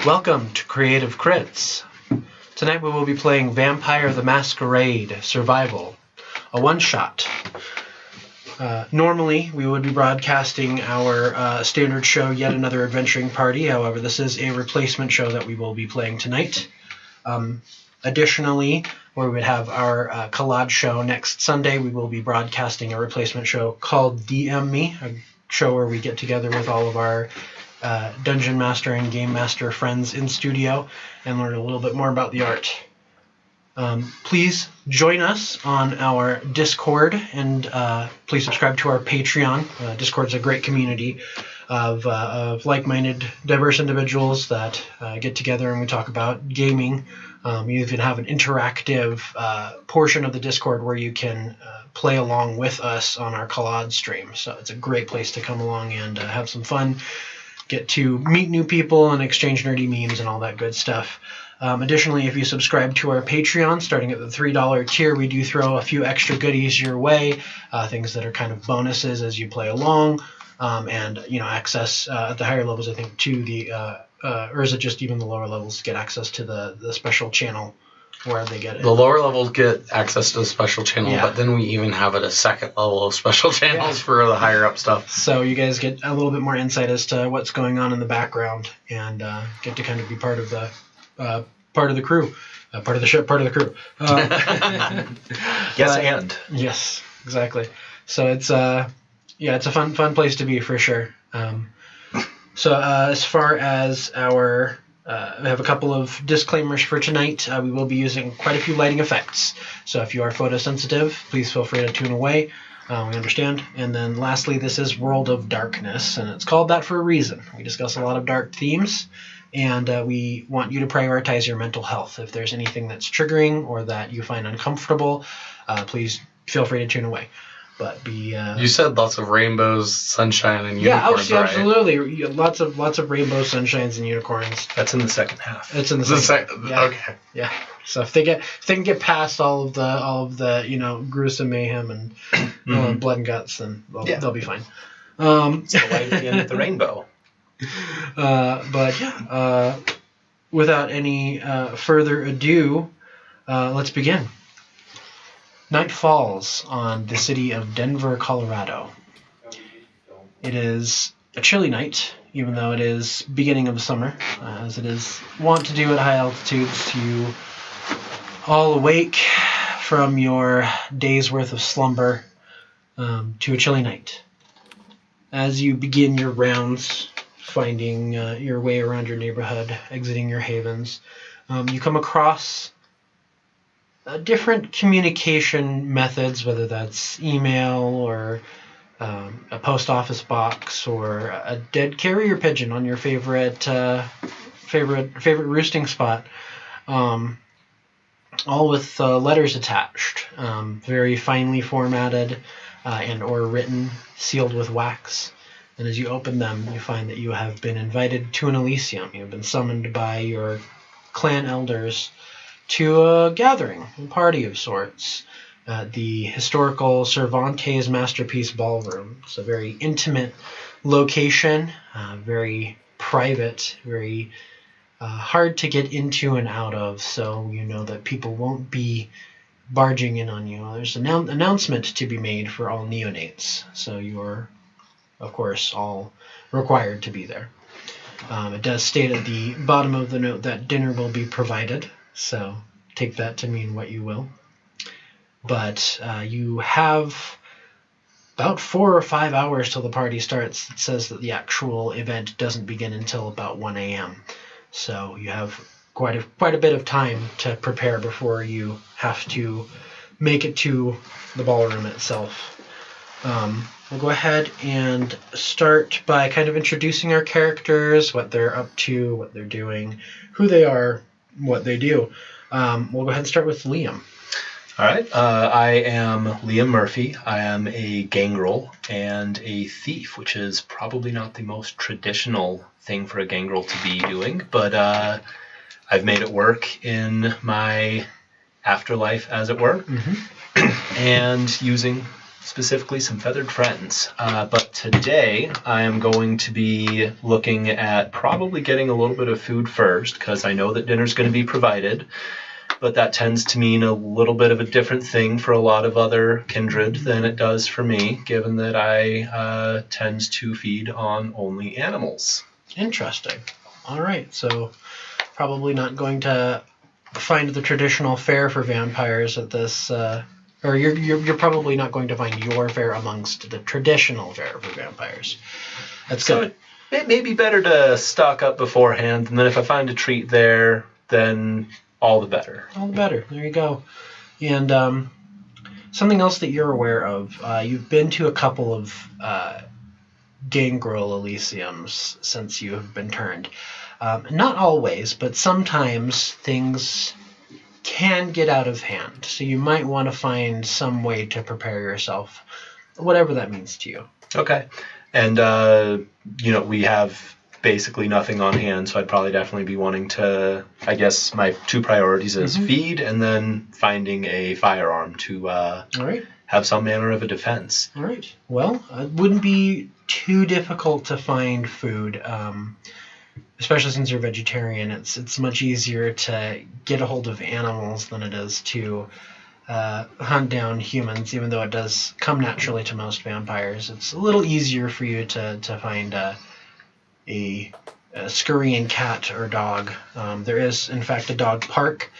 Welcome to Creative Crits. Tonight we will be playing Vampire the Masquerade-Survival, a one-shot. Normally we would be broadcasting our standard show, Yet Another Adventuring Party. However, this is a replacement show that we will be playing tonight. Additionally, where we would have our collage show next Sunday, we will be broadcasting a replacement show called DM Me, a show where we get together with all of our Dungeon Master and Game Master friends in studio and learn a little bit more about the art. Please join us on our Discord and please subscribe to our Patreon. Discord's a great community of like-minded, diverse individuals that get together and we talk about gaming. You even have an interactive portion of the Discord where you can play along with us on our collage stream. So it's a great place to come along and have some fun, get to meet new people and exchange nerdy memes and all that good stuff. Additionally, if you subscribe to our Patreon, starting at the $3 tier, we do throw a few extra goodies your way, things that are kind of bonuses as you play along, and access at the higher levels, I think, to the or is it just even the lower levels get access to the special channel where they get it? The lower levels get access to the special channel, but then we even have a second level of special channels for the higher up stuff. So you guys get a little bit more insight as to what's going on in the background and get to kind of be part of the crew, part of the ship, part of the crew. Yes, exactly. So it's it's a fun place to be for sure. So as far as our we have a couple of disclaimers for tonight. We will be using quite a few lighting effects. So if you are photosensitive, please feel free to tune away. We understand. And then lastly, this is World of Darkness, and it's called that for a reason. We discuss a lot of dark themes, and we want you to prioritize your mental health. If there's anything that's triggering or that you find uncomfortable, please feel free to tune away. But be you said lots of rainbows, sunshine, and unicorns, right? Absolutely. Lots of rainbows, sunshines, and unicorns. That's in the second half. It's in the second. Yeah. Okay. Yeah. So if they can get past all of the gruesome mayhem and blood and guts, then they'll be fine. It's the light at the end of the rainbow. Without any further ado, let's begin. Night falls on the city of Denver, Colorado. It is a chilly night, even though it is beginning of summer, as it is wont to do at high altitudes. You all awake from your day's worth of slumber to a chilly night. As you begin your rounds, finding your way around your neighborhood, exiting your havens, you come across different communication methods, whether that's email or a post office box or a dead carrier pigeon on your favorite roosting spot, all with letters attached, very finely formatted and or written, sealed with wax. And as you open them, you find that you have been invited to an Elysium. You have been summoned by your clan elders to a gathering, a party of sorts, at the historical Cervantes Masterpiece Ballroom. It's a very intimate location, very private, very hard to get into and out of, so you know that people won't be barging in on you. There's an announcement to be made for all neonates, so you're, of course, all required to be there. It does state at the bottom of the note that dinner will be provided, so take that to mean what you will. But you have about 4 or 5 hours till the party starts. It says that the actual event doesn't begin until about 1 a.m. So you have quite a bit of time to prepare before you have to make it to the ballroom itself. We'll go ahead and start by kind of introducing our characters, what they're up to, what they're doing, who they are, what they do. We'll go ahead and start with Liam. All right. I am Liam Murphy. I am a gangrel and a thief, which is probably not the most traditional thing for a gangrel to be doing, but I've made it work in my afterlife, as it were, and using specifically some feathered friends. But today I am going to be looking at probably getting a little bit of food first, because I know that dinner's going to be provided. But that tends to mean a little bit of a different thing for a lot of other kindred than it does for me, given that I tend to feed on only animals. Interesting. All right, so probably not going to find the traditional fare for vampires at this, or you're probably not going to find your fare amongst the traditional fare for vampires. That's good. So it may be better to stock up beforehand, and then if I find a treat there, then all the better. All the better. There you go. And something else that you're aware of, you've been to a couple of gangrel elysiums since you have been turned. Not always, but sometimes things can get out of hand. So you might want to find some way to prepare yourself, whatever that means to you. Okay. And, we have basically nothing on hand, so I'd probably definitely be wanting to, I guess my two priorities is feed and then finding a firearm to All right. have some manner of a defense. All right. Well, it wouldn't be too difficult to find food, especially since you're vegetarian. It's much easier to get a hold of animals than it is to hunt down humans, even though it does come naturally to most vampires. It's a little easier for you to find a scurrying cat or dog. There is, in fact, a dog park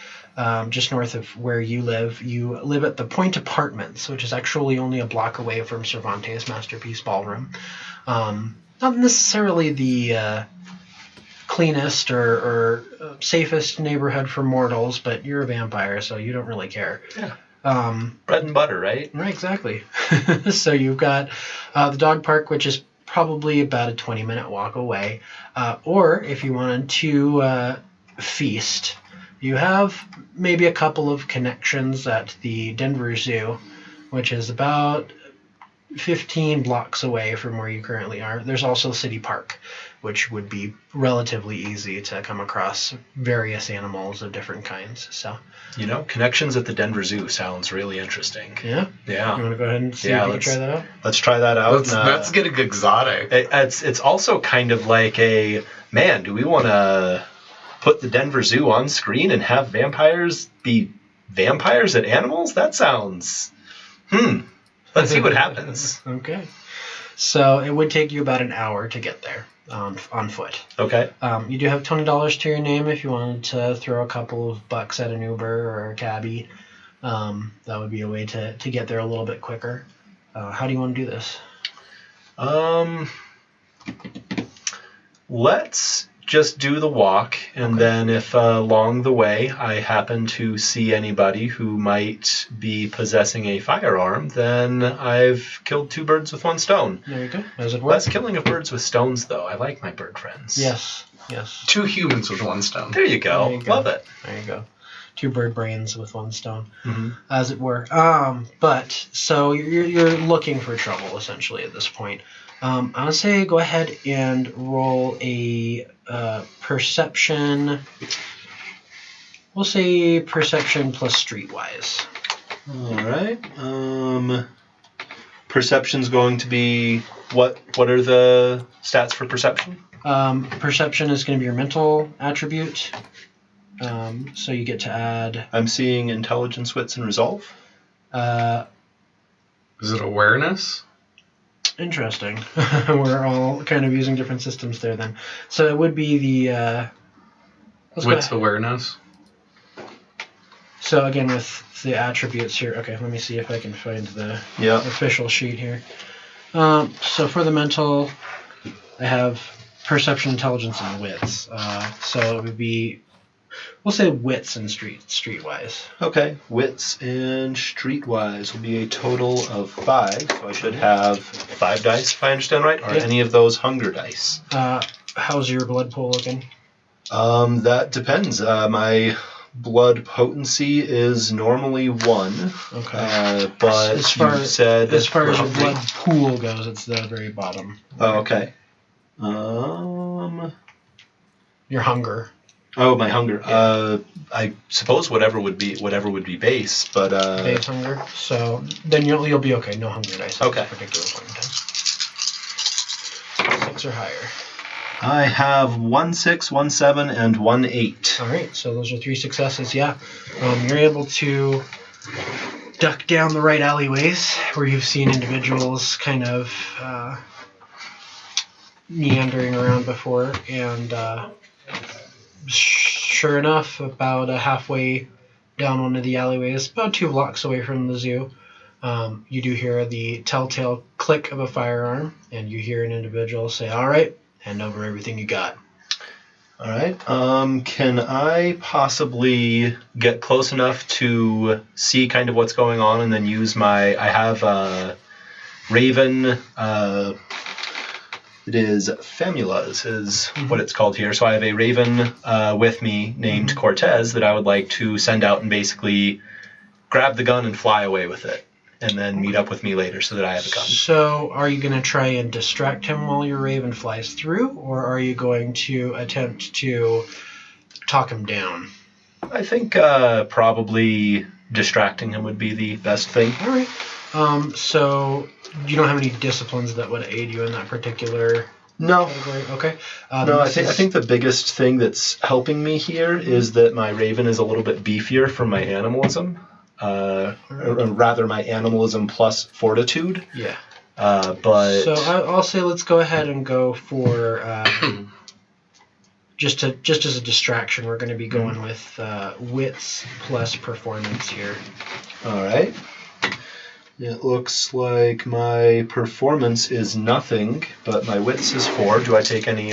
just north of where you live. You live at the Point Apartments, which is actually only a block away from Cervantes Masterpiece Ballroom. Not necessarily the cleanest or safest neighborhood for mortals, but you're a vampire, so you don't really care. Yeah. Bread and butter, right? Right, exactly. So you've got the dog park, which is probably about a 20-minute walk away. Or if you wanted to feast, you have maybe a couple of connections at the Denver Zoo, which is about 15 blocks away from where you currently are. There's also City Park, which would be relatively easy to come across various animals of different kinds. So, connections at the Denver Zoo sounds really interesting. Yeah? Yeah. You want to go ahead and see if you can try that out? Let's try that out. That's getting exotic. It's also kind of like do we want to put the Denver Zoo on screen and have vampires be vampires at animals? That sounds... Let's see what happens. Okay. So it would take you about an hour to get there on foot. Okay. You do have $20 to your name if you wanted to throw a couple of bucks at an Uber or a cabbie. That would be a way to get there a little bit quicker. How do you want to do this? Let's just do the walk, and then if along the way I happen to see anybody who might be possessing a firearm, then I've killed two birds with one stone. There you go. Does it work? Less killing of birds with stones, though. I like my bird friends. Yes. Two humans with one stone. There you go. Love it. There you go. Two bird brains with one stone, Mm-hmm. as it were. But so you're looking for trouble essentially at this point. I would say go ahead and roll a perception. We'll say perception plus streetwise. All right. Perception's going to be what? What are the stats for perception? Perception is going to be your mental attribute. So you get to add. I'm seeing intelligence, wits, and resolve. Is it awareness? Interesting. We're all kind of using different systems there then. So it would be the... Wits awareness. So again, with the attributes here... Okay, let me see if I can find the official sheet here. So for the mental, I have perception, intelligence, and wits. So it would be... We'll say wits and streetwise. Okay, wits and streetwise will be a total of 5. So I should have 5 dice, if I understand right. Are any of those hunger dice? How's your blood pool looking? That depends. My blood potency is normally 1. Okay. But as far as your blood pool goes, it's the very bottom. Oh, okay. Your hunger. Oh, my hunger. Yeah. I suppose whatever would be base, but base hunger. So then you'll be okay. No hunger dice. Okay. At this particular point in time. 6 or higher. I have 1 6, 1 7, and 1 8. All right. So those are 3 successes. Yeah. You're able to duck down the right alleyways where you've seen individuals kind of meandering around before, and sure enough, about halfway down one of the alleyways, about 2 blocks away from the zoo, you do hear the telltale click of a firearm, and you hear an individual say, "All right, hand over everything you got." All right. Can I possibly get close enough to see kind of what's going on, and then use I have Raven. It is Famulas is what it's called here. So I have a Raven with me named Cortez that I would like to send out and basically grab the gun and fly away with it, and then meet up with me later so that I have a gun. So are you going to try and distract him while your Raven flies through, or are you going to attempt to talk him down? I think probably distracting him would be the best thing. All right. So you don't have any disciplines that would aid you in that particular No. category? Okay. No, I think the biggest thing that's helping me here is that my Raven is a little bit beefier from my animalism. Or rather, my animalism plus fortitude. Yeah. But So I'll say let's go ahead and go for just as a distraction. We're going to be going with wits plus performance here. all right. It looks like my performance is nothing, but my wits is 4. Do I take any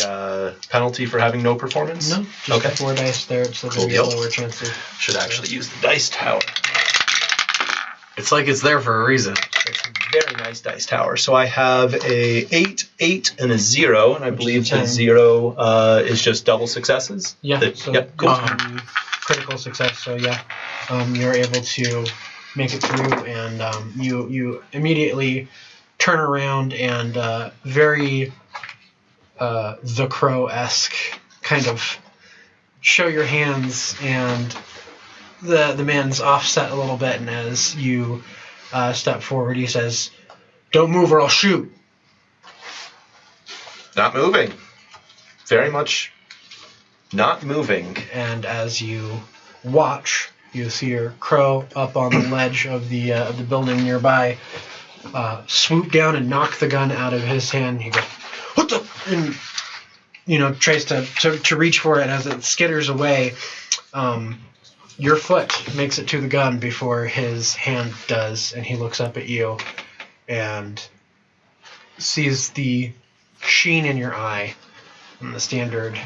penalty for having no performance? No, just Okay. 4 dice there. It's going to be a lower chance of. Should actually use the dice tower. It's like it's there for a reason. It's a very nice dice tower. So I have a 8, 8, and a 0, and I believe the 0 is just double successes. Yeah. Yep. Cool. Critical success. So yeah, you're able to make it through, and you immediately turn around and very The Crow-esque kind of show your hands, and the man's offset a little bit, and as you step forward, he says, "Don't move or I'll shoot." Not moving. Very much not moving. And as you watch, you see your Crow up on the ledge of the building nearby, swoop down and knock the gun out of his hand. He goes, "What the?" And tries to reach for it. As it skitters away, your foot makes it to the gun before his hand does, and he looks up at you and sees the sheen in your eye and the standard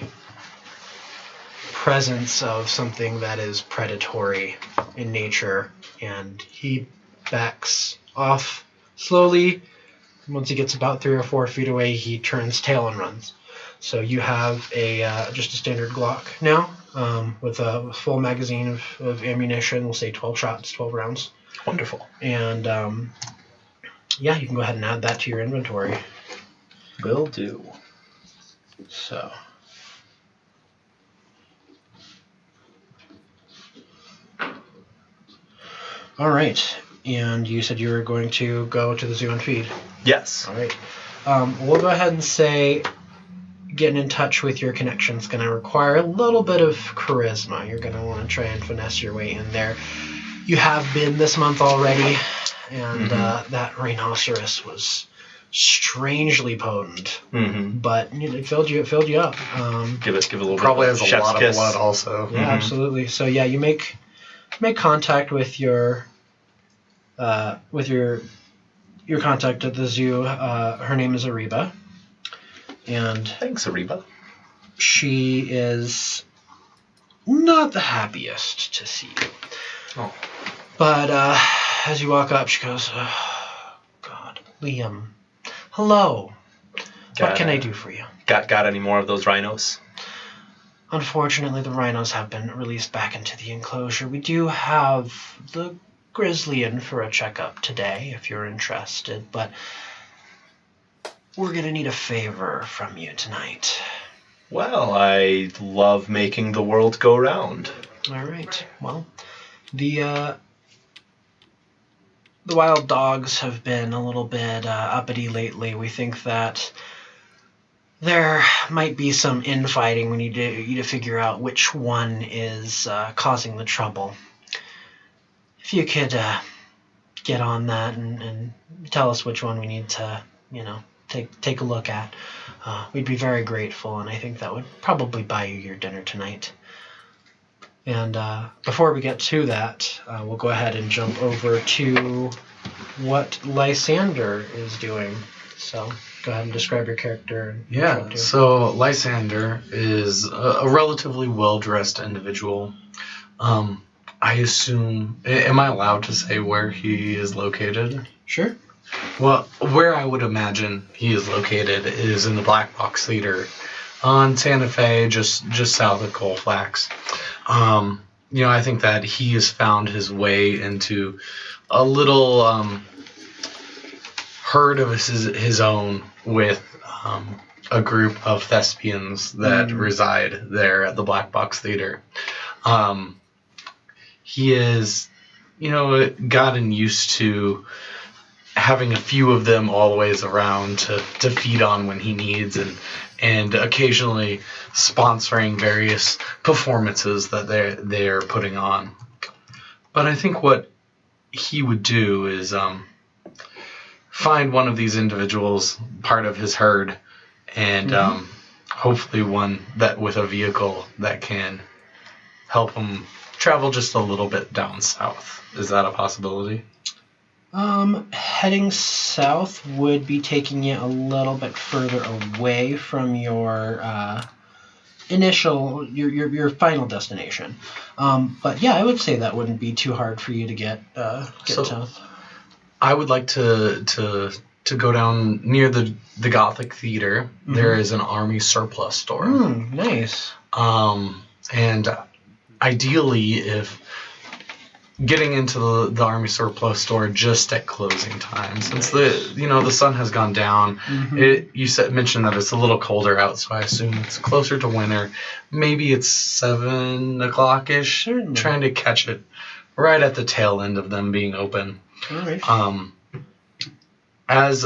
presence of something that is predatory in nature, and he backs off slowly. Once he gets about 3 or 4 feet away, he turns tail and runs. So you have just a standard Glock now, with a full magazine of ammunition. We'll say 12 shots, 12 rounds. Wonderful. And yeah, you can go ahead and add that to your inventory. Will do. So. All right. And you said you were going to go to the zoo and feed. Yes. All right. We'll go ahead and say getting in touch with your connection is going to require a little bit of charisma. You're going to want to try and finesse your way in there. You have been this month already, and that rhinoceros was strangely potent, but it filled you up. Give it a little Probably bit. Has a lot of blood also. Yeah, absolutely. So yeah, you make contact with your contact at the zoo. Her name is Ariba, and Thanks, Ariba. she is not the happiest to see you. Oh. But as you walk up, she goes, "Oh, God, Liam, hello. What can I do for you?" Got any more of those rhinos? Unfortunately, the rhinos have been released back into the enclosure. We do have the grizzly in for a checkup today, if you're interested, but we're going to need a favor from you tonight. Well, I love making the world go round. All right. Well, the wild dogs have been a little bit uppity lately. We think that there might be some infighting. We need to figure out which one is causing the trouble. If you could get on that and tell us which one we need to, take a look at, we'd be very grateful, and I think that would probably buy you your dinner tonight. And before we get to that, we'll go ahead and jump over to what Lysander is doing. So go ahead and describe your character. Yeah, so Lysander is a relatively well-dressed individual. I assume... Am I allowed to say where he is located? Sure. Well, where I would imagine he is located is in the Black Box Theater on Santa Fe, just south of Colfax. I think that he has found his way into a little herd of his own with a group of thespians that reside there at the Black Box Theater. He is, gotten used to having a few of them always around to feed on when he needs, and occasionally sponsoring various performances that they're putting on. But I think what he would do is find one of these individuals, part of his herd, and hopefully one that with a vehicle that can help him travel just a little bit down south. Is that a possibility? Heading south would be taking you a little bit further away from your your final destination. But yeah, I would say that wouldn't be too hard for you to get south. I would like to go down near the Gothic Theater. Mm-hmm. There is an army surplus store. Nice. And ideally, if getting into the army surplus store just at closing time, since the sun has gone down. Mm-hmm. Mentioned that it's a little colder out, so I assume it's closer to winter. Maybe it's 7 o'clock-ish. Certainly. Trying to catch it right at the tail end of them being open. All right. As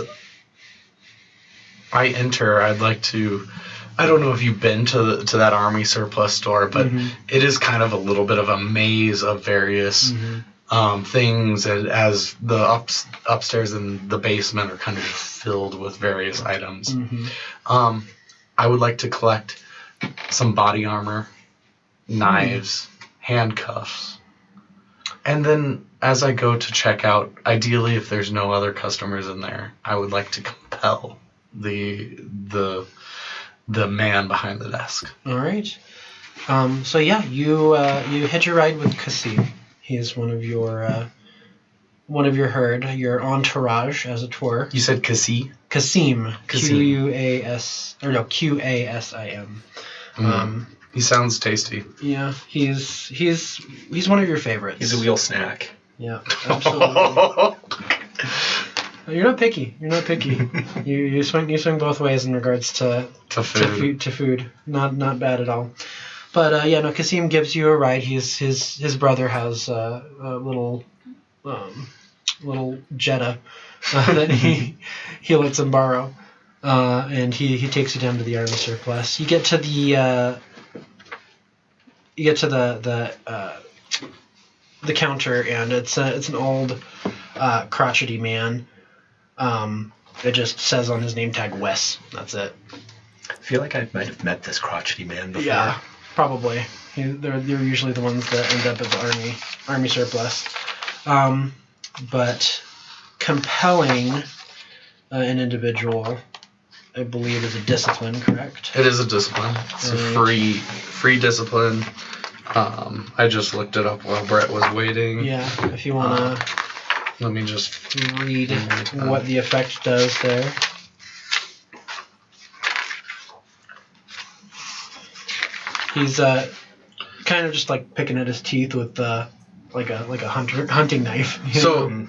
I enter, I'd like to... I don't know if you've been to that army surplus store, but it is kind of a little bit of a maze of various things, as the upstairs and the basement are kind of filled with various items. I would like to collect some body armor, knives, handcuffs, and then as I go to check out, ideally if there's no other customers in there, I would like to compel the man behind the desk. All right. So yeah, you hitch a ride with Kasim. He is one of your herd, your entourage, as it were. You said Kasim? Kasim. Qasim. He sounds tasty. Yeah, he's one of your favorites. He's a real snack. Yeah, absolutely. You're not picky. You swing both ways in regards to food. Not bad at all. But Kasim gives you a ride. His brother has a little Jetta that he lets him borrow, and he takes you down to the army surplus. You get to the counter, and it's an old crotchety man. It just says on his name tag Wes. That's it. I feel like I might have met this crotchety man before. Yeah, probably. They're usually the ones that end up at the army surplus. But compelling an individual, I believe, is a discipline, correct? It is a discipline. It's a free discipline. I just looked it up while Brett was waiting. Yeah, if you want to... Let me just read what the effect does there. He's kind of just like picking at his teeth with like a hunting knife. So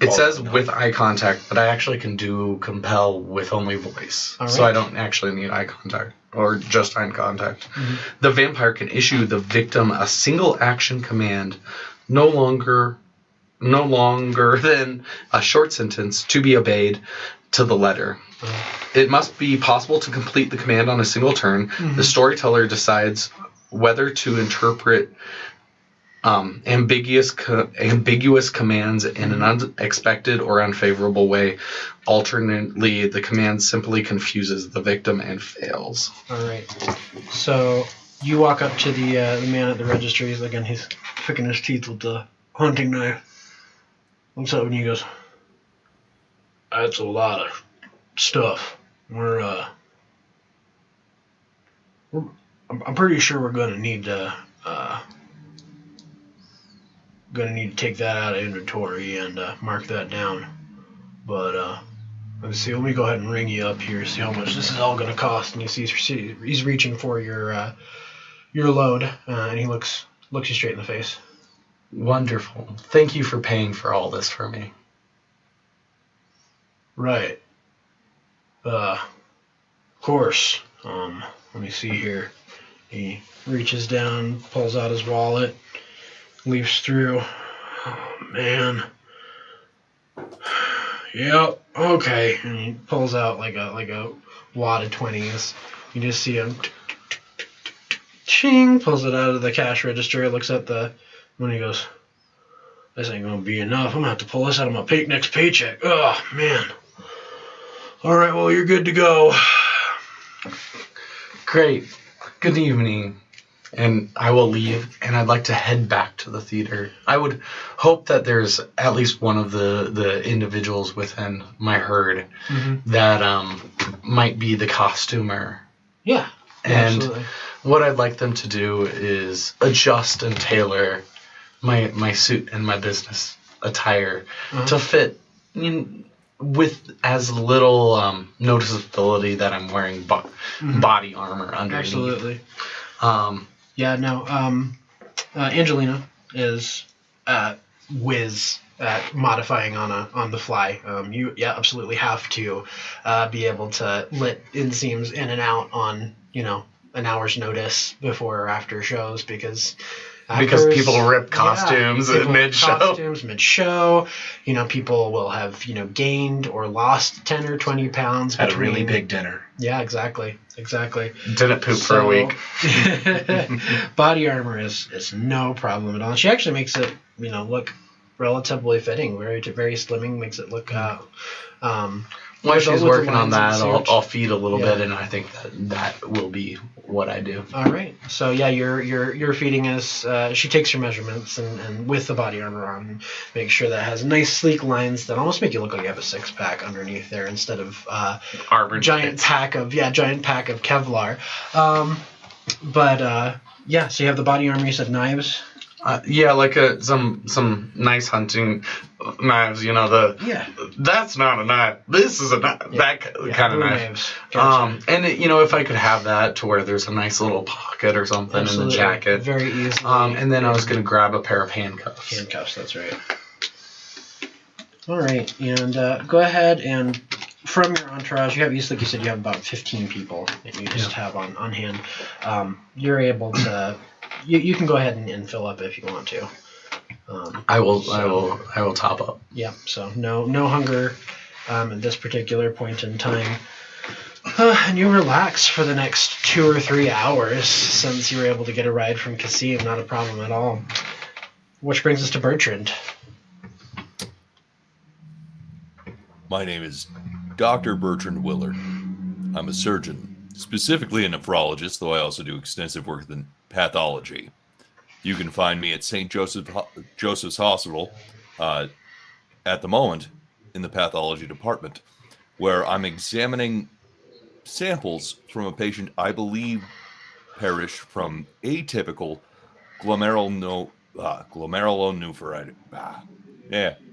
it says with eye contact, but I actually can do compel with only voice. Right. So I don't actually need eye contact. or just eye contact. Mm-hmm. The vampire can issue the victim a single action command, no longer than a short sentence, to be obeyed to the letter. It must be possible to complete the command on a single turn. Mm-hmm. The storyteller decides whether to interpret ambiguous commands in an unexpected or unfavorable way. Alternately, the command simply confuses the victim and fails. All right. So you walk up to the man at the register. He's picking his teeth with the hunting knife. Looks up and he goes, "That's a lot of stuff. I'm pretty sure we're gonna need to take that out of inventory and mark that down. But let's see. Let me go ahead and ring you up here. See how much this is all gonna cost." And you see he's reaching for your load, and he looks you straight in the face. Wonderful. Thank you for paying for all this for me. Right. Of course. Let me see here. He reaches down, pulls out his wallet, leafs through. Oh, man. Yep. Okay. And he pulls out like a wad of 20s. You just see him. Ching. Pulls it out of the cash register. Looks at the money. He goes, "This ain't gonna be enough. I'm gonna have to pull this out of my next paycheck. Oh man. All right. Well, you're good to go." Great. Good evening. And I will leave, and I'd like to head back to the theater. I would hope that there's at least one of the individuals within my herd that might be the costumer. Yeah. And absolutely. what I'd like them to do is adjust and tailor my suit and my business attire to fit with as little noticeability that I'm wearing body armor underneath. Absolutely. Angelina is whiz at modifying on the fly. You absolutely have to be able to let inseams in and out on an hour's notice before or after shows because people rip costumes mid-show. People will have gained or lost 10 or 20 pounds at a really big dinner. Yeah, exactly. Didn't poop for a week. Body armor is no problem at all. She actually makes it look relatively fitting, very slimming, makes it look while she's working on that, I'll feed a little bit, and I think that will be what I do. All right. So your feeding is she takes your measurements and with the body armor on, make sure that has nice sleek lines that almost make you look like you have a 6-pack underneath there instead of giant pack of Kevlar. So you have the body armor. You said knives. Like some nice hunting knives. That's not a knife. This is a knife. That kind of knife. Gotcha. And if I could have that to where there's a nice little pocket or something in the jacket. Very easily. And then I was gonna grab a pair of handcuffs. Handcuffs. That's right. All right, and go ahead and from your entourage, you said you have about 15 people that you just have on hand. You're able to. You can go ahead and fill up if you want to. I will top up. Yeah. So no hunger at this particular point in time, and you relax for the next 2 or 3 hours since you were able to get a ride from Kasim. Not a problem at all. Which brings us to Bertrand. My name is Dr. Bertrand Willard. I'm a surgeon, specifically a nephrologist, though I also do extensive work in pathology. You can find me at St. Joseph's Hospital at the moment in the pathology department, where I'm examining samples from a patient I believe perished from atypical glomerulonephritis.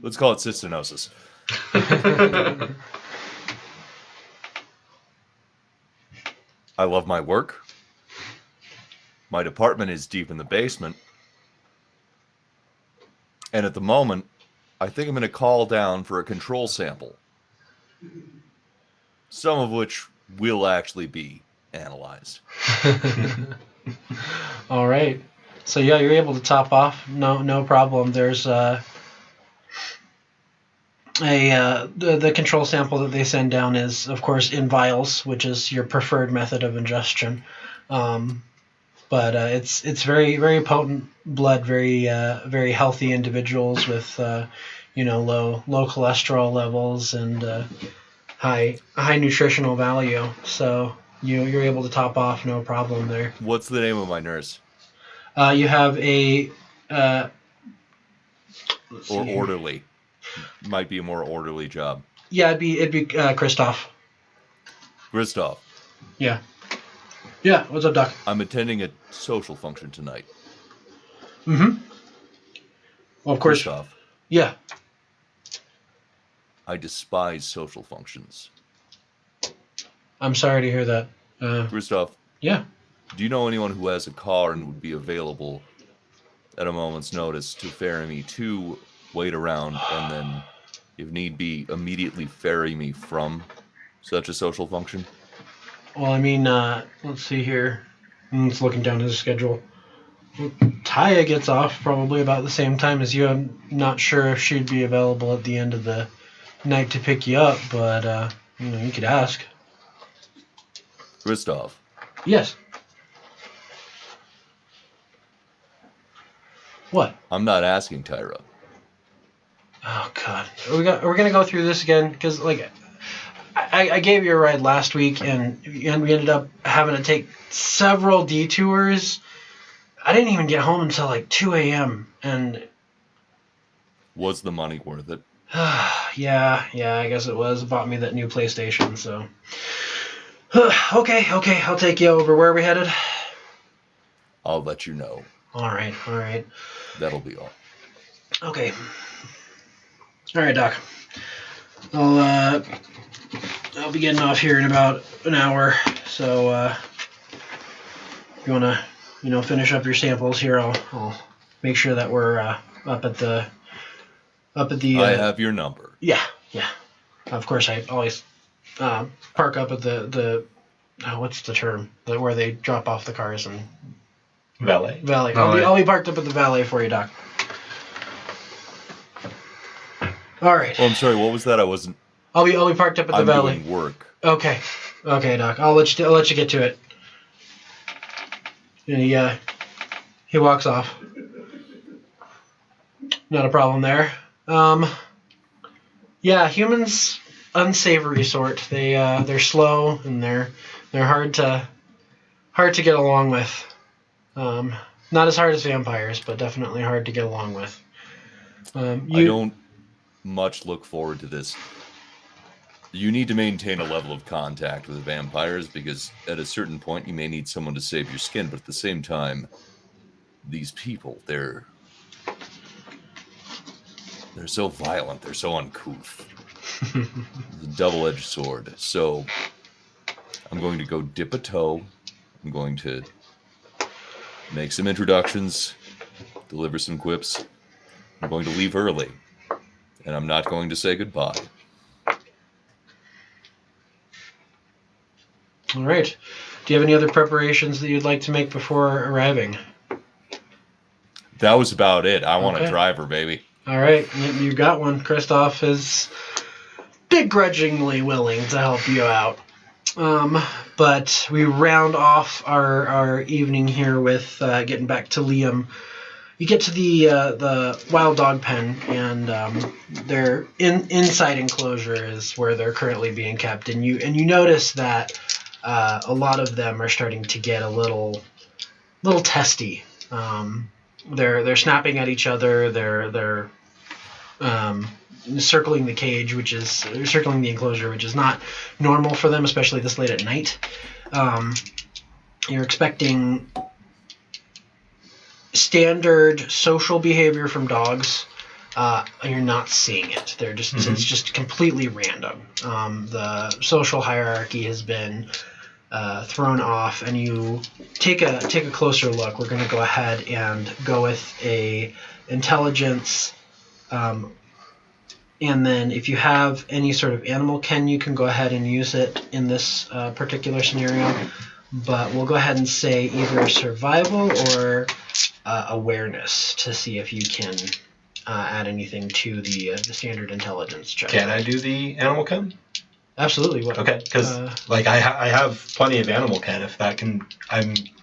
Let's call it cystinosis. I love my work. My department is deep in the basement. And at the moment, I think I'm going to call down for a control sample. Some of which will actually be analyzed. All right. So yeah, you're able to top off. No problem. There's the control sample that they send down is, of course, in vials, which is your preferred method of ingestion. But it's very, very potent blood, very healthy individuals with low cholesterol levels and high nutritional value. So you're able to top off, no problem there. What's the name of my nurse? You have a orderly. Might be a more orderly job. Yeah, it'd be Christoph. Christoph. Yeah. Yeah. What's up, Doc? I'm attending a social function tonight. Mm-hmm. Well, of course. Christoph. Yeah. I despise social functions. I'm sorry to hear that. Christoph. Yeah. Do you know anyone who has a car and would be available at a moment's notice to ferry me to, wait around, and then, if need be, immediately ferry me from such a social function? Well, I mean, let's see here. I'm just looking down his schedule. Taya gets off probably about the same time as you. I'm not sure if she'd be available at the end of the night to pick you up, but, you could ask. Christoph. Yes. What? I'm not asking Tyra. Oh God, we're gonna go through this again because I gave you a ride last week and we ended up having to take several detours. I didn't even get home until 2 a.m. and was the money worth it? yeah, I guess it was. It bought me that new PlayStation, so okay, I'll take you over. Where are we headed? I'll let you know. All right. That'll be all. Okay. All right, Doc. I'll be getting off here in about an hour. So if you wanna, finish up your samples here, I'll make sure that we're up at the. I have your number. Yeah. Of course, I always park up at the what's the term? Where they drop off the cars and. Valet. I'll be parked up at the valet for you, Doc. All right. Oh, I'm sorry. What was that? I wasn't. I'll be parked up at the valet. I'm doing work. Okay, Doc. I'll let you get to it. And he walks off. Not a problem there. Yeah, humans, unsavory sort. They're slow and they're hard to get along with. Not as hard as vampires, but definitely hard to get along with. I don't much look forward to this. You need to maintain a level of contact with vampires because at a certain point you may need someone to save your skin, but at the same time, these people, they're so violent, they're so uncouth. It's a double-edged sword. So I'm going to go dip a toe. I'm going to make some introductions, deliver some quips. I'm going to leave early, and I'm not going to say goodbye. All right. Do you have any other preparations that you'd like to make before arriving? That was about it. I want a driver, baby. All right. You got one. Christoph is begrudgingly willing to help you out. But we round off our evening here with getting back to Liam. You get to the wild dog pen, and their inside enclosure is where they're currently being kept. And you notice that a lot of them are starting to get a little testy. They're snapping at each other. They're circling the cage, circling the enclosure, which is not normal for them, especially this late at night. You're expecting standard social behavior from dogs. You're not seeing it. They're just it's just completely random. The social hierarchy has been thrown off, and you take a closer look. We're going to go ahead and go with a intelligence. And then if you have any sort of animal ken, you can go ahead and use it in this particular scenario. but we'll go ahead and say either survival or awareness to see if you can add anything to the standard intelligence check. Can I do the animal chem? Absolutely. What? Okay, because I have plenty of animal chem. If that can,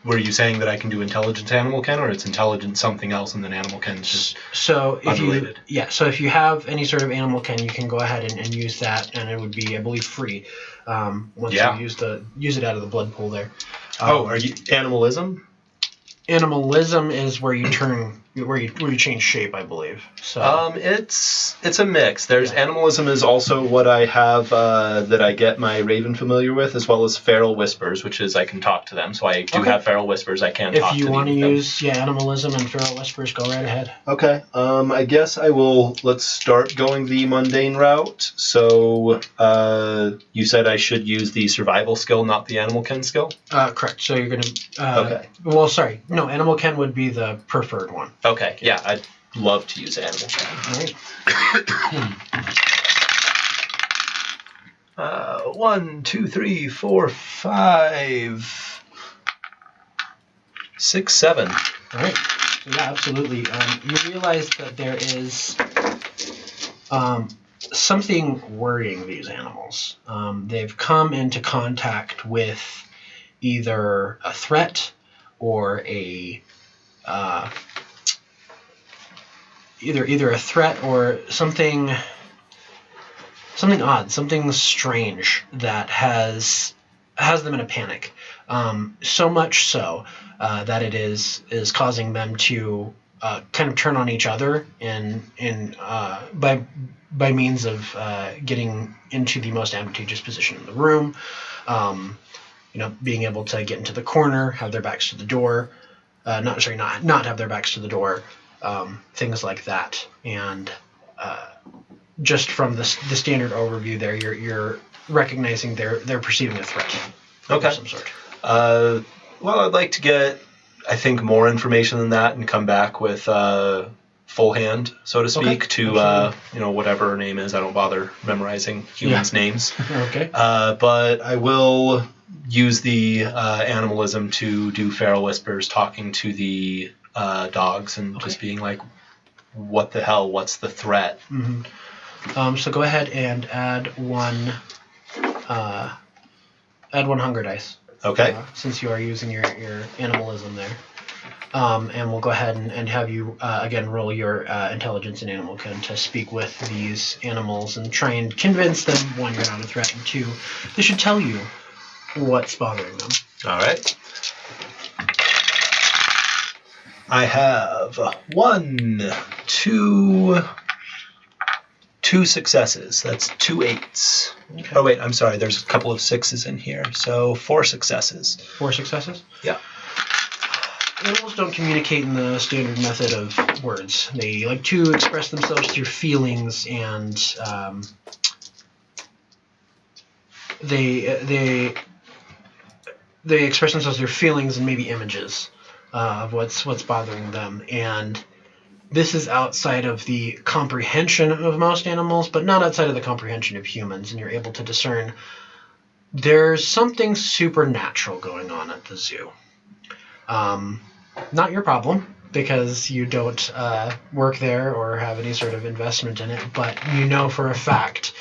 were you saying that I can do intelligence animal chem, or it's intelligence something else, and then animal chem is just unrelated? So if you have any sort of animal chem, you can go ahead and use that, and it would be, I believe, free once you use it out of the blood pool there. Are you animalism? Animalism is where you change shape, I believe. So it's a mix. There's animalism is also what I have that I get my raven familiar with, as well as feral whispers, which is I can talk to them. So I do have feral whispers. I can talk to them. If you want to use animalism and feral whispers, go right ahead. Okay. I guess I will. Let's start going the mundane route. So you said I should use the survival skill, not the animal ken skill. Correct. So you're gonna. Okay. Well, sorry. No, animal ken would be the preferred one. Okay, yeah, I'd love to use animal ken. All right. 1, 2, 3, 4, 5, 6, 7. All right. So yeah, absolutely. You realize that there is something worrying these animals. They've come into contact with either a threat or either a threat or something odd, something strange that has them in a panic. So much so that it is causing them to kind of turn on each other by means of getting into the most advantageous position in the room. Being able to get into the corner, have their backs to the door, not have their backs to the door, things like that. And just from the standard overview there, you're recognizing they're perceiving a threat of some sort. Well, I'd like to get, I think, more information than that and come back with full hand, so to speak, to whatever her name is. I don't bother memorizing humans' names. Okay. But I will use the animalism to do feral whispers, talking to the dogs and just being like, what the hell, what's the threat? Mm-hmm. So go ahead and add one hunger dice. Okay. Since you are using your animalism there. And we'll go ahead and have you again roll your intelligence and animal chem to speak with these animals and try and convince them, one, you're not a threat, and two, they should tell you what's bothering them. All right. I have 2 successes. That's 2 8s. Okay. Oh, wait, I'm sorry. There's a couple of 6s in here. So 4 successes. 4 successes? Yeah. Animals don't communicate in the standard method of words. They like to express themselves through feelings, and they express themselves through feelings and maybe images of what's bothering them. And this is outside of the comprehension of most animals, but not outside of the comprehension of humans. And you're able to discern there's something supernatural going on at the zoo. Not your problem, because you don't work there or have any sort of investment in it, but you know for a fact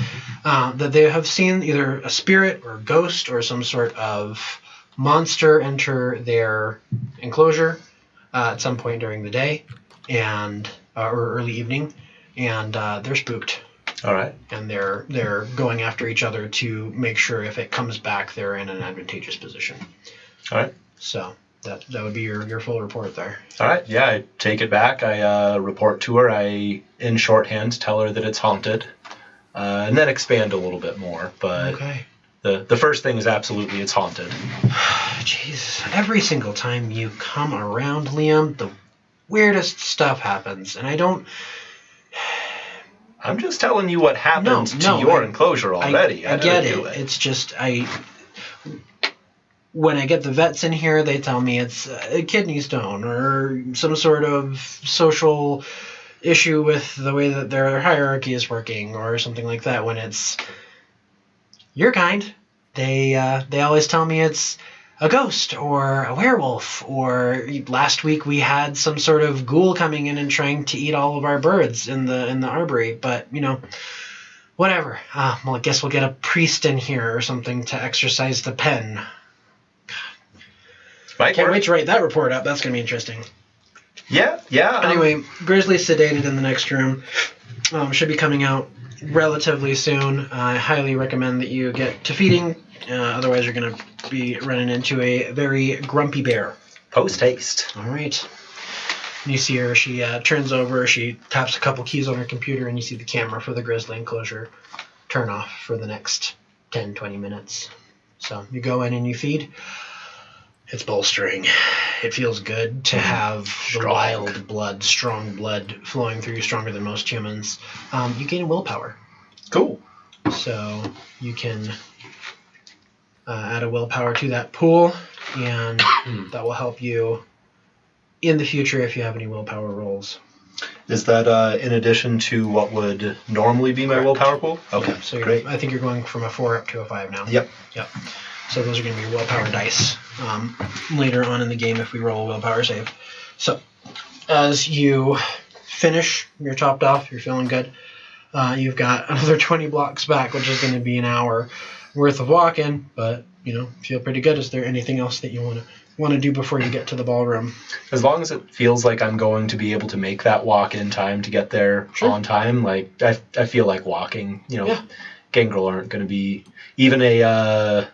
that they have seen either a spirit or a ghost or some sort of monster enter their enclosure at some point during the day and or early evening, and they're spooked. All right. And they're going after each other to make sure if it comes back, they're in an advantageous position. All right. So that would be your full report there. All right. Yeah, I take it back. I report to her. I, in shorthand, tell her that it's haunted, and then expand a little bit more. But okay. The first thing is absolutely it's haunted. Jeez, every single time you come around, Liam, the weirdest stuff happens, and I don't... I'm just telling you what happened to your enclosure already. I get it. It's just, when I get the vets in here, they tell me it's a kidney stone or some sort of social issue with the way that their hierarchy is working or something like that. When it's your kind, they always tell me it's a ghost or a werewolf, or last week we had some sort of ghoul coming in and trying to eat all of our birds in the arbory. But whatever. Well, I guess we'll get a priest in here or something to exercise the pen. Can't wait to write that report up. That's gonna be interesting. Yeah. Anyway, Grizzly's sedated in the next room. Should be coming out relatively soon. I highly recommend that you get to feeding. Otherwise, you're going to be running into a very grumpy bear. Post haste. All right. You see her. She turns over. She taps a couple keys on her computer, and you see the camera for the Grizzly enclosure turn off for the next 10, 20 minutes. So you go in and you feed. It's bolstering. It feels good to have the wild blood, strong blood flowing through you, stronger than most humans. You gain willpower. Cool. So you can add a willpower to that pool, and that will help you in the future if you have any willpower rolls. Is that in addition to what would normally be my willpower pool? Okay, so great. I think you're going from a 4 up to a 5 now. Yep. So those are going to be your willpower dice later on in the game if we roll a willpower save. So as you finish, you're topped off, you're feeling good. You've got another 20 blocks back, which is going to be an hour worth of walking, but feel pretty good. Is there anything else that you want to do before you get to the ballroom? As long as it feels like I'm going to be able to make that walk in time to get there on time, like I feel like walking. Gangrel aren't going to be even a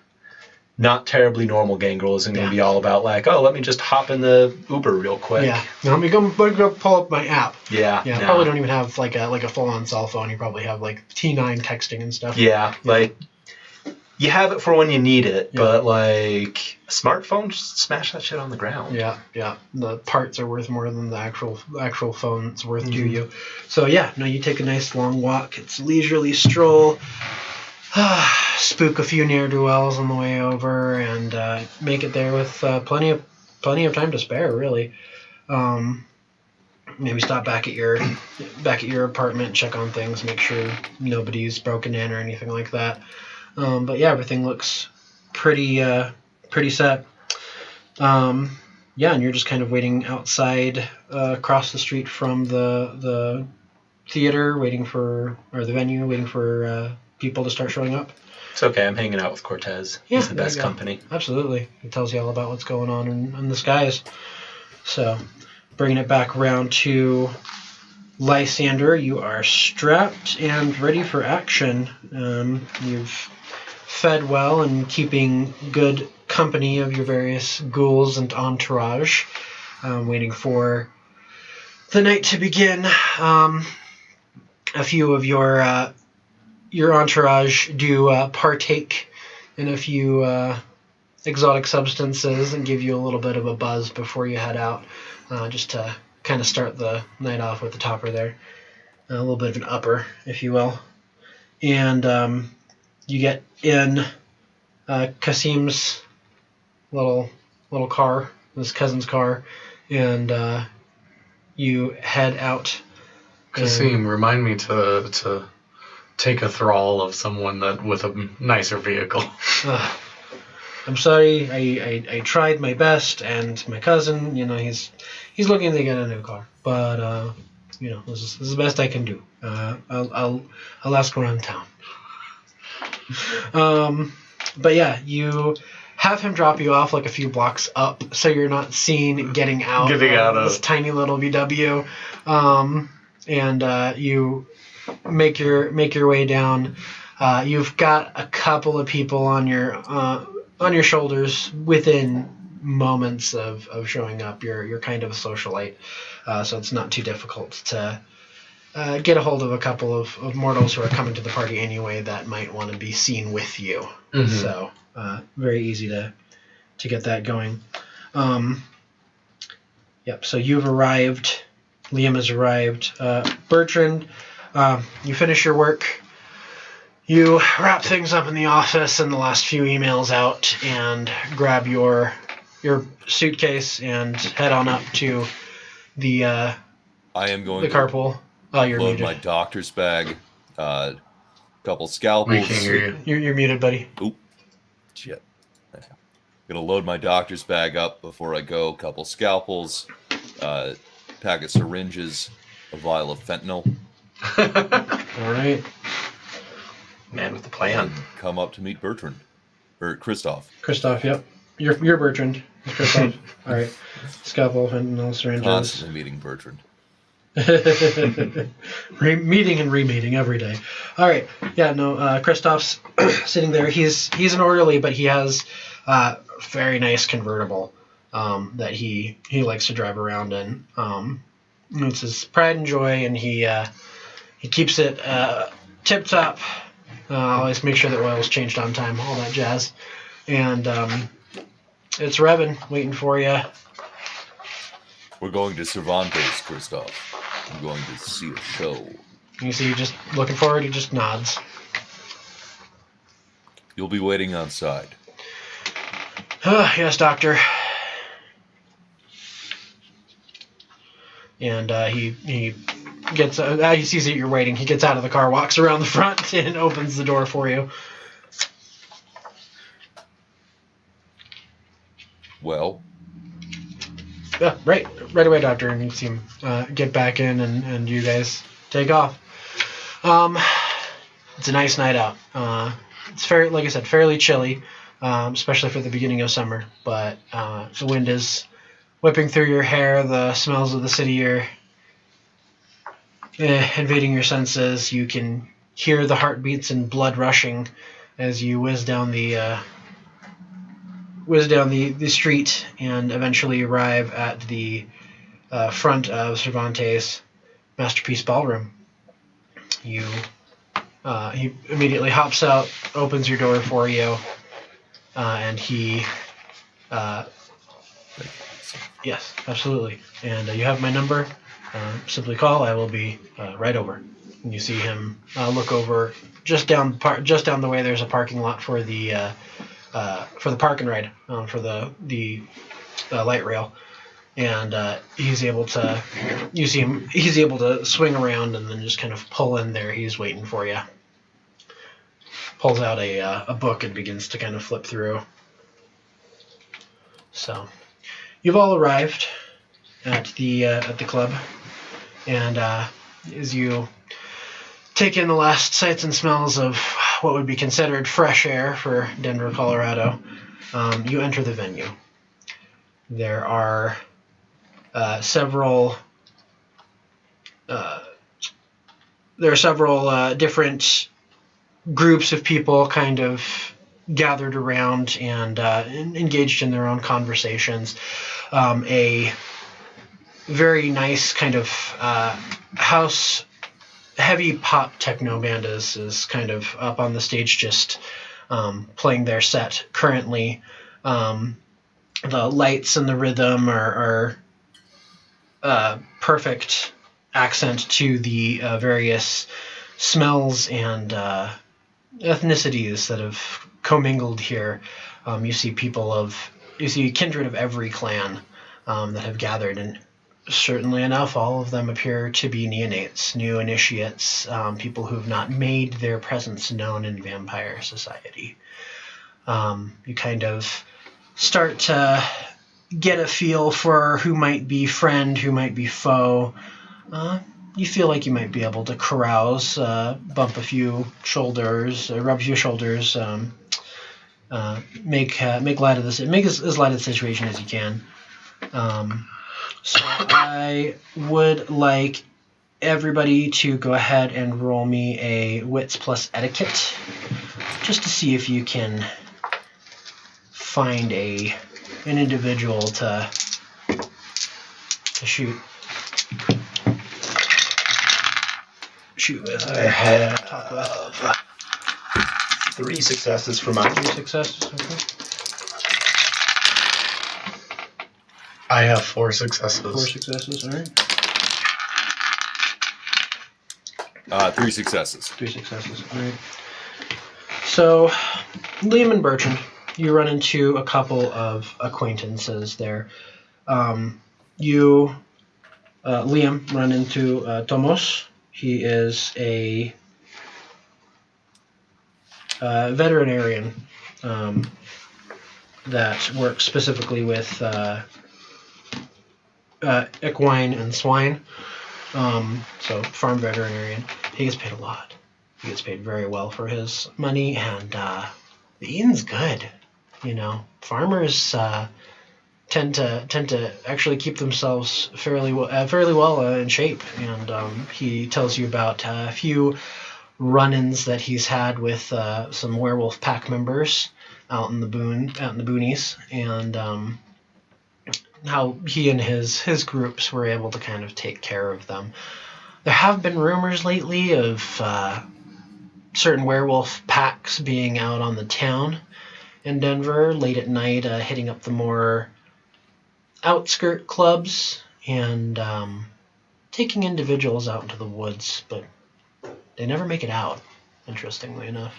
not terribly normal gangrel isn't going to be all about like, oh, let me just hop in the Uber real quick. Yeah. Let me go pull up my app. Yeah. Yeah. Probably don't even have like a full-on cell phone. You probably have like T9 texting and stuff. Yeah. Like you have it for when you need it, but like a smartphone, just smash that shit on the ground. Yeah. The parts are worth more than the actual phone's worth to you. So you take a nice long walk. It's a leisurely stroll. Spook a few ne'er-do-wells on the way over, and make it there with plenty of time to spare. Really, maybe stop back at your apartment, check on things, make sure nobody's broken in or anything like that. But everything looks pretty set. And you're just kind of waiting outside, across the street from the theater, or the venue, waiting for people to start showing up. It's okay. I'm hanging out with Cortez. He's the best company. Absolutely. He tells you all about what's going on in the skies. So, bringing it back around to Lysander, you are strapped and ready for action. You've fed well and keeping good company of your various ghouls and entourage, waiting for the night to begin. A few of your entourage do partake in a few exotic substances and give you a little bit of a buzz before you head out, just to kind of start the night off with the topper there. A little bit of an upper, if you will. And you get in Kasim's little car, his cousin's car, and you head out. Kasim, remind me to take a thrall of someone with a nicer vehicle. I'm sorry. I tried my best, and my cousin, he's looking to get a new car, but this is the best I can do. I'll ask around town. But you have him drop you off like a few blocks up, so you're not seen getting out of this tiny little VW. And you make your way down. You've got a couple of people on your shoulders within moments of showing up. You're kind of a socialite, so it's not too difficult to get a hold of a couple of mortals who are coming to the party anyway that might want to be seen with you. Mm-hmm. So very easy to get that going. So you've arrived. Liam has arrived. Bertrand, you finish your work. You wrap things up in the office and the last few emails out, and grab your suitcase and head on up to the I am going the carpool. Oh, you're load muted. My doctor's bag, couple scalpels. We can't hear you. You're muted, buddy. Oop, shit. Gonna load my doctor's bag up before I go. A couple scalpels, pack of syringes, a vial of fentanyl. All right. Man with the plan. And come up to meet Bertrand. Or Christoph. Christoph, yep. You're Bertrand. It's Christoph. All right. Scalpel, fentanyl, syringes. Constantly meeting Bertrand. Meeting and re-meeting every day. All right. Yeah, no, Christoph's sitting there. He's an orderly, but he has a very nice convertible that he likes to drive around in. It's his pride and joy, and he keeps it tip-top. Always make sure the oil's changed on time, all that jazz. And it's revving, waiting for you. We're going to Cervantes, Christoph. I'm going to see a show. You see, just looking forward, he just nods. You'll be waiting outside. Yes, doctor. And he gets he sees that you're waiting. He gets out of the car, walks around the front, and opens the door for you. Well, Yeah, right away, doctor. And you see him get back in, and you guys take off. It's a nice night out. It's like I said, fairly chilly, especially for the beginning of summer. But the wind is whipping through your hair. The smells of the city are invading your senses. You can hear the heartbeats and blood rushing as you whiz down the street and eventually arrive at the front of Cervantes' Masterpiece Ballroom. He immediately hops out, opens your door for you, and he... yes, absolutely. And you have my number. Simply call. I will be right over. And you see him look over just down the way. There's a parking lot for the park and ride for the light rail, and he's able to. You see him. He's able to swing around and then just kind of pull in there. He's waiting for you. Pulls out a book and begins to kind of flip through. So, you've all arrived at the club, and as you take in the last sights and smells of what would be considered fresh air for Denver, Colorado, you enter the venue. There are several different groups of people kind of gathered around and engaged in their own conversations. A very nice kind of house heavy pop techno band is kind of up on the stage, just playing their set currently. The lights and the rhythm are perfect accent to the various smells and ethnicities that have commingled here. You see kindred of every clan that have gathered, and certainly enough, all of them appear to be neonates, new initiates, people who have not made their presence known in vampire society. You kind of start to get a feel for who might be friend, who might be foe. You feel like you might be able to carouse, bump a few shoulders, rub a few shoulders, make light of this, make as light of the situation as you can. So I would like everybody to go ahead and roll me a wits plus etiquette, just to see if you can find an individual to shoot with. I have 3 successes for mine. 3 successes, okay. I have 4 successes. 4 successes, all right. 3 successes. 3 successes, all right. So, Liam and Bertrand, you run into a couple of acquaintances there. Liam, run into Tomos. He is a veterinarian that works specifically with equine and swine. So farm veterinarian. He gets paid a lot. He gets paid very well for his money, and the eating's good. You know, farmers tend to actually keep themselves fairly well in shape. And he tells you about a few run-ins that he's had with some werewolf pack members out in the boonies, and how he and his groups were able to kind of take care of them. There have been rumors lately of certain werewolf packs being out on the town in Denver late at night, hitting up the more outskirt clubs and taking individuals out into the woods, but they never make it out, interestingly enough.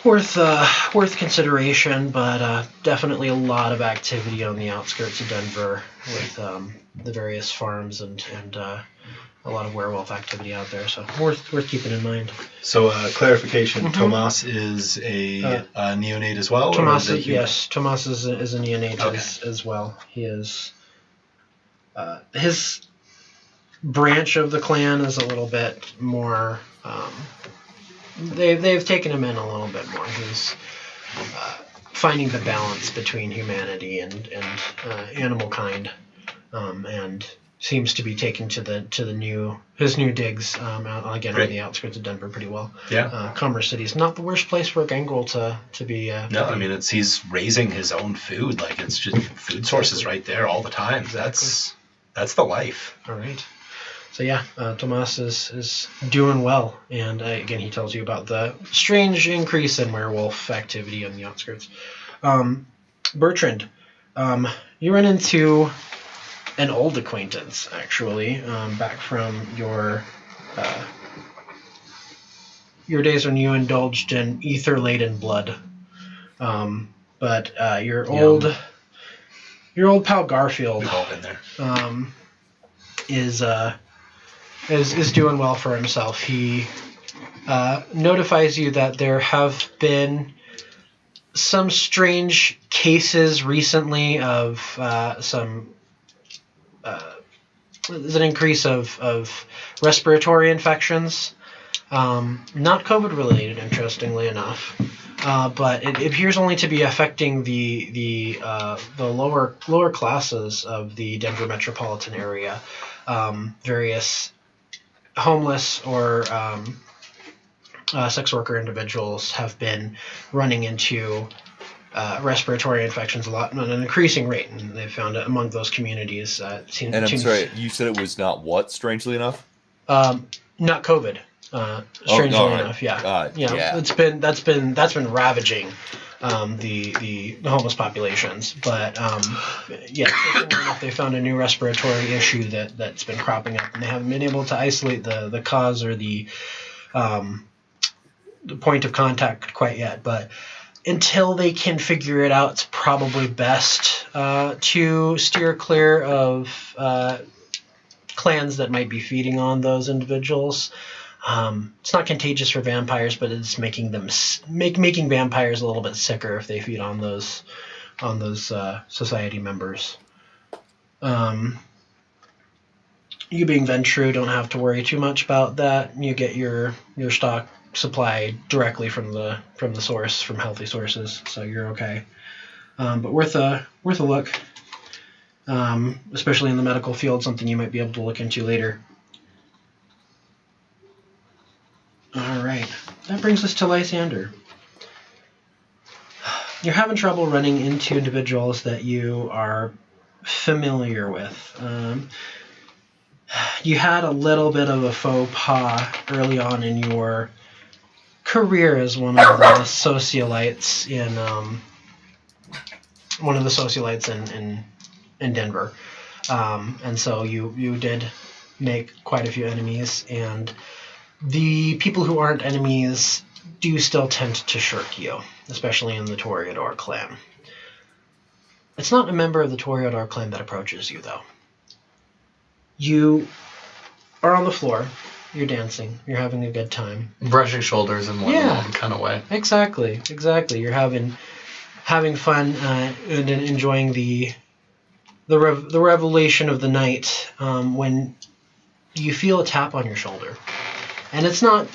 Worth consideration, but definitely a lot of activity on the outskirts of Denver with the various farms and a lot of werewolf activity out there. So worth keeping in mind. So clarification: Tomas is a neonate as well. Tomas, yes, Tomas is a neonate as well. He is his branch of the clan is a little bit more. They've taken him in a little bit more. He's finding the balance between humanity and animal kind, and seems to be taking to his new digs out, again on the outskirts of Denver pretty well. Yeah. Commerce City is not the worst place for a gangrel to be. No, I mean he's raising his own food. Like it's just food sources right there all the time. Exactly. That's the life. All right. So yeah, Tomas is doing well, and again he tells you about the strange increase in werewolf activity on the outskirts. Bertrand, you run into an old acquaintance actually, back from your days when you indulged in ether-laden blood. But your old pal Garfield. We've all been there. Is doing well for himself. He notifies you that there have been some strange cases recently of there's an increase of respiratory infections, not COVID related, interestingly enough, but it appears only to be affecting the lower classes of the Denver metropolitan area. Various homeless or sex worker individuals have been running into respiratory infections a lot, at an increasing rate, and they've found it among those communities. And I'm sorry, you said it was not what, strangely enough? Not COVID. Strangely enough, yeah. That's been ravaging the homeless populations, but they found a new respiratory issue that's been cropping up, and they haven't been able to isolate the cause or the point of contact quite yet. But until they can figure it out, it's probably best to steer clear of clans that might be feeding on those individuals. It's not contagious for vampires, but it's making vampires a little bit sicker if they feed on those society members. You being Ventru don't have to worry too much about that. You get your stock supply directly from the source, from healthy sources, so you're okay. But worth a look, especially in the medical field, something you might be able to look into later. All right, that brings us to Lysander. You're having trouble running into individuals that you are familiar with. You had a little bit of a faux pas early on in your career as one of the socialites in Denver, and so you did make quite a few enemies, and the people who aren't enemies do still tend to shirk you, especially in the Toreador clan. It's not a member of the Toreador clan that approaches you, though. You are on the floor, you're dancing, you're having a good time. Brushing shoulders in one kind of way. Exactly. You're having having fun and enjoying the revelation of the night when you feel a tap on your shoulder. And it's not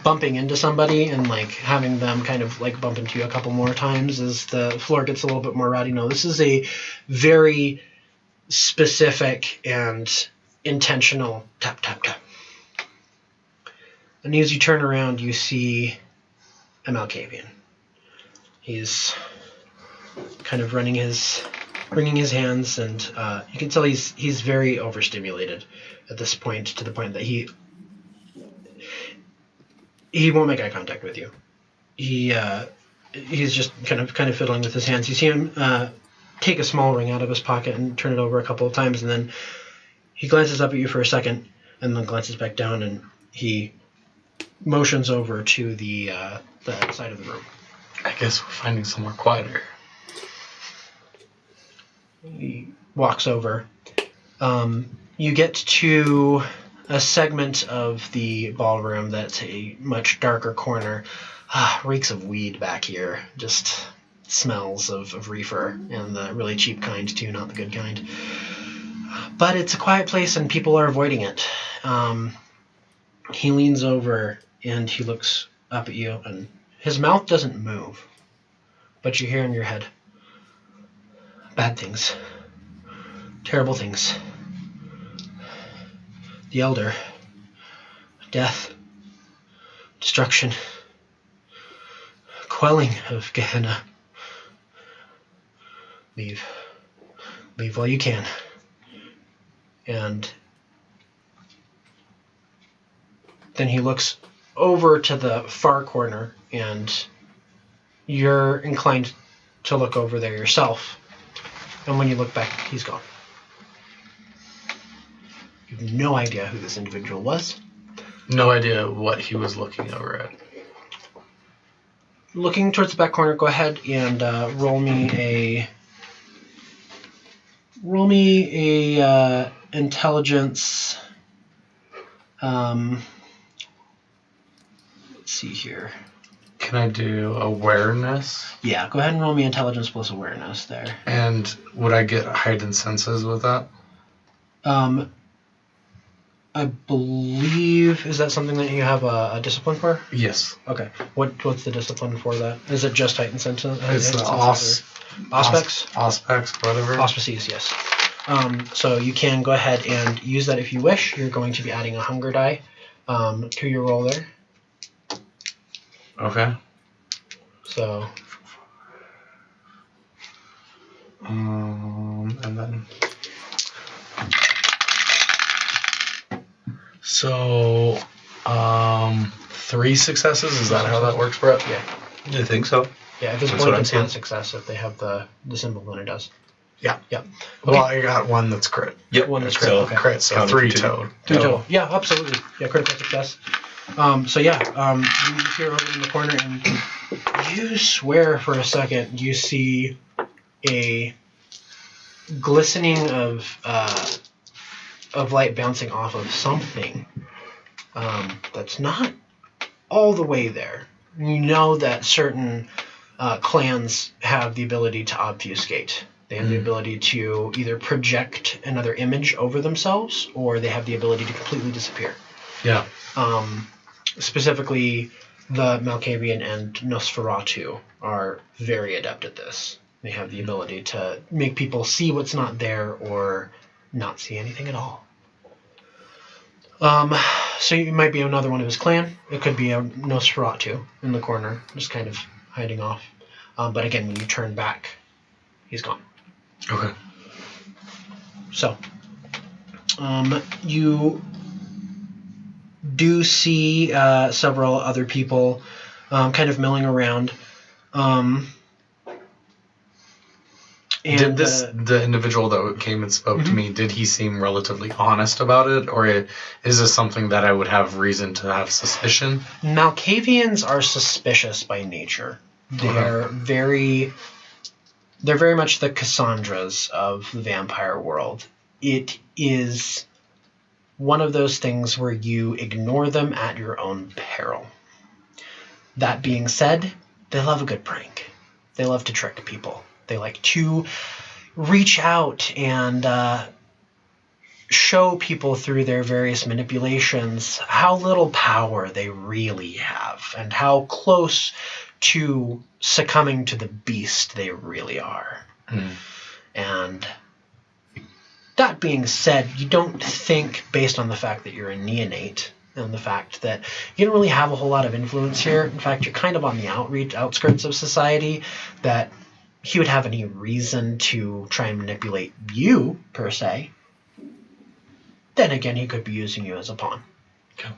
bumping into somebody and like having them kind of like bump into you a couple more times as the floor gets a little bit more rowdy. No, this is a very specific and intentional tap, tap, tap. And as you turn around, you see a Malkavian. He's kind of wringing his hands, and you can tell he's very overstimulated at this point, to the point that he won't make eye contact with you. He's just kind of fiddling with his hands. You see him take a small ring out of his pocket and turn it over a couple of times, and then he glances up at you for a second, and then glances back down, and he motions over to the side of the room. I guess we're finding somewhere quieter. He walks over. You get to a segment of the ballroom that's a much darker corner. Reeks of weed back here. Just smells of reefer, and the really cheap kind too, not the good kind. But it's a quiet place and people are avoiding it. He leans over and he looks up at you, and his mouth doesn't move, but you hear in your head, bad things, terrible things. The Elder, death, destruction, quelling of Gehenna. Leave while you can. And then he looks over to the far corner, and you're inclined to look over there yourself. And when you look back, he's gone. You have no idea who this individual was. No idea what he was looking over at. Looking towards the back corner, go ahead and roll me a intelligence. Let's see here. Can I do awareness? Yeah, go ahead and roll me intelligence plus awareness there. And would I get heightened senses with that? I believe, is that something that you have a discipline for? Yes. Okay. What's the discipline for that? Is it just heightened senses? It's the Auspex? Auspex, whatever. Auspices, yes. So you can go ahead and use that if you wish. You're going to be adding a hunger die to your roll there. Okay. So. And then. So, 3 successes? Is that how that works, Brett? Yeah. I think so. Yeah, if it's That's more what than I'm saying. 1 success, if they have the symbol, then it does. Yeah. Yeah. Okay. Well, I got one that's crit. Yep. One that's So, okay. Crit, so Counted 3 for two. total. 2 total. Yeah, absolutely. Yeah, critical success. So yeah, you hear over in the corner, and you swear for a second you see a glistening of light bouncing off of something that's not all the way there. You know that certain clans have the ability to obfuscate. They have the ability to either project another image over themselves, or they have the ability to completely disappear. Yeah. Specifically, the Malkavian and Nosferatu are very adept at this. They have the ability to make people see what's not there or not see anything at all. So it might be another one of his clan. It could be a Nosferatu in the corner, just kind of hiding off. But again, when you turn back, he's gone. Okay. So, you do see several other people kind of milling around. And, Did the individual that came and spoke to me, did he seem relatively honest about it? Or is this something that I would have reason to have suspicion? Malkavians are suspicious by nature. They're very much the Cassandras of the vampire world. It is one of those things where you ignore them at your own peril. That being said, they love a good prank. They love to trick people. They like to reach out and show people through their various manipulations how little power they really have and how close to succumbing to the beast they really are. And that being said, you don't think, based on the fact that you're a neonate and the fact that you don't really have a whole lot of influence here, in fact, you're kind of on the outskirts of society, that he would have any reason to try and manipulate you, per se. Then again, he could be using you as a pawn. Okay.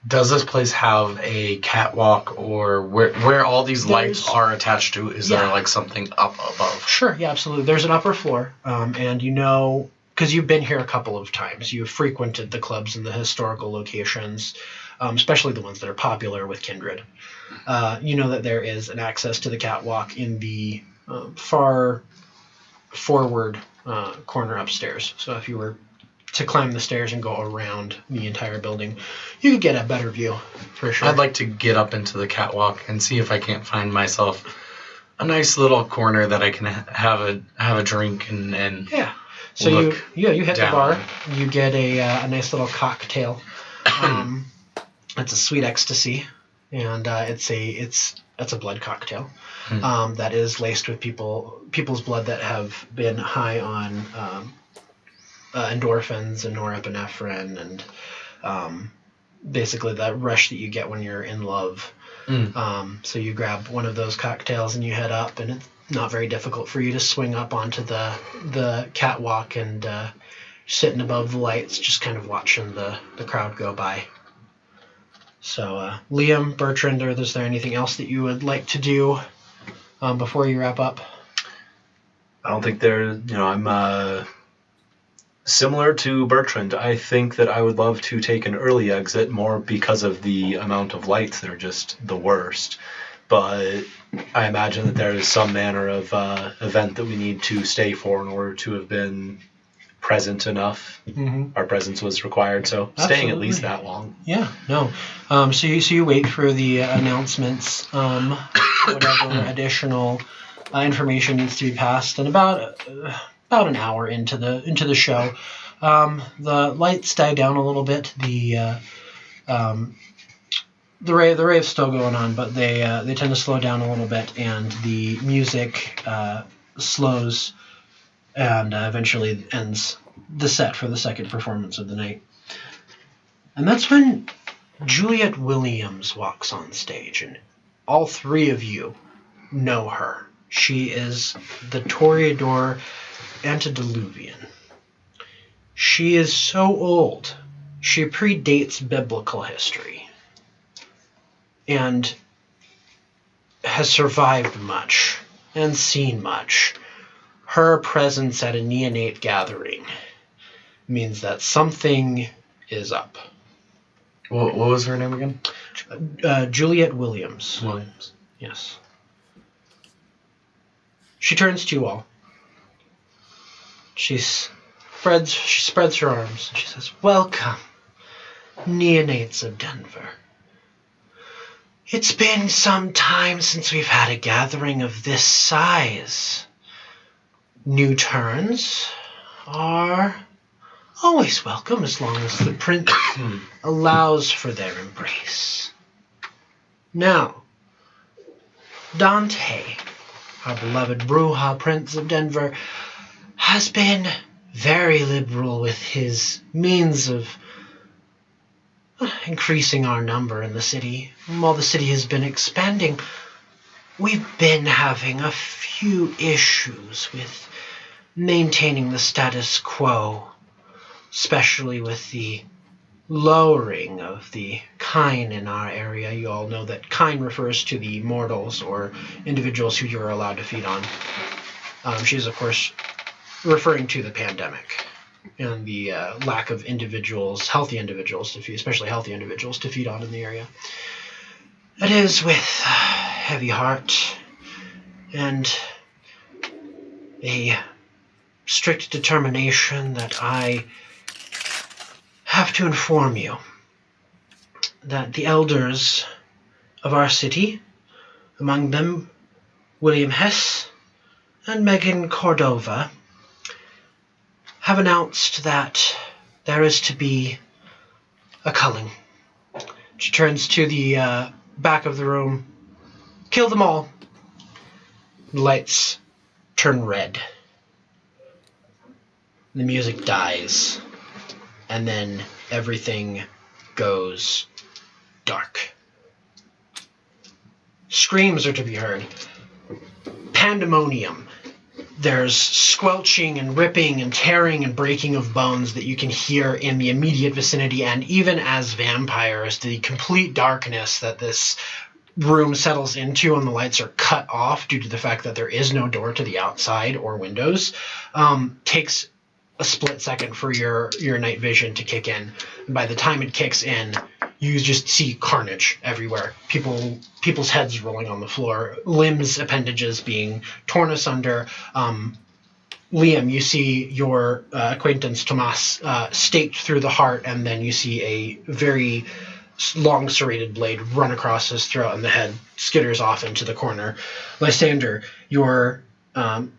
Does this place have a catwalk, or where all these lights are attached to? Is there like something up above? Sure, yeah, absolutely. There's an upper floor, and you know, because you've been here a couple of times, you've frequented the clubs and the historical locations, especially the ones that are popular with Kindred. You know that there is an access to the catwalk in the far forward corner upstairs. So if you were to climb the stairs and go around the entire building, you could get a better view, for sure. I'd like to get up into the catwalk and see if I can't find myself a nice little corner that I can have a drink and yeah. So you hit the bar. You get a nice little cocktail. It's a sweet ecstasy, and it's a blood cocktail that is laced with people's blood that have been high on endorphins and norepinephrine and basically that rush that you get when you're in love. So you grab one of those cocktails and you head up, and it's not very difficult for you to swing up onto the catwalk and sitting above the lights, just kind of watching the crowd go by. So Liam, Bertrand, is there anything else that you would like to do before you wrap up? I don't think I'm similar to Bertrand. I think that I would love to take an early exit, more because of the amount of lights that are just the worst. But I imagine that there is some manner of event that we need to stay for in order to have been present enough. Our presence was required, so staying at least that long. Yeah, no. So you wait for the announcements, whatever additional information needs to be passed, and about an hour into the show, the lights die down a little bit. The rave's still going on, but they tend to slow down a little bit, and the music slows, and eventually ends the set for the second performance of the night. And that's when Juliet Williams walks on stage, and all three of you know her. She is the Toreador Antediluvian. She is so old, she predates biblical history, and has survived much and seen much. Her presence at a neonate gathering means that something is up. What was her name again? Juliet Williams. Williams. Yes. She turns to you all. She spreads her arms and she says, "Welcome, neonates of Denver. It's been some time since we've had a gathering of this size. New turns are always welcome as long as the prince allows for their embrace. Now, Dante, our beloved Bruja Prince of Denver, has been very liberal with his means of increasing our number in the city. While the city has been expanding, we've been having a few issues with maintaining the status quo, especially with the lowering of the kine in our area. You all know that kine refers to the mortals or individuals who you're allowed to feed on. She's, of course, referring to the pandemic and the lack of individuals, healthy individuals to feed, especially healthy individuals to feed on in the area. It is with a heavy heart and a strict determination that I have to inform you that the elders of our city, among them William Hess and Megan Cordova have announced that there is to be a culling. She turns to the back of the room. Kill them all. The lights turn red. The music dies. And then everything goes dark. Screams are to be heard. Pandemonium. There's squelching and ripping and tearing and breaking of bones that you can hear in the immediate vicinity, and even as vampires, the complete darkness that this room settles into and the lights are cut off due to the fact that there is no door to the outside or windows, takes a split second for your night vision to kick in. And by the time it kicks in, you just see carnage everywhere. People's heads rolling on the floor, limbs, appendages being torn asunder. Liam, you see your acquaintance Tomas staked through the heart, and then you see a very long serrated blade run across his throat, and the head skitters off into the corner. Lysander, you're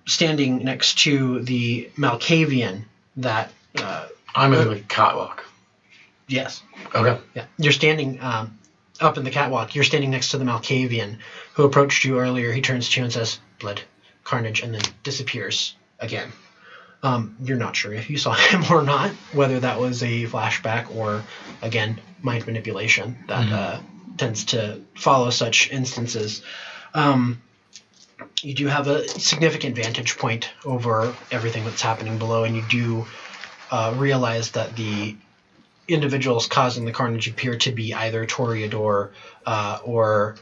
standing next to the Malkavian that... I'm in the catwalk. Yes. Okay. Yeah. You're standing up in the catwalk. You're standing next to the Malkavian who approached you earlier. He turns to you and says, blood, carnage, and then disappears again. You're not sure if you saw him or not, whether that was a flashback or, again, mind manipulation that tends to follow such instances. You do have a significant vantage point over everything that's happening below, and you do realize that the individuals causing the carnage appear to be either Toreador or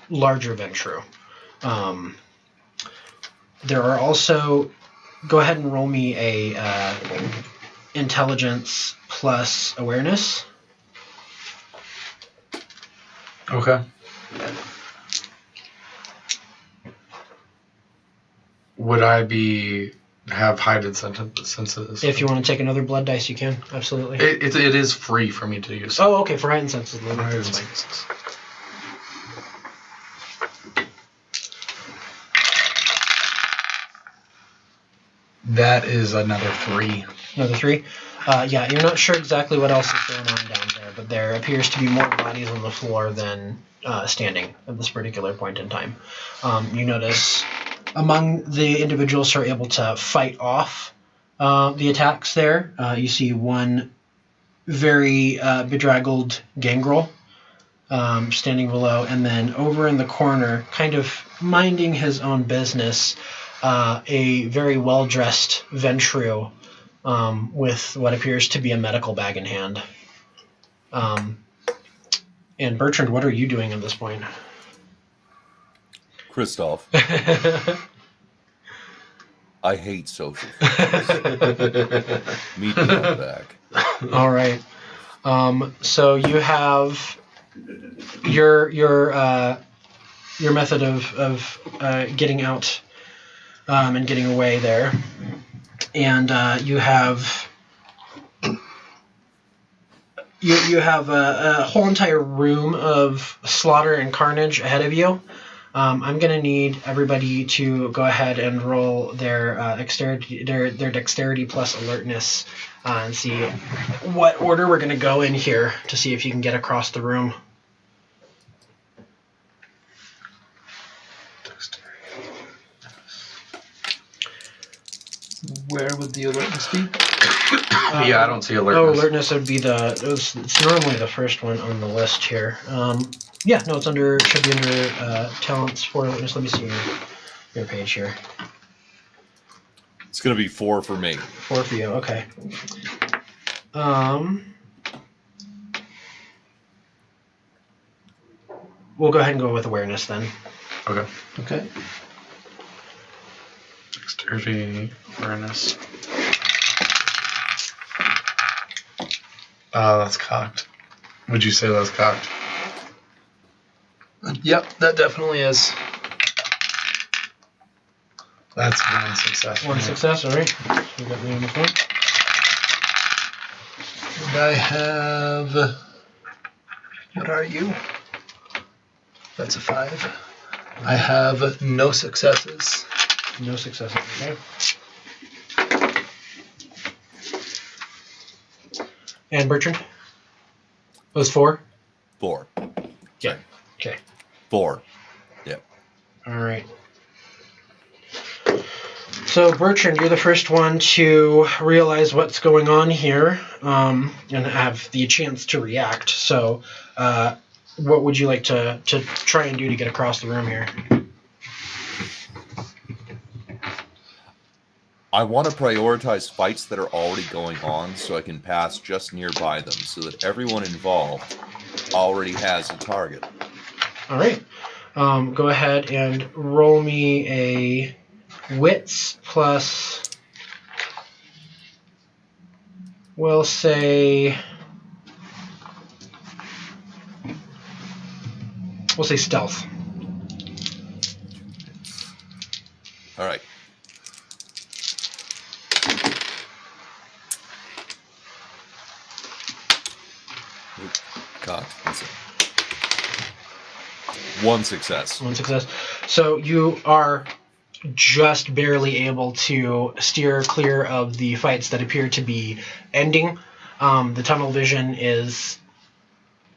larger Ventru. There are also... Go ahead and roll me a intelligence plus awareness. Okay. Would I have heightened senses? If you want to take another blood dice, you can. Absolutely. It is free for me to use. Oh, okay. For heightened senses. Heightened That's fine. senses. That is another 3. Another 3? Yeah, you're not sure exactly what else is going on down there, but there appears to be more bodies on the floor than standing at this particular point in time. You notice among the individuals who are able to fight off the attacks there, you see one very bedraggled gangrel standing below, and then over in the corner, kind of minding his own business, a very well-dressed Ventru with what appears to be a medical bag in hand. And Bertrand, what are you doing at this point? Christoph, I hate social things. Meet me out back. All right. So you have your method of getting out and getting away there, and you have a whole entire room of slaughter and carnage ahead of you. I'm gonna need everybody to go ahead and roll their dexterity plus alertness and see what order we're gonna go in here to see if you can get across the room. Where would the alertness be? Yeah, I don't see alertness. Oh, alertness would be it's normally the first one on the list here. Yeah, no, should be under talents for alertness. Let me see your page here. It's going to be 4 for me. 4 for you, okay. We'll go ahead and go with awareness then. Okay. Okay. Dexterity, awareness. That's cocked. Would you say that's cocked? Yep, that definitely is. That's one success. One success, all right. You got me on the phone. And I have... What are you? That's a 5. I have no successes. No successes. Okay. And Bertrand? It was 4? 4. Yeah. Okay. 4. Yep. All right. So Bertrand, you're the first one to realize what's going on here, and have the chance to react. So, what would you like to try and do to get across the room here? I want to prioritize fights that are already going on so I can pass just nearby them so that everyone involved already has a target. All right. Go ahead and roll me a wits plus, we'll say stealth. All right. God, that's it. 1 success. 1 success. So you are just barely able to steer clear of the fights that appear to be ending. The tunnel vision is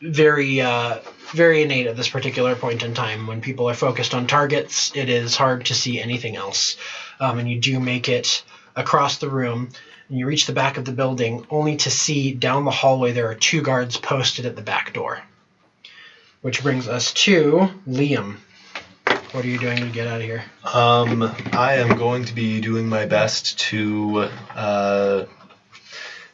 very innate at this particular point in time. When people are focused on targets, it is hard to see anything else. And you do make it across the room, and you reach the back of the building, only to see down the hallway there are 2 guards posted at the back door. Which brings us to Liam. What are you doing to get out of here? I am going to be doing my best to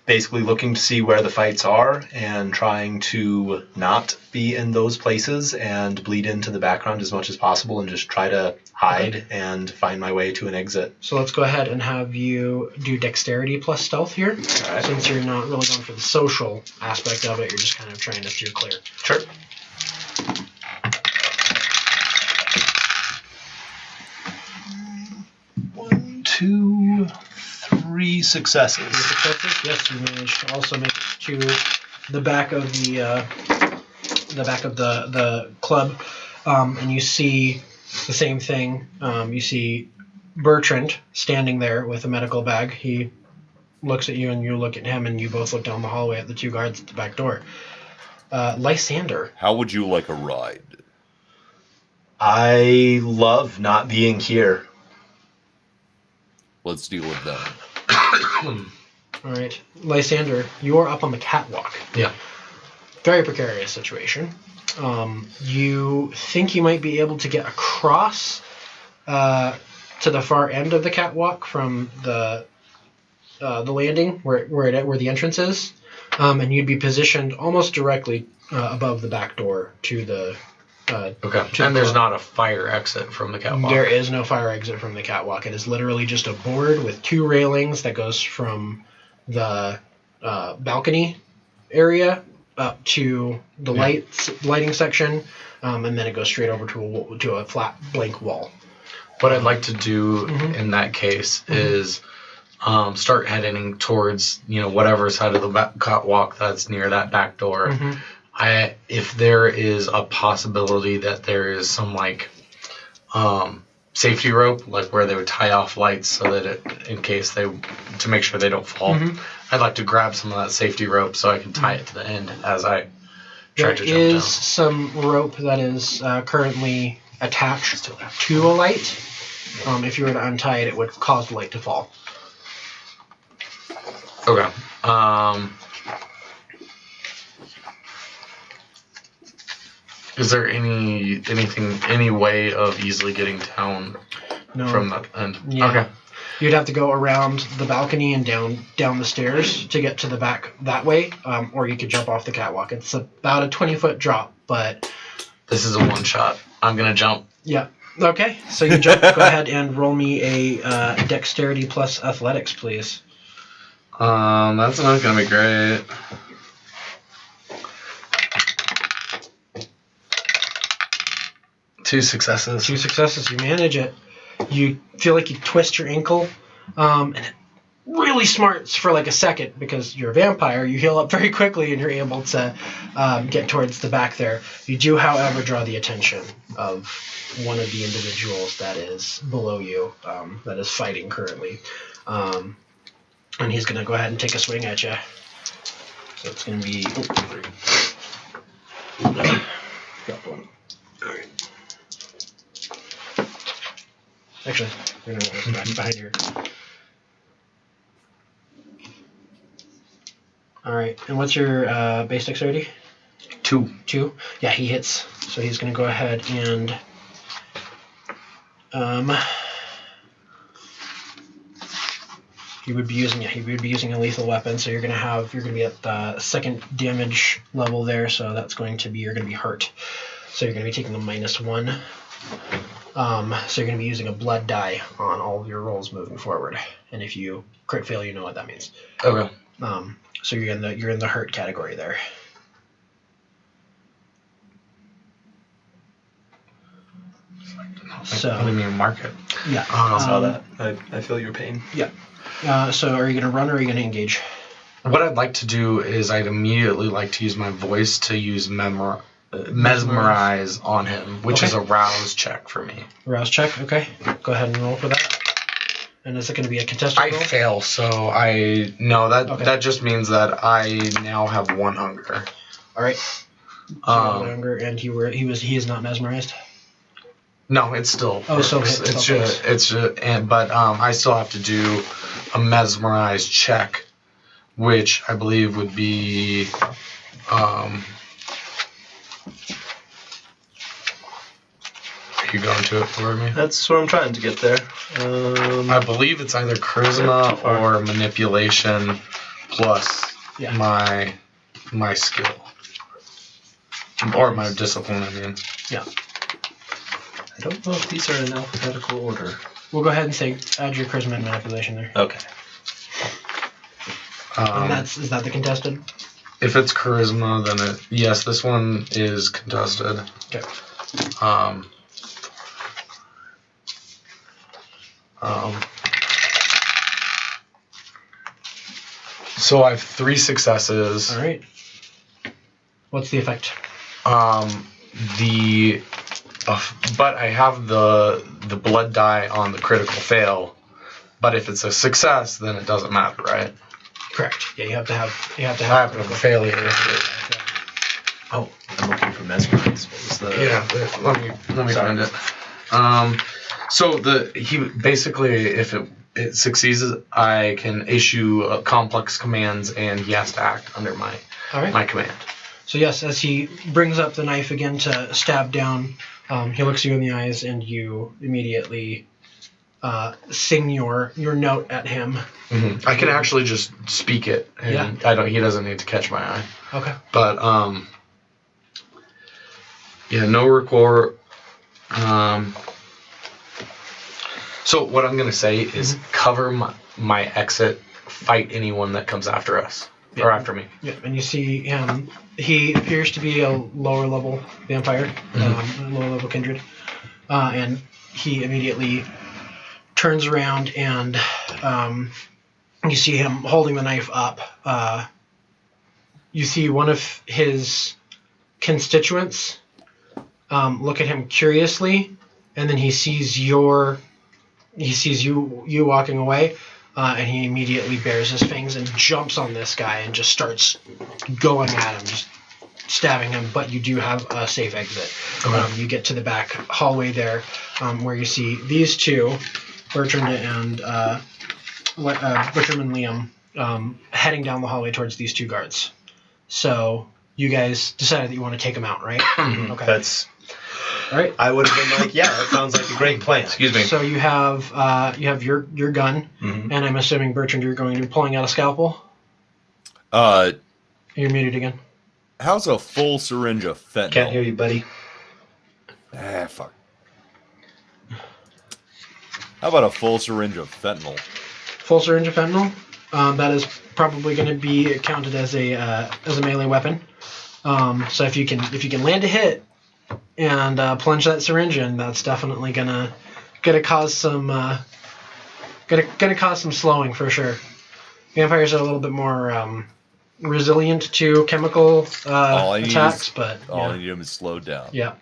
basically looking to see where the fights are and trying to not be in those places and bleed into the background as much as possible and just try to hide and find my way to an exit. So let's go ahead and have you do dexterity plus stealth here. All right. Since you're not really going for the social aspect of it, you're just kind of trying to steer clear. Sure. 1, 2, 3 successes. 3 successes. Yes, you managed to also make it to the back of the club, and you see the same thing. You see Bertrand standing there with a medical bag. He looks at you, and you look at him, and you both look down the hallway at the 2 guards at the back door. Lysander. How would you like a ride? I love not being here. Let's deal with them. All right. Lysander, you are up on the catwalk. Yeah. Very precarious situation. You think you might be able to get across to the far end of the catwalk from the landing where the entrance is, and you'd be positioned almost directly above the back door to the. Okay. And there's not a fire exit from the catwalk. There is no fire exit from the catwalk. It is literally just a board with 2 railings that goes from the balcony area up to the lighting section, and then it goes straight over to a flat blank wall. What I'd like to do in that case is start heading towards whatever side of the catwalk that's near that back door. If there is a possibility that there is some safety rope, like where they would tie off lights so that to make sure they don't fall, I'd like to grab some of that safety rope so I can tie it to the end as I try to jump down. There is some rope that is currently attached to a light. If you were to untie it, it would cause the light to fall. Okay. Is there any way of easily getting down from that end? Yeah. Okay. You'd have to go around the balcony and down the stairs to get to the back that way, or you could jump off the catwalk. It's about a 20-foot drop, but... This is a one-shot. I'm going to jump. Yeah. Okay, so you jump. Go ahead and roll me a dexterity plus athletics, please. That's not going to be great. Two successes. 2 successes. You manage it. You feel like you twist your ankle, and really smarts for like a second because you're a vampire. You heal up very quickly and you're able to get towards the back there. You do, however, draw the attention of one of the individuals that is below you, that is fighting currently. And he's going to go ahead and take a swing at you. So it's going to be... Got one. All right. Actually, we're going to back behind here. All right, and what's your base dexterity? 2. 2? Yeah, he hits. So he's going to go ahead and he would be using a lethal weapon. So you're going to be at the second damage level there. So that's going to be, you're going to be hurt. So you're going to be taking a -1. So you're going to be using a blood die on all of your rolls moving forward. And if you crit fail, you know what that means. Okay. So you're in the hurt category there. So let me mark it. Yeah. I saw that. I feel your pain. Yeah. So are you going to run or are you going to engage? What I'd like to do is I'd immediately like to use my voice to use mesmerize on him, which is a rouse check for me. Rouse check. Okay. Go ahead and roll for that. And is it going to be a contested roll? I fail, so that just means that I now have 1 hunger. All right. So 1 hunger, and he is not mesmerized. No, it's still. Oh, so but I still have to do a mesmerized check, which I believe would be. Are you going to it for me? That's what I'm trying to get there. I believe it's either charisma or manipulation plus my skill. Or my discipline, I mean. Yeah. I don't know if these are in alphabetical order. We'll go ahead and say add your charisma and manipulation there. Okay. And is that the contested? If it's charisma, then yes, this one is contested. Okay. So I have 3 successes. All right. What's the effect? But I have the blood die on the critical fail. But if it's a success, then it doesn't matter, right? Correct. Yeah, you have to have I have to have a failure. Oh, I'm looking for mesmerize. Let me find it. So he basically, if it succeeds, I can issue complex commands, and he has to act under my command. So yes, as he brings up the knife again to stab down, he looks you in the eyes, and you immediately sing your note at him. Mm-hmm. I can actually just speak it, and he doesn't need to catch my eye. Okay. But no record. So what I'm going to say is cover my exit, fight anyone that comes after us, or after me. Yeah, and you see him. He appears to be a lower level vampire, lower level kindred, and he immediately turns around, and you see him holding the knife up. You see one of his constituents look at him curiously, and then he sees you walking away, and he immediately bares his fangs and jumps on this guy and just starts going at him, just stabbing him. But you do have a safe exit. Okay. You get to the back hallway there, where you see these two, Bertrand and Liam, heading down the hallway towards these 2 guards. So you guys decided that you want to take them out, right? Okay. That's. All right. I would have been like, yeah, that sounds like a great plan. Excuse me. So you have your gun, and I'm assuming, Bertrand, you're going to be pulling out a scalpel? You're muted again. How's a full syringe of fentanyl? Can't hear you, buddy. Fuck. How about a full syringe of fentanyl? Full syringe of fentanyl? That is probably going to be counted as a melee weapon. So if you can land a hit and plunge that syringe in, that's definitely gonna cause some slowing for sure. Vampires are a little bit more resilient to chemical attacks, but all I need them is slowed down. Yeah.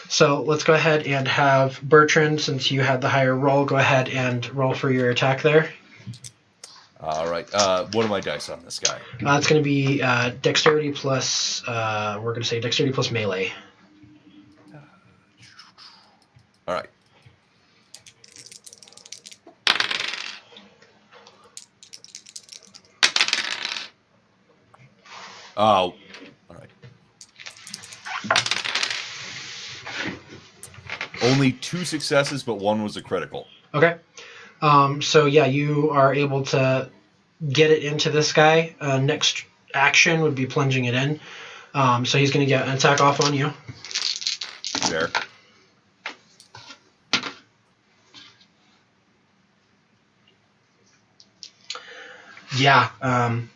So let's go ahead and have Bertrand, since you had the higher roll, go ahead and roll for your attack there. All right. What are my dice on this guy? It's going to be dexterity plus, we're going to say dexterity plus melee. All right. Oh, all right. Only 2 successes, but 1 was a critical. Okay. So yeah, you are able to get it into this guy. Next action would be plunging it in. So he's going to get an attack off on you. Fair. Yeah,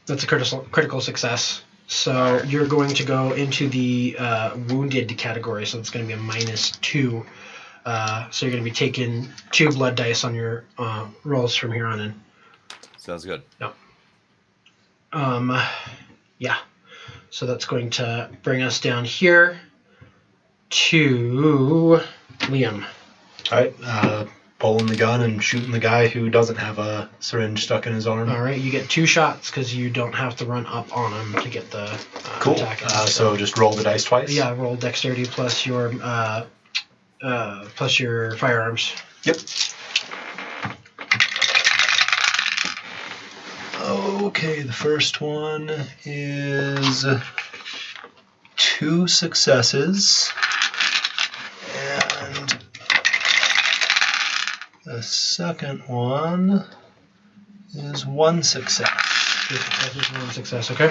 that's a critical success. So you're going to go into the wounded category, so it's going to be a -2. So you're going to be taking 2 blood dice on your rolls from here on in. Sounds good. No. Yeah. So that's going to bring us down here to Liam. All right. Pulling the gun and shooting the guy who doesn't have a syringe stuck in his arm. All right. You get 2 shots because you don't have to run up on him to get the cool. attack. So just roll the dice twice? Yeah, roll dexterity plus your firearms. Yep. Okay, the first one is 2 successes. And the second one is 1 success. 2 successes, 1 success, okay.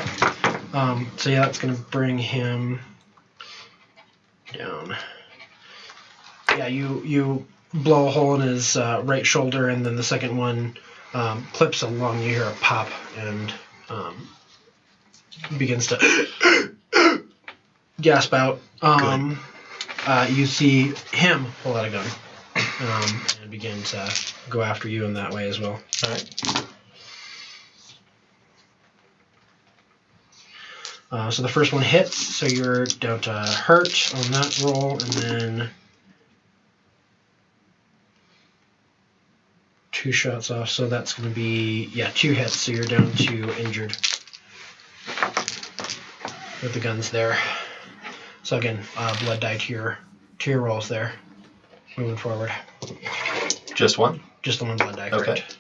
So yeah, that's going to bring him down. Yeah, you blow a hole in his right shoulder, and then the second one clips along. You hear a pop, and begins to gasp out. You see him pull out a gun and begin to go after you in that way as well. All right. So the first one hits, so you're down to hurt on that roll, and then 2 shots off, so that's going to be, 2 hits, so you're down to injured with the guns there. So again, blood die to your rolls there, moving forward. Just 1? Just the 1 blood die, correct.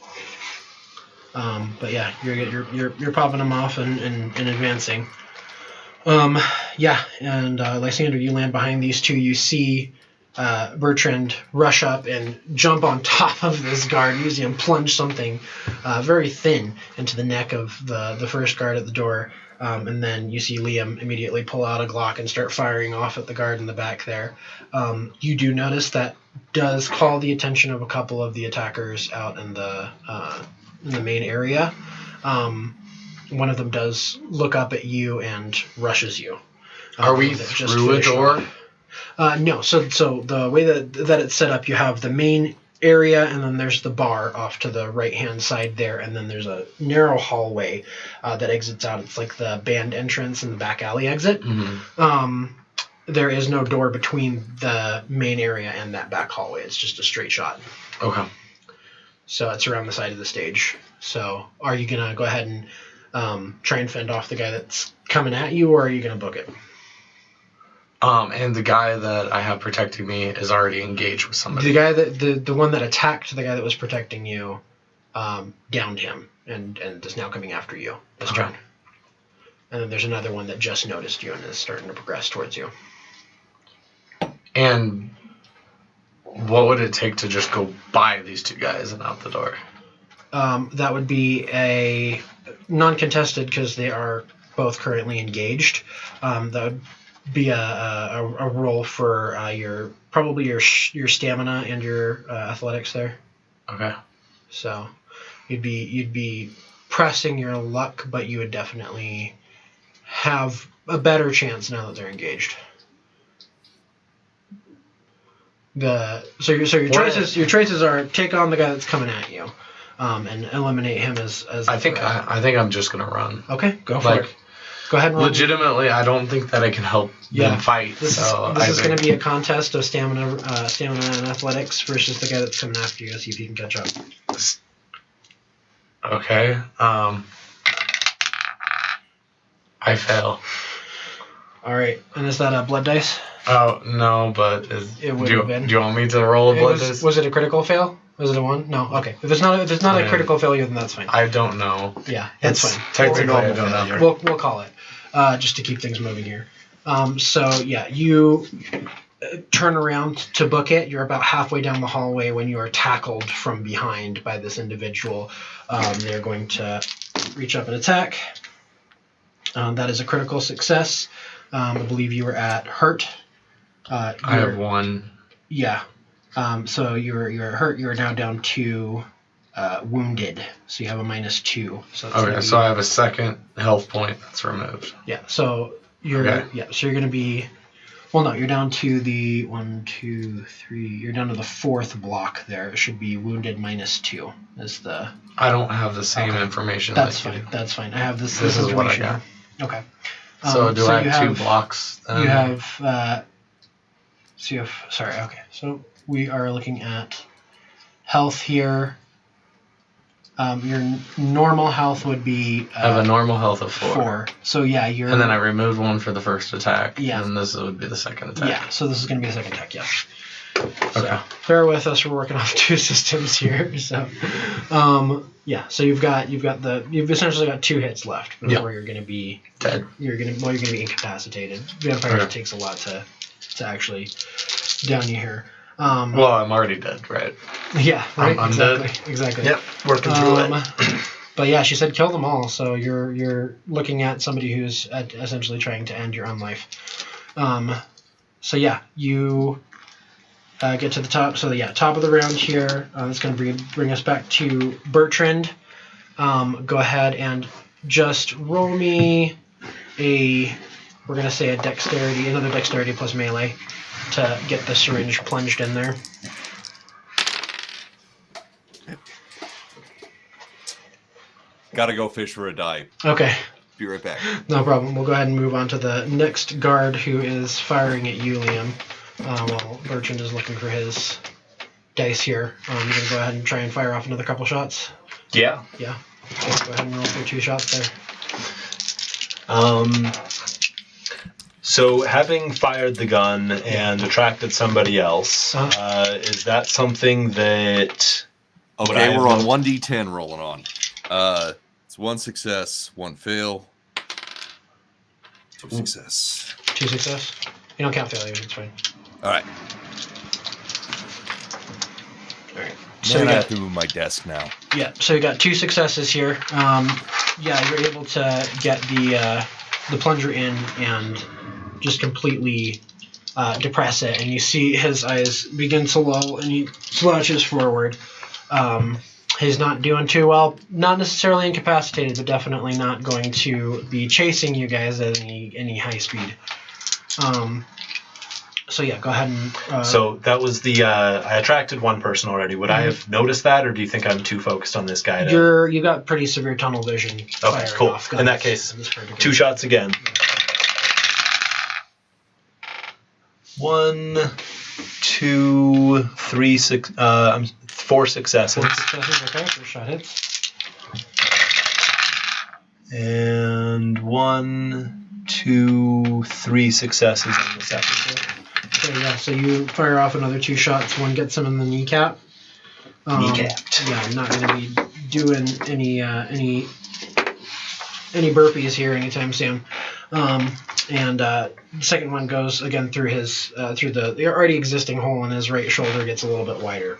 Okay. But yeah, you're popping them off and advancing. And Lysander, you land behind these 2. You see Bertrand rush up and jump on top of this guard, using him plunge something very thin into the neck of the first guard at the door. And then you see Liam immediately pull out a Glock and start firing off at the guard in the back there. You do notice that does call the attention of a couple of the attackers out in the main area. One of them does look up at you and rushes you. Are we through a door? No. So the way that it's set up, you have the main area, and then there's the bar off to the right-hand side there, and then there's a narrow hallway that exits out. It's like the band entrance and the back alley exit. Mm-hmm. There is no door between the main area and that back hallway. It's just a straight shot. Okay. So it's around the side of the stage. So are you going to go ahead and try and fend off the guy that's coming at you, or are you going to book it? And the guy that I have protecting me is already engaged with somebody. The guy the one that attacked the guy that was protecting you downed him and is now coming after you this turn. And then there's another one that just noticed you and is starting to progress towards you. And what would it take to just go by these 2 guys and out the door? That would be a non-contested, because they are both currently engaged. That would be a roll for your stamina and your athletics there. Okay. So you'd be pressing your luck, but you would definitely have a better chance now that they're engaged. Your choices are take on the guy that's coming at you. and eliminate him as I think I'm just gonna run. Okay, go for it. Go ahead and run. Legitimately, I don't think that I can help them fight. This is going to be a contest of stamina and athletics versus the guy that's coming after you. See if you can catch up. Okay. I fail. All right, and is that a blood dice? Oh no, but It would have been. Do you want me to roll a blood dice? Was it a critical fail? Was it a 1? No. Okay. If it's not a critical failure, then that's fine. I don't know. Yeah, that's fine. Technically, I don't know. We'll call it just to keep things moving here. So yeah, you turn around to book it. You're about halfway down the hallway when you are tackled from behind by this individual. They're going to reach up and attack. That is a critical success. I believe you were at hurt. I have 1. Yeah. So you're hurt. You're now down to wounded. So you have a -2. So so I have a second health point that's removed. Yeah. So you're So you're going to be. Well, no, you're down to the 1, 2, 3. You're down to the 4th block there. It should be wounded -2 is the. I don't have the same information. That's fine. That's fine. I have this. This is what I got. Okay. So do I have 2 blocks? You have. So you have. Sorry. Okay. So we are looking at health here. Your normal health would be. I have a normal health of 4. So yeah, you're. And then I removed 1 for the first attack. Yeah. And this would be the second attack. Yeah. So this is going to be the second attack. Yeah. Okay. So bear with us. We're working off 2 systems here. So, yeah. So you've essentially got 2 hits left before you're going to be dead. You're going to be incapacitated. Vampire takes a lot to actually down you here. Well, I'm already dead, right? Yeah, right. I'm exactly. dead. Exactly. Yep, working through it. But yeah, she said kill them all. So you're looking at somebody who's essentially trying to end your own life. So yeah, you get to the top. So yeah, top of the round here. It's going to bring us back to Bertrand. Go ahead and just roll me we're going to say another dexterity plus melee to get the syringe plunged in there. Gotta go fish for a die. Okay. Be right back. No problem. We'll go ahead and move on to the next guard who is firing at you, Liam, while Bertrand is looking for his dice here. You're going to go ahead and try and fire off another couple shots? Yeah. Yeah. Okay, go ahead and roll for 2 shots there. So having fired the gun and attracted somebody else, is that something that... Okay, we're on 1d10 rolling on. It's 1 success, 1 fail. 2 success. 2 success? You don't count failures, it's fine. Alright. Alright. So I have to move my desk now. Yeah, so you got 2 successes here. Yeah, you're able to get the plunger in and just completely depress it, and you see his eyes begin to lull, and he slouches forward. He's not doing too well. Not necessarily incapacitated, but definitely not going to be chasing you guys at any high speed. So yeah, go ahead and... So that was I attracted 1 person already. Would I have noticed that, or do you think I'm too focused on this guy? You got pretty severe tunnel vision. Okay, cool. In that case, 2 shots again. 1, 2, 3, 6... 4 successes. 4 successes, okay. First shot hits. And 1, 2, 3 successes on the second. Okay, yeah, so you fire off another 2 shots. 1 gets him in the kneecap. Kneecapped. Yeah, I'm not going to be doing any burpees here anytime soon. And the second one goes again through the already existing hole in his right shoulder, gets a little bit wider.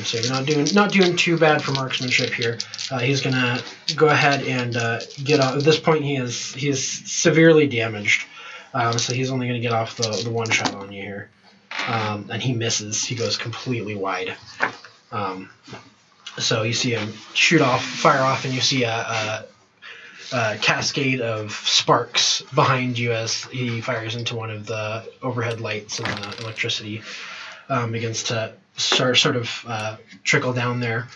So you're not doing too bad for marksmanship here. He's gonna go ahead and get off. At this point, he is severely damaged. So he's only gonna get off the 1 shot on you here, and he misses. He goes completely wide. So you see him fire off, and you see a cascade of sparks behind you as he fires into one of the overhead lights, and the electricity begins to sort of trickle down there.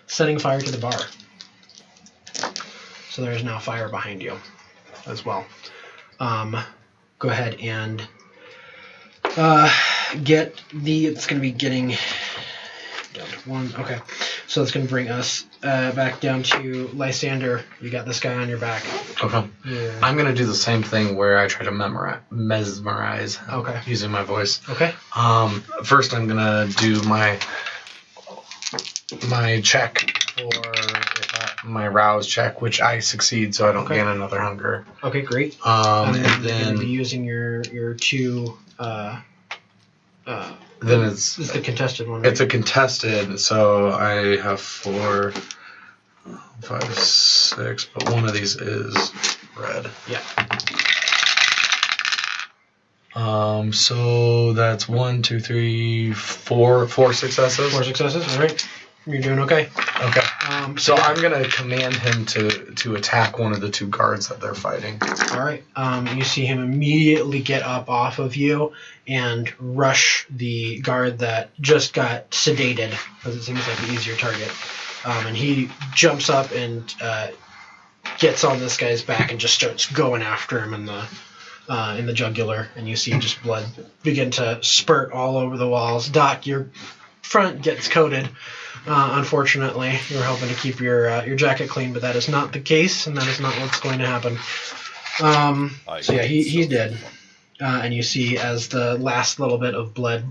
Setting fire to the bar. So there is now fire behind you as well. Go ahead and get the. It's going to be getting down to 1. Okay. So it's going to bring us back down to Lysander. You got this guy on your back. Okay. Yeah. I'm going to do the same thing where I try to mesmerize Okay. using my voice. Okay. First, I'm going to do my check for my rouse check, which I succeed, so I don't gain another hunger. Okay, great. And You're going then to be using your 2... then it's the contested one, right? It's a contested, so I have 4, 5, 6, but one of these is red. Yeah. So that's 1, 2, 3, 4 successes. 4 successes, all right. You're doing okay. Okay. So I'm gonna command him to attack one of the 2 guards that they're fighting. All right. You see him immediately get up off of you and rush the guard that just got sedated, because it seems like the easier target. And he jumps up and gets on this guy's back and just starts going after him in the jugular. And you see just blood begin to spurt all over the walls. Doc, your front gets coated. Unfortunately, you were hoping to keep your jacket clean, but that is not the case, and that is not what's going to happen. So yeah, he's dead. And you see as the last little bit of blood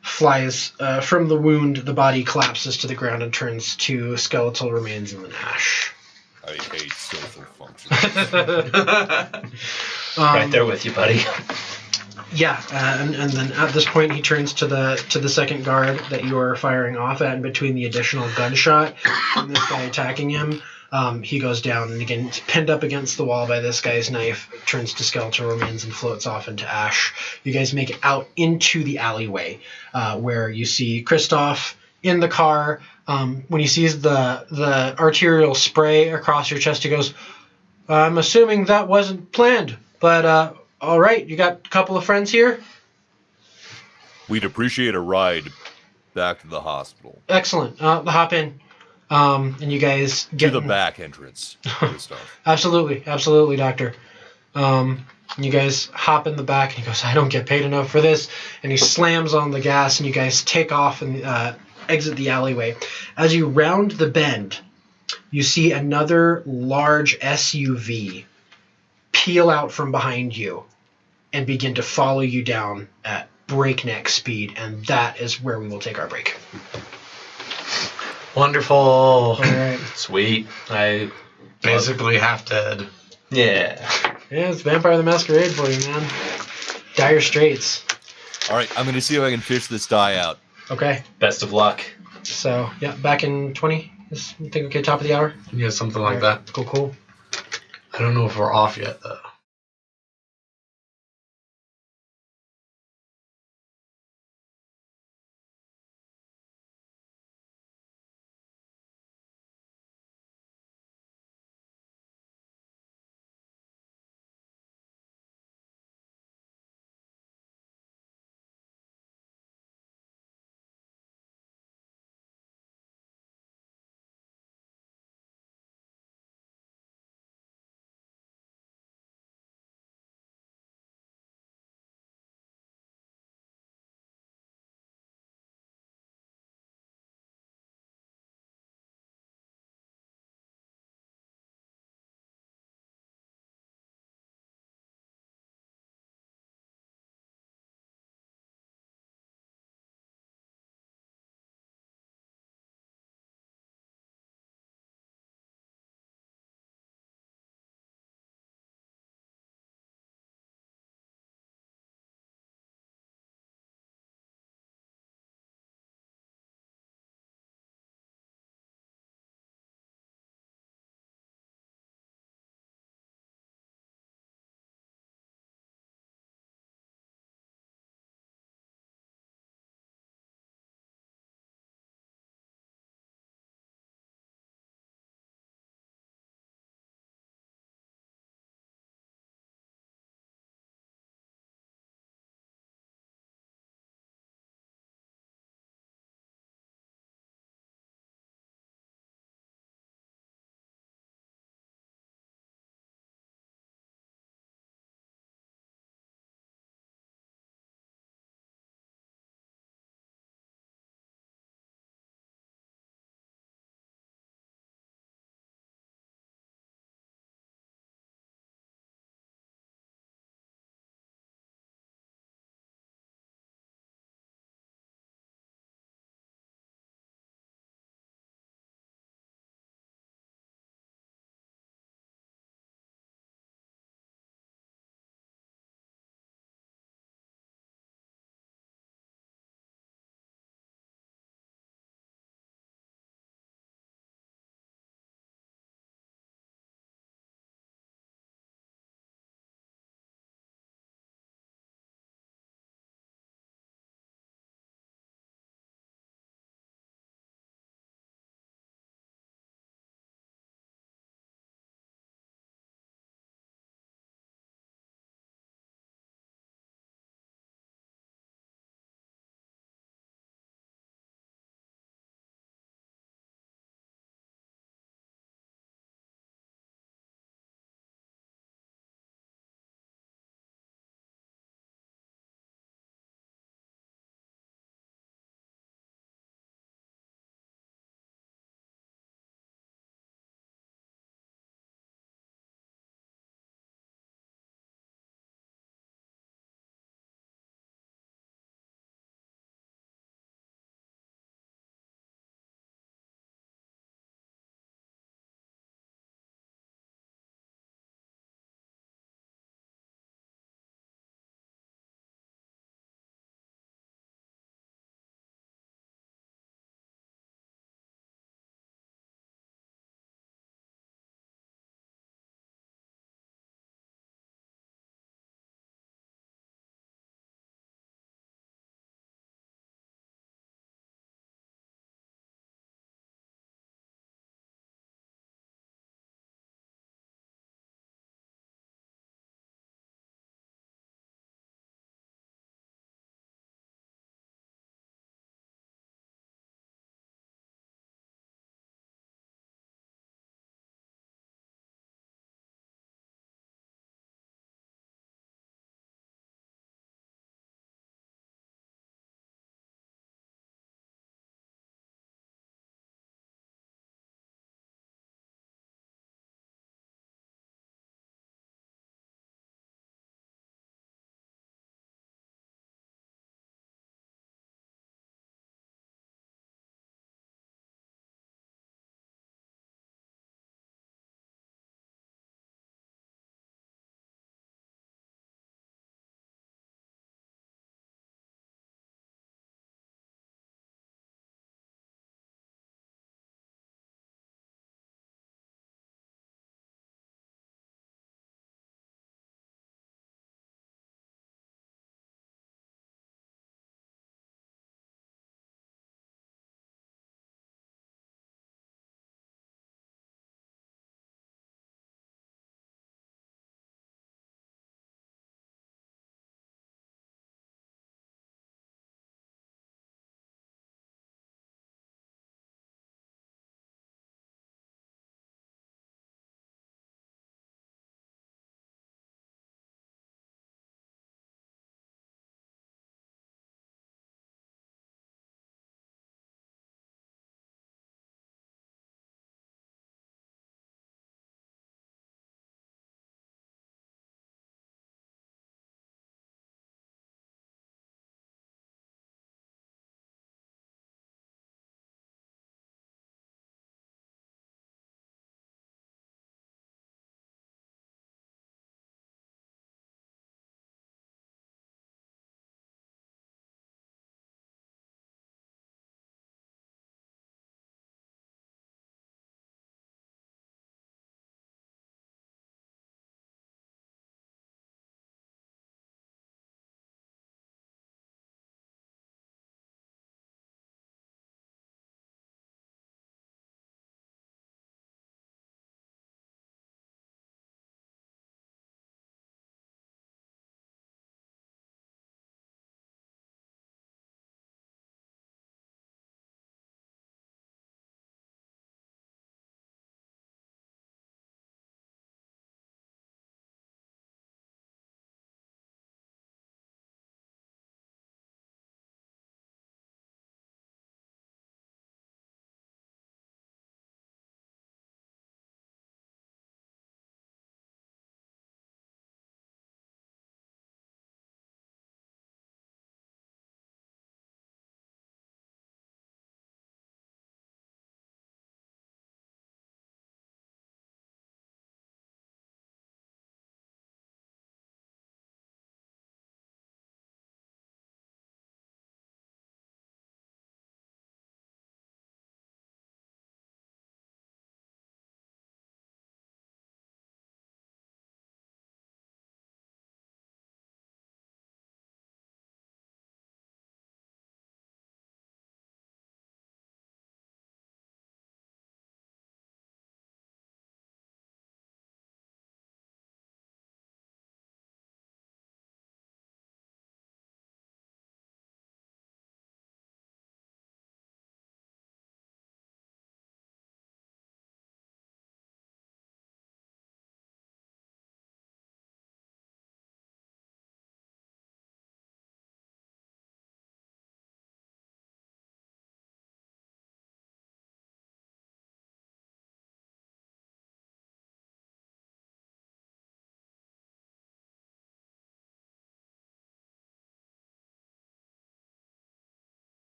flies from the wound, the body collapses to the ground and turns to skeletal remains in the ash. I hate social function. Right there with you, buddy. Yeah, and then at this point he turns to the second guard that you are firing off at, and between the additional gunshot and this guy attacking him, he goes down and again pinned up against the wall by this guy's knife, turns to skeletal remains and floats off into ash. You guys make it out into the alleyway where you see Kristoff in the car. When he sees the arterial spray across your chest, he goes, "I'm assuming that wasn't planned, but all right, you got a couple of friends here?" We'd appreciate a ride back to the hospital. Excellent. Hop in. And you guys get to the back entrance. Absolutely, Doctor. You guys hop in the back, and he goes, "I don't get paid enough for this." And he slams on the gas, and you guys take off and exit the alleyway. As you round the bend, you see another large SUV peel out from behind you and begin to follow you down at breakneck speed, and that is where we will take our break. Wonderful. All right. Sweet. I Basically half dead. Yeah. Yeah, it's Vampire the Masquerade for you, man. Dire straits. All right, I'm going to see if I can fish this die out. Okay. Best of luck. So, yeah, back in 20. You think okay, top of the hour? Yeah, something like that. Cool. I don't know if we're off yet, though.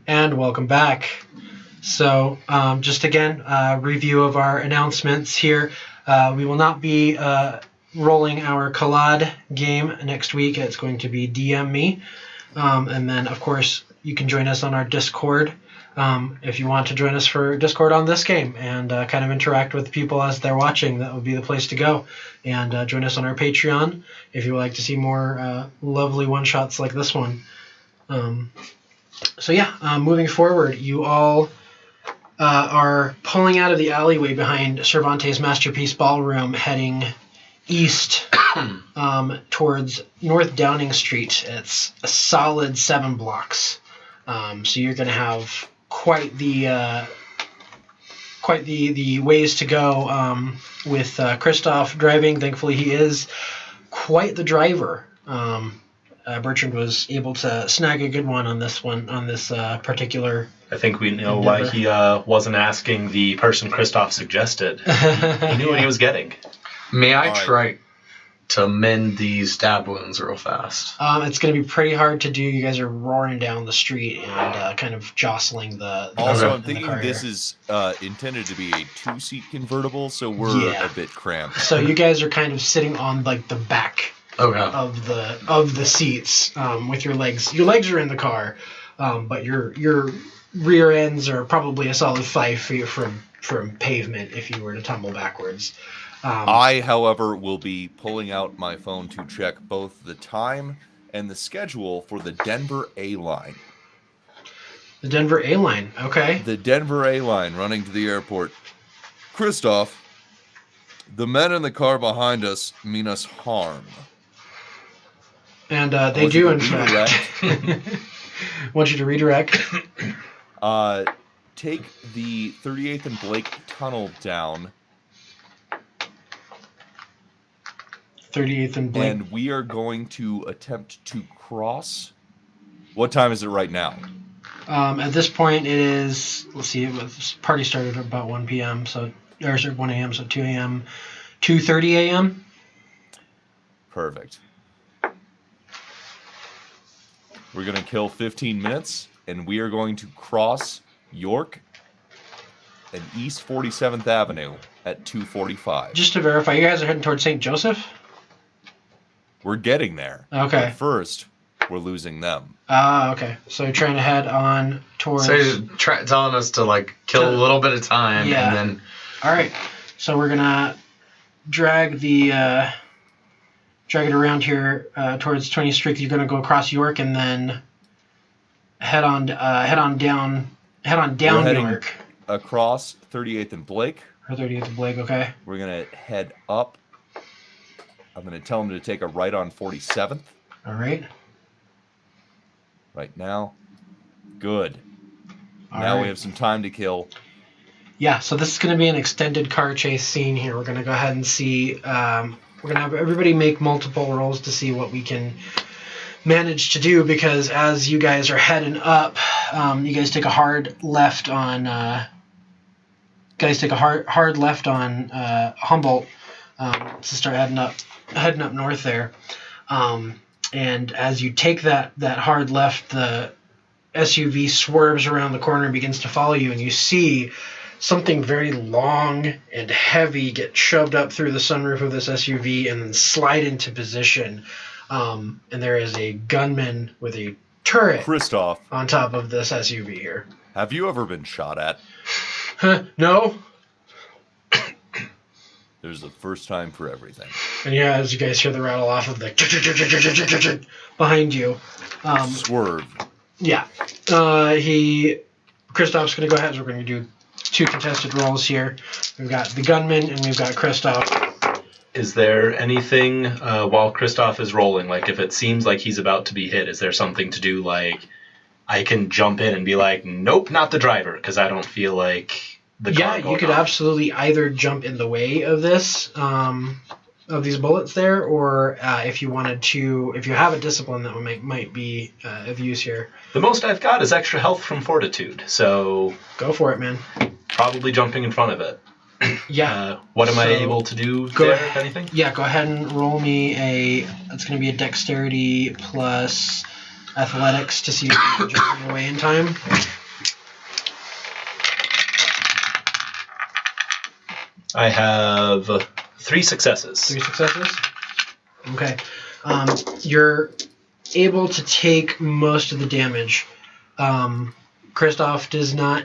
And welcome back. So, just again, review of our announcements here. We will not be rolling our collab game next week. It's going to be DM Me. And then, of course, you can join us on our Discord if you want to join us for Discord on this game and kind of interact with people as they're watching. That would be the place to go. And join us on our Patreon if you would like to see more lovely one-shots like this one. So yeah, moving forward, you all are pulling out of the alleyway behind Cervantes' Masterpiece Ballroom, heading east towards North Downing Street. It's a solid 7 blocks. So you're going to have quite the ways to go with Christoph driving. Thankfully, he is quite the driver. Bertrand was able to snag a good one on this particular. I think we know why he wasn't asking the person Christoph suggested. He knew what he was getting. May I try to mend these stab wounds real fast? It's going to be pretty hard to do. You guys are roaring down the street and kind of jostling the Also, car, I'm thinking this is intended to be a 2-seat convertible, so we're a bit cramped. So you guys are kind of sitting on like the back of the seats with your legs. Your legs are in the car, but your rear ends are probably a solid 5 feet from pavement if you were to tumble backwards. I, however, will be pulling out my phone to check both the time and the schedule for the Denver A line. The Denver A line, okay. The Denver A line running to the airport. Christoph, the men in the car behind us mean us harm. And they do, in fact. I want you to redirect. Take the 38th and Blake tunnel down. 38th and Blake. And we are going to attempt to cross. What time is it right now? At this point, it is, let's see, the party started at about 1 p.m., or 1 a.m., so 2 a.m., 2:30 a.m.? Perfect. We're going to kill 15 minutes, and we are going to cross York and East 47th Avenue at 2:45. Just to verify, you guys are heading towards St. Joseph? We're getting there. Okay. But first, we're losing them. Okay. So you're trying to head on towards... So you're telling us to, like, kill a little bit of time, and then... All right. So we're going to drag it around here towards 20th Street. You're going to go across York and then head on down York. Across 38th and Blake. Or 38th and Blake, okay. We're going to head up. I'm going to tell them to take a right on 47th. All right. Right now. Good. All now right. we have some time to kill. Yeah, so this is going to be an extended car chase scene here. We're going to go ahead and see... we're going to have everybody make multiple rolls to see what we can manage to do, because as you guys are heading up, you guys take a hard left on... Humboldt to start heading up north there. And as you take that hard left, the SUV swerves around the corner and begins to follow you, and you see something very long and heavy get shoved up through the sunroof of this SUV and then slide into position. And there is a gunman with a turret Christoph, on top of this SUV here. have you ever been shot at? No. There's a first time for everything. And yeah, as you guys hear the rattle off of the behind you. Swerve. Yeah. Christoph's going to go ahead. So we're going to do 2 contested rolls here. We've got the gunman and we've got Christoph. Is there anything while Christoph is rolling, like if it seems like he's about to be hit, is there something to do, like I can jump in and be like, nope, not the driver, because I don't feel like the car Yeah, you could absolutely either jump in the way of this, of these bullets there, or if you wanted to, if you have a discipline that might be of use here. The most I've got is extra health from fortitude, so... Go for it, man. Probably jumping in front of it. Yeah. What am I able to do there, if anything? Yeah, go ahead and roll me it's going to be a dexterity plus athletics to see if you can jump away in time. I have 3 successes. 3 successes? Okay. You're able to take most of the damage. Kristoff does not...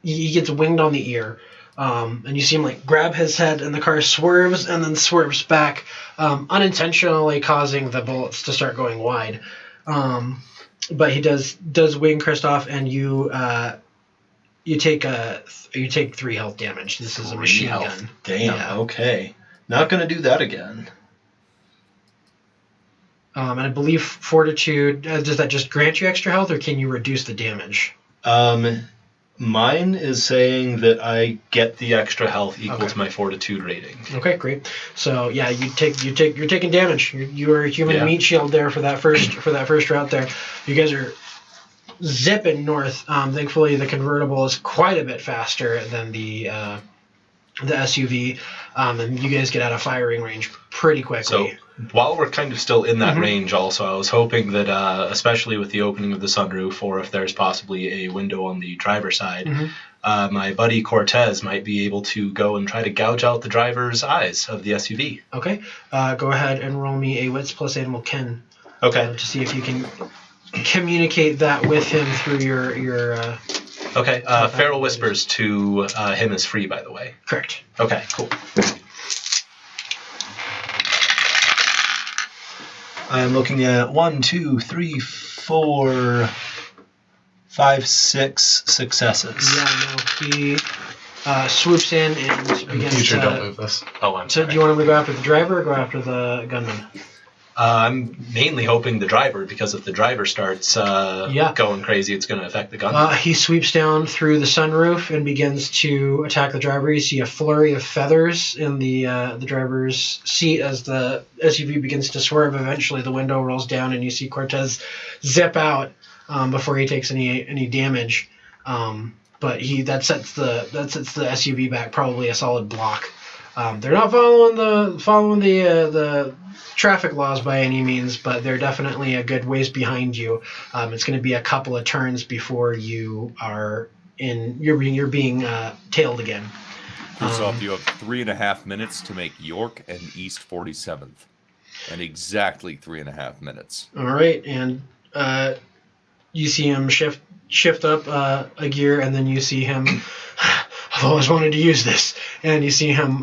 He gets winged on the ear. And you see him like grab his head, and the car swerves and then swerves back, unintentionally causing the bullets to start going wide. But he does wing Kristoff, and you take 3 health damage. This is a machine gun. Damn. Yeah. Okay. Not gonna do that again. And I believe Fortitude, does that just grant you extra health, or can you reduce the damage? Mine is saying that I get the extra health equal Okay. to my Fortitude rating. Okay, great. So yeah, you're taking damage. You are a human meat shield there for that first route there. You guys are zipping north. Thankfully, the convertible is quite a bit faster than the SUV, and you guys get out of firing range pretty quickly. So while we're kind of still in that range also, I was hoping that, especially with the opening of the sunroof, or if there's possibly a window on the driver's side, my buddy Cortez might be able to go and try to gouge out the driver's eyes of the SUV. Okay, go ahead and roll me a Wits plus Animal Ken. Okay. To see if you can communicate that with him through your Okay, Feral Whispers to him is free, by the way. correct. Okay, cool. I'm looking at 1, 2, 3, 4, 5, 6 successes. Yeah, no, he swoops in and begins Future, to... don't move this. Oh, I'm So sorry. do you want to go after the driver or go after the gunman? I'm mainly hoping the driver, because if the driver starts going crazy, it's going to affect the gun. He sweeps down through the sunroof and begins to attack the driver. You see a flurry of feathers in the driver's seat as the SUV begins to swerve. Eventually, the window rolls down, and you see Cortez zip out before he takes any damage. But that sets the SUV back probably a solid block. They're not following the traffic laws by any means, but they're definitely a good ways behind you. It's going to be a couple of turns before you are you're being tailed again. First off, you have 3.5 minutes to make York and East 47th, and exactly 3.5 minutes. All right, and you see him shift up a gear, and then you see him. I've always wanted to use this, and you see him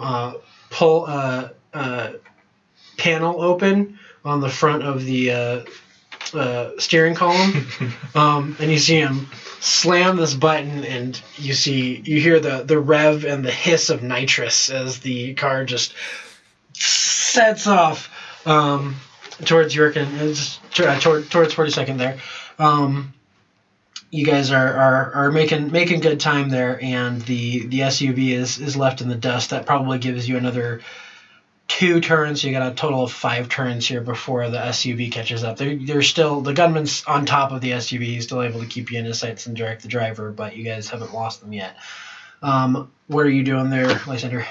pull a panel open on the front of the steering column, and you see him slam this button, and you hear the rev and the hiss of nitrous as the car just sets off towards York and towards 42nd there. You guys are making good time there, and the SUV is left in the dust. That probably gives you another 2 turns, so you got a total of 5 turns here before the SUV catches up. They're still, the gunman's on top of the SUV. He's still able to keep you in his sights and direct the driver, but you guys haven't lost them yet. What are you doing there, Lysander?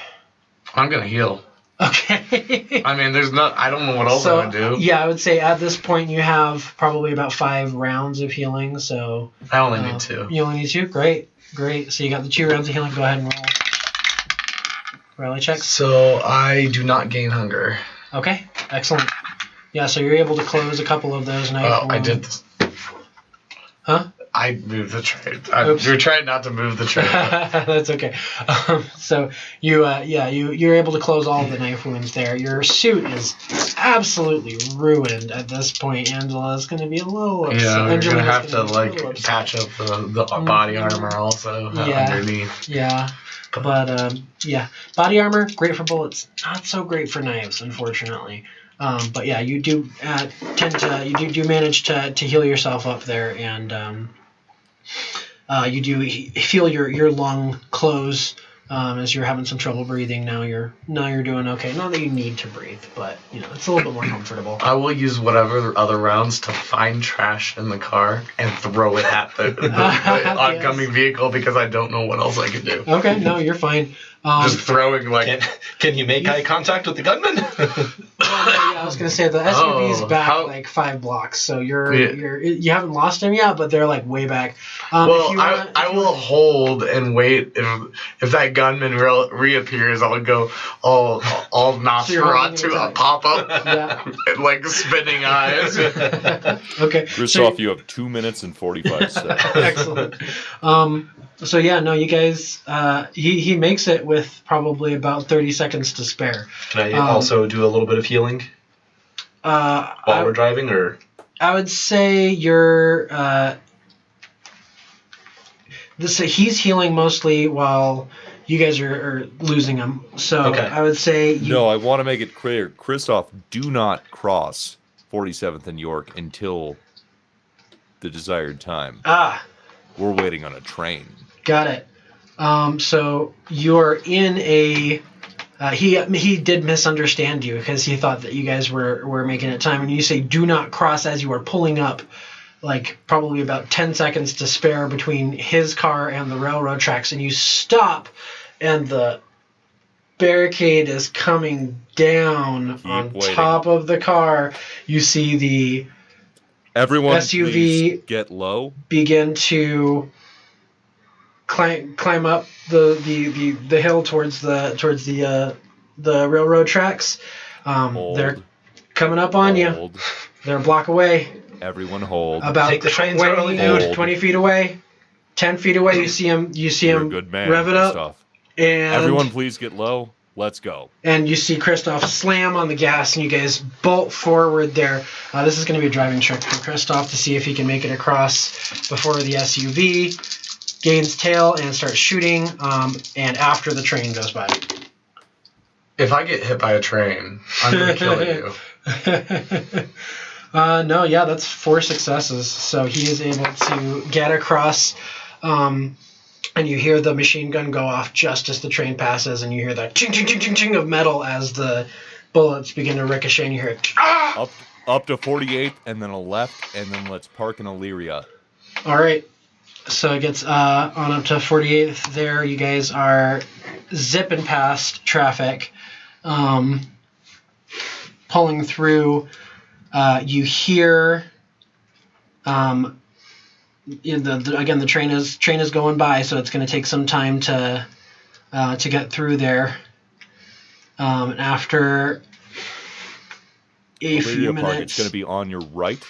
I'm gonna heal. Okay. I mean, I don't know what else I would do. Yeah, I would say at this point you have probably about 5 rounds of healing, so... I only need 2. You only need 2? Great. So you got the 2 rounds of healing. Go ahead and roll. Rally check. So I do not gain hunger. Okay, excellent. Yeah, so you're able to close a couple of those knife wounds. I did this. Huh? I moved the tray. Oops. You're trying not to move the tray. That's okay. So you're able to close all of the knife wounds there. Your suit is absolutely ruined at this point. Angela's going to be a little upset. Yeah, you're going to have to upset. patch up the body armor also underneath. Yeah. But body armor, great for bullets. Not so great for knives, unfortunately. But yeah, you do manage to heal yourself up there, and you do feel your lung close as you're having some trouble breathing. Now you're doing okay. Not that you need to breathe, but it's a little bit more comfortable. I will use whatever other rounds to find trash in the car and throw it at the oncoming vehicle, because I don't know what else I can do. Okay, no, you're fine. Just throwing Can you make eye contact with the gunman? I was going gonna say the SUV's back how- like 5 blocks, so you haven't lost him yet, but they're like way back. I will hold and wait. If that gunman reappears, I'll go all Nosferatu pop up, and, like spinning eyes. Okay. Christoph, you have 2 minutes and 45 seconds. Excellent. So yeah, no, you guys. He makes it with probably about 30 seconds to spare. Can I also do a little bit of healing while we're driving, or? I would say you're. He's healing mostly while you guys are losing him. So I would say. No, I want to make it clear, Christoph, do not cross 47th and York until the desired time. We're waiting on a train. Got it. So you're in a. He did misunderstand you because he thought that you guys were making it time, and you say do not cross as you are pulling up, like probably about 10 seconds to spare between his car and the railroad tracks, and you stop, and the barricade is coming down on top of the car. You see the Everyone SUV get low. Begin to climb up the hill towards the railroad tracks. They're coming up on you. They're a block away. Everyone hold. About Take the trains early, dude. 20 feet away. 10 feet away. You see him. You're a good man, rev it up. Christoph. And everyone, please get low. Let's go. And you see Christoph slam on the gas, and you guys bolt forward there. This is going to be a driving trick for Christoph to see if he can make it across before the SUV gains tail and starts shooting, and after the train goes by. If I get hit by a train, I'm going to kill you. No, yeah, that's 4 successes. So he is able to get across, and you hear the machine gun go off just as the train passes, and you hear that ching, ching, ching, ching, ching of metal as the bullets begin to ricochet, and you hear it. Up to 48th, and then a left, and then let's park in Illyria. All right. So it gets on up to 48th there. You guys are zipping past traffic, pulling through. You hear, again, the train is going by, so it's going to take some time to get through there. And after a few minutes, Park, it's going to be on your right,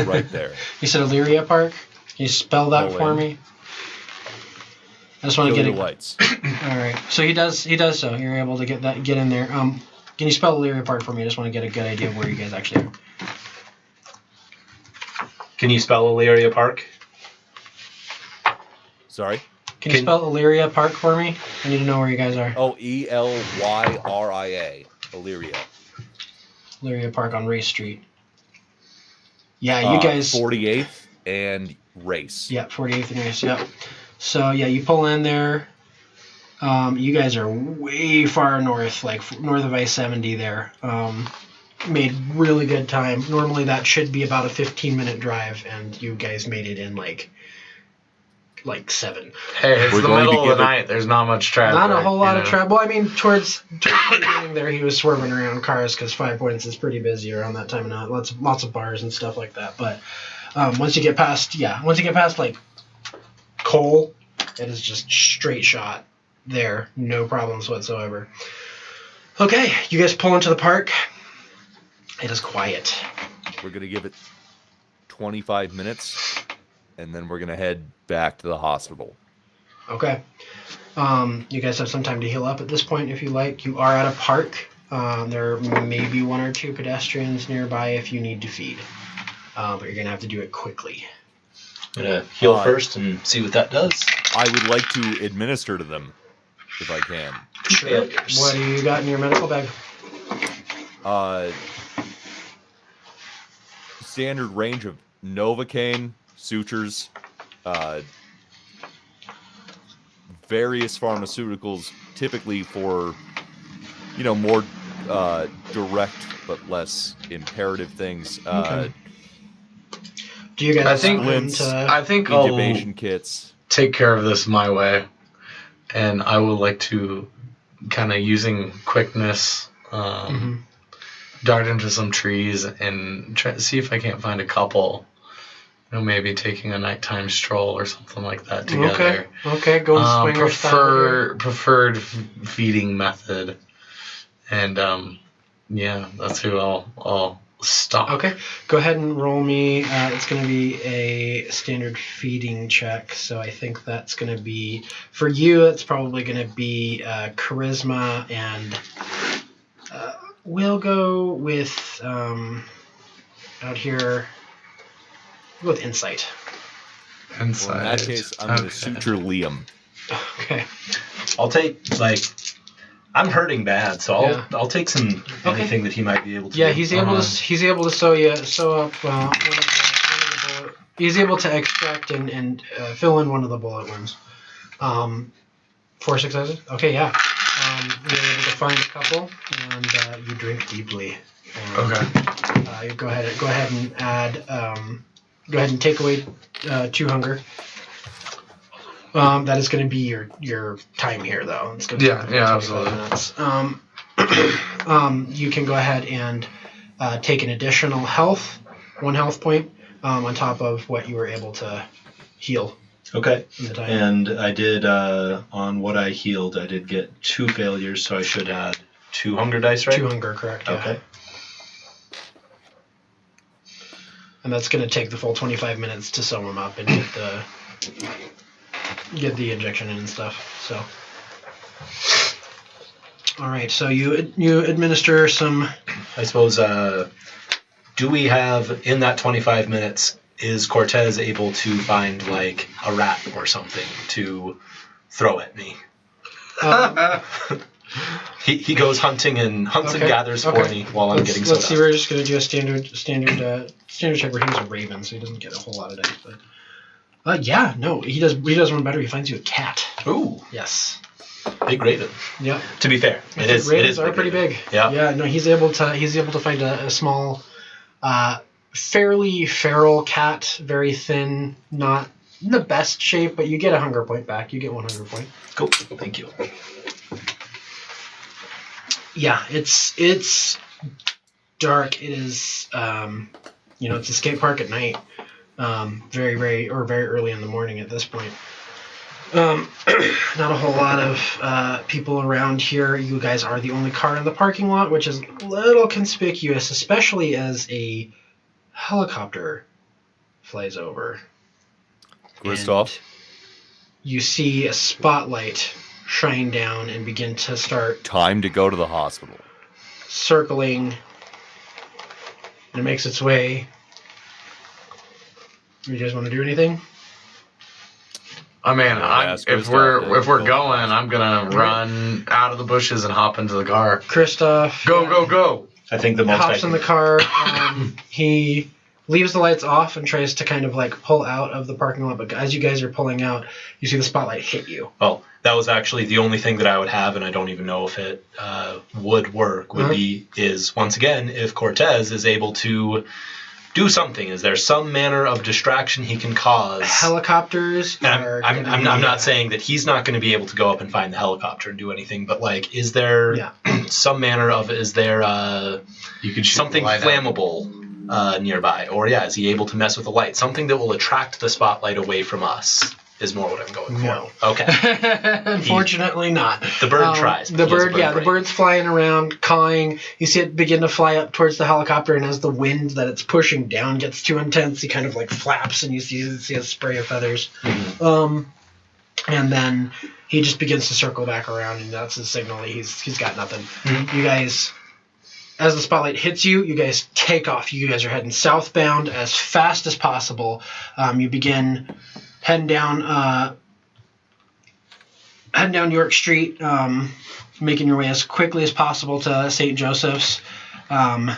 right there. You said Illyria Park. Can you spell that for me? I just want to get it. Lights. All right. So he does so. You're able to get in there. Can you spell Illyria Park for me? I just want to get a good idea of where you guys actually are. Can you spell Illyria Park? Sorry? Can you spell Illyria Park for me? I need to know where you guys are. Oh, Elyria. Illyria. Illyria Park on Race Street. Yeah, you guys. 48th and Race. Yeah, 48th and Race. Yeah. So yeah, you pull in there. You guys are way far north, like north of I-70 there. Made really good time. Normally that should be about a 15-minute drive, and you guys made it in like 7. Hey, it's the middle of the night. There's not much traffic. Not a whole lot of traffic. Well, I mean, towards the beginning there, he was swerving around cars because 5 Points is pretty busy around that time of night. Lots of bars and stuff like that. But once you get past like Cole, it is just straight shot there, no problems whatsoever. Okay, you guys pull into the park. It is quiet. We're gonna give it 25 minutes, and then we're gonna head back to the hospital. Okay. You guys have some time to heal up at this point if you like. You are at a park. There may be 1 or 2 pedestrians nearby if you need to feed. But you're going to have to do it quickly. I'm going to heal first and see what that does. I would like to administer to them, if I can. Sure. What do you got in your medical bag? Standard range of Novocaine, sutures, various pharmaceuticals, typically for, more direct but less imperative things. Okay. Do you guys I think intubation kits. Take care of this my way, and I would like to kind of using quickness dart into some trees and try to see if I can't find a couple. Maybe taking a nighttime stroll or something like that together. Okay. Go and swinger style. Preferred feeding method. And that's who I'll stop. Okay. Go ahead and roll me. It's going to be a standard feeding check. So I think that's going to be, for you, it's probably going to be charisma, and we'll go with out here. We'll go with insight. Insight. Well, in that case, I'm going to suture Liam. Okay. I'll take I'm hurting bad, so I'll take some anything that he might be able to. Yeah, do. he's able to sew up. He's able to extract and fill in one of the bullet wounds. 4 successes. Okay, yeah. You're able to find a couple, and you drink deeply. Okay. Go ahead and add. Go ahead and take away 2 hunger. That is going to be your time here, though. It's going to take absolutely. minutes. You can go ahead and take an additional 1 health point, on top of what you were able to heal. Okay. In the time. And I did on what I healed, I did get 2 failures, so I should add 2 hunger dice, right? 2 hunger, correct? Yeah. Okay. And that's going to take the full 25 minutes to sew them up and get the injection in and stuff. So, all right. So you administer some. I suppose. Do we have in that 25 minutes? Is Cortez able to find like a rat or something to throw at me? He goes hunting and hunts and gathers for me while I'm getting. Let's see. We're just going to do a standard check where he's a raven, so he doesn't get a whole lot of dice. But he does. He does one better. He finds you a cat. Ooh, yes, big raven. Yeah. To be fair, ravens are pretty big. Yeah. Yeah. No, he's able to find a small, fairly feral cat, very thin, not in the best shape, but you get a hunger point back. You get 1 hunger point. Cool. Thank you. Yeah, it's dark. It is, it's a skate park at night. Very early in the morning at this point. Not a whole lot of people around here. You guys are the only car in the parking lot, which is a little conspicuous, especially as a helicopter flies over. Christoph? You see a spotlight shine down and begin to start Time to go to the hospital. circling, and it makes its way. You guys want to do anything? I mean, if we're going, I'm gonna run out of the bushes and hop into the car. Christoph Go! I think the most hops in the car. He leaves the lights off and tries to kind of like pull out of the parking lot. But as you guys are pulling out, you see the spotlight hit you. Well, that was actually the only thing that I would have, and I don't even know if it would work. Is once again, if Cortez is able to do something, is there some manner of distraction he can cause? Helicopters. I'm not saying that he's not going to be able to go up and find the helicopter and do anything, but like, is there some manner of you could shoot something flammable nearby, or is he able to mess with the light? Something that will attract the spotlight away from us is more what I'm going for. No. Okay. Unfortunately not. The bird tries. The bird's flying around, cawing. You see it begin to fly up towards the helicopter, and as the wind that it's pushing down gets too intense, he kind of like flaps, and you see a spray of feathers. Mm-hmm. And then he just begins to circle back around, and that's his signal that he's got nothing. Mm-hmm. You guys, as the spotlight hits you, you guys take off. You guys are heading southbound as fast as possible. You begin heading down York Street, making your way as quickly as possible to St. Joseph's. And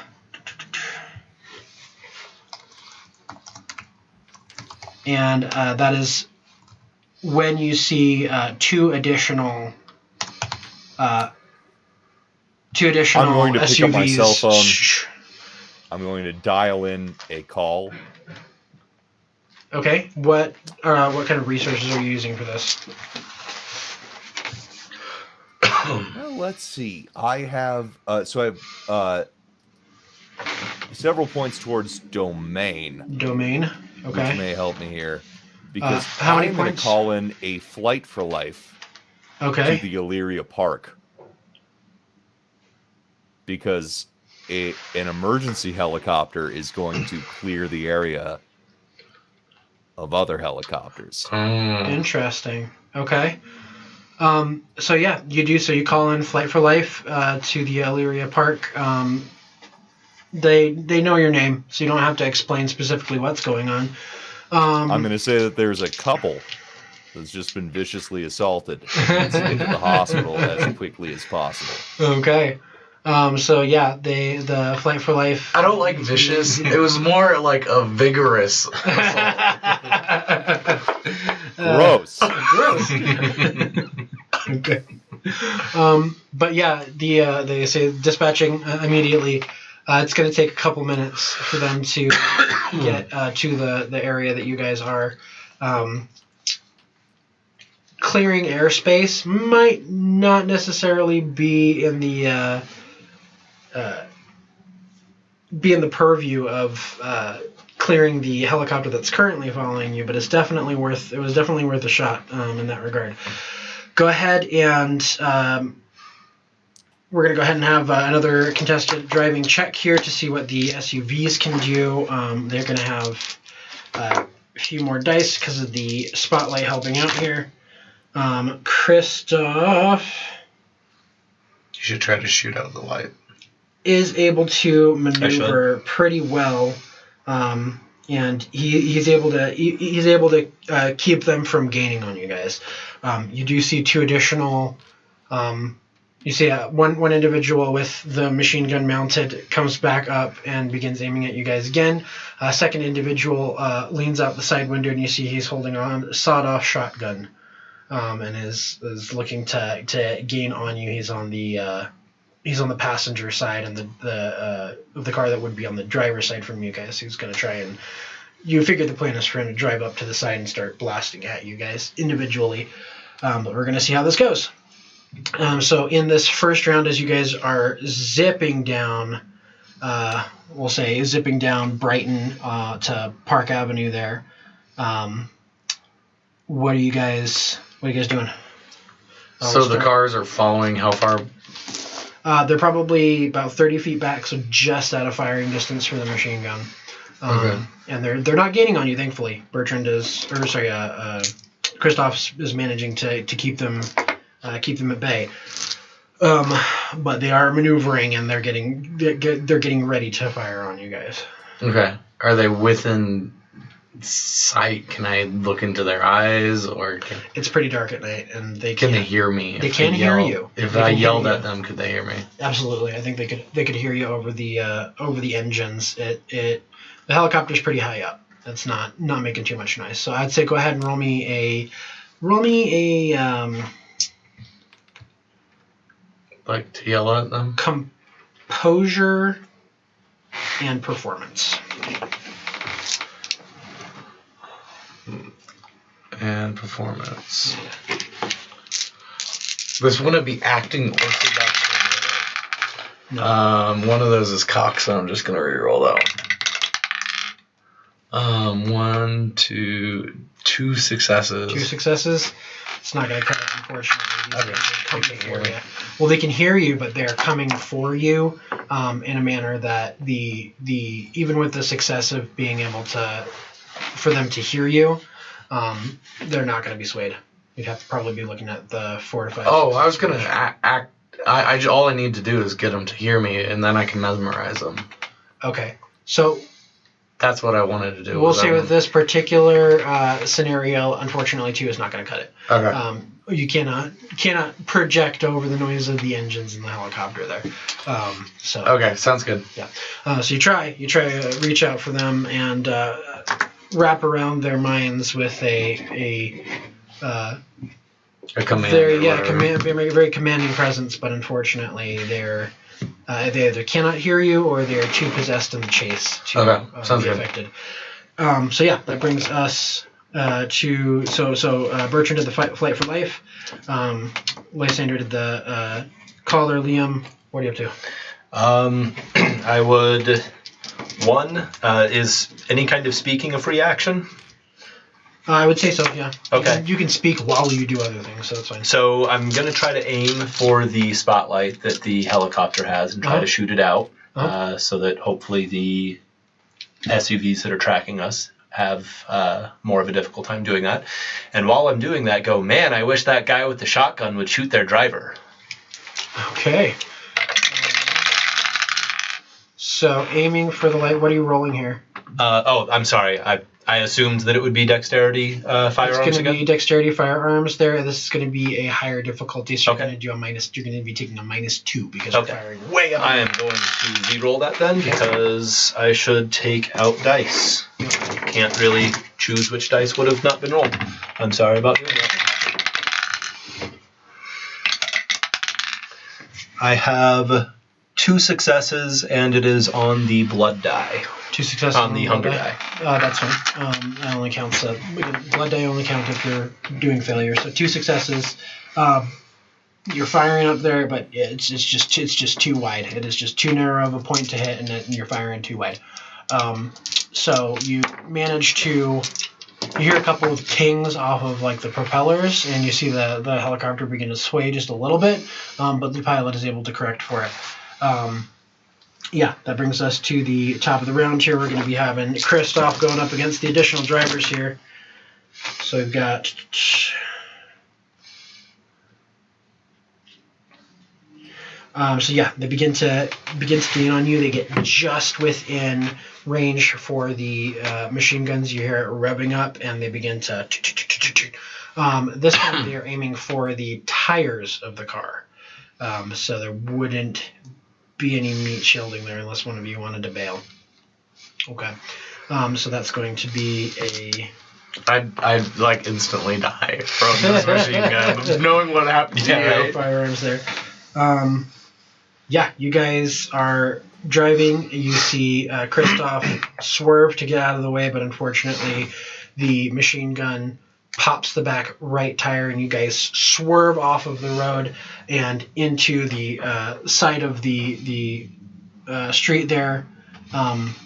that is when you see two additional I'm going to SUVs. pick up my cell phone. I'm going to dial in a call. Okay. What kind of resources are you using for this? Well, let's see. I have several points towards domain. Domain. Okay. Which may help me here. Because how many I'm going to points? call in a flight for life Okay. to the Illyria Park. Because an emergency helicopter is going to clear the area of other helicopters. Interesting. Okay. So yeah, you do. So you call in Flight for Life to the Illyria Park. They know your name, so you don't have to explain specifically what's going on. I'm going to say that there's a couple that's just been viciously assaulted and needs to get to the hospital as quickly as possible. Okay. So yeah, the Flight for Life. I don't like vicious. It was more like a vigorous. Gross. Gross. Okay. But yeah, they say dispatching immediately. It's going to take a couple minutes for them to get to the area that you guys are. Clearing airspace might not necessarily be in the purview of clearing the helicopter that's currently following you, but it was definitely worth a shot in that regard. Go ahead and we're going to go ahead and have another contested driving check here to see what the SUVs can do. They're going to have a few more dice because of the spotlight helping out here. Christoph You should try to shoot out the light. is able to maneuver pretty well, and he's able to keep them from gaining on you guys. You do see two additional. You see one individual with the machine gun mounted comes back up and begins aiming at you guys again. A second individual leans out the side window, and you see he's holding on a sawed-off shotgun, and is looking to gain on you. He's on the passenger side, and of the car that would be on the driver's side from you guys. He's going to try and. You figured the plan is for him to drive up to the side and start blasting at you guys individually, but we're going to see how this goes. So in this first round, as you guys are zipping down, we'll say zipping down Brighton to Park Avenue there, what are you guys doing? So the cars are following how far? They're probably about 30 feet back, so just out of firing distance for the machine gun. Okay. And they're not gaining on you, thankfully. Christoph is managing to keep them at bay. But they are maneuvering, and they're getting ready to fire on you guys. Okay. Are they within sight? Can I look into their eyes, or It's pretty dark at night, and can they hear me? They can hear you. If They I can hear yelled you. at them, could they hear me? Absolutely, I think they could hear you over the engines. The helicopter's pretty high up. That's not making too much noise. So I'd say go ahead and roll me a Like to yell at them? composure and performance. And performance. This wouldn't be acting or seduction. No. One of those is cock, so I'm just gonna re-roll that one. Two successes. 2 successes. It's not going to cut it, unfortunately. These Okay. guys are coming They can hear for me. you. Well, they can hear you, but they're coming for you in a manner that the even with the success of being able for them to hear you, they're not going to be swayed. You'd have to probably be looking at the 4 to 5. Oh, I was gonna act. All I need to do is get them to hear me, and then I can mesmerize them. Okay. So That's what I wanted to do. we'll say with this particular scenario, unfortunately, 2 is not going to cut it. Okay. You cannot project over the noise of the engines in the helicopter there. So Okay, sounds good. yeah. So you try to reach out for them and wrap around their minds with a command. very commanding presence, but unfortunately they either cannot hear you or they are too possessed in the chase to Sounds be good. affected. So yeah, that brings us to Bertrand did the flight for life. Lysander did the caller. Liam, what are you up to? I would. One, is any kind of speaking a free action? I would say so, yeah. Okay. You can speak while you do other things, so that's fine. So I'm going to try to aim for the spotlight that the helicopter has and try to shoot it out so that hopefully the SUVs that are tracking us have more of a difficult time doing that. And while I'm doing that, go, man, I wish that guy with the shotgun would shoot their driver. Okay. So aiming for the light, what are you rolling here? I'm sorry. I assumed that it would be dexterity firearms again. It's going to be dexterity firearms there. This is going to be a higher difficulty, so you're going to do a minus. You're going to be taking a -2 because you're firing way up. I am going to re-roll that then because I should take out dice. Can't really choose which dice would have not been rolled. I'm sorry about doing that. I have 2 successes, and it is on the blood die. 2 successes on the hunger die. That's fine. That only counts. Blood die only count if you're doing failure. So 2 successes. You're firing up there, but it's just too wide. It is just too narrow of a point to hit, and you're firing too wide. So you manage to. You hear a couple of tings off of like the propellers, and you see the helicopter begin to sway just a little bit, but the pilot is able to correct for it. Yeah, that brings us to the top of the round here. We're going to be having Kristoff going up against the additional drivers here. So we've got... so yeah, they begin to gain on you. They get just within range for the machine guns. You hear it revving up, and they begin to... this time they are aiming for the tires of the car. So there wouldn't be any meat shielding there unless one of you wanted to bail. Okay. So that's going to be a... I'd like instantly die from this machine gun, knowing what happened to you. Firearms there. Yeah, you guys are driving. You see Kristoff swerve to get out of the way, but unfortunately the machine gun pops the back right tire, and you guys swerve off of the road and into the side of the street there,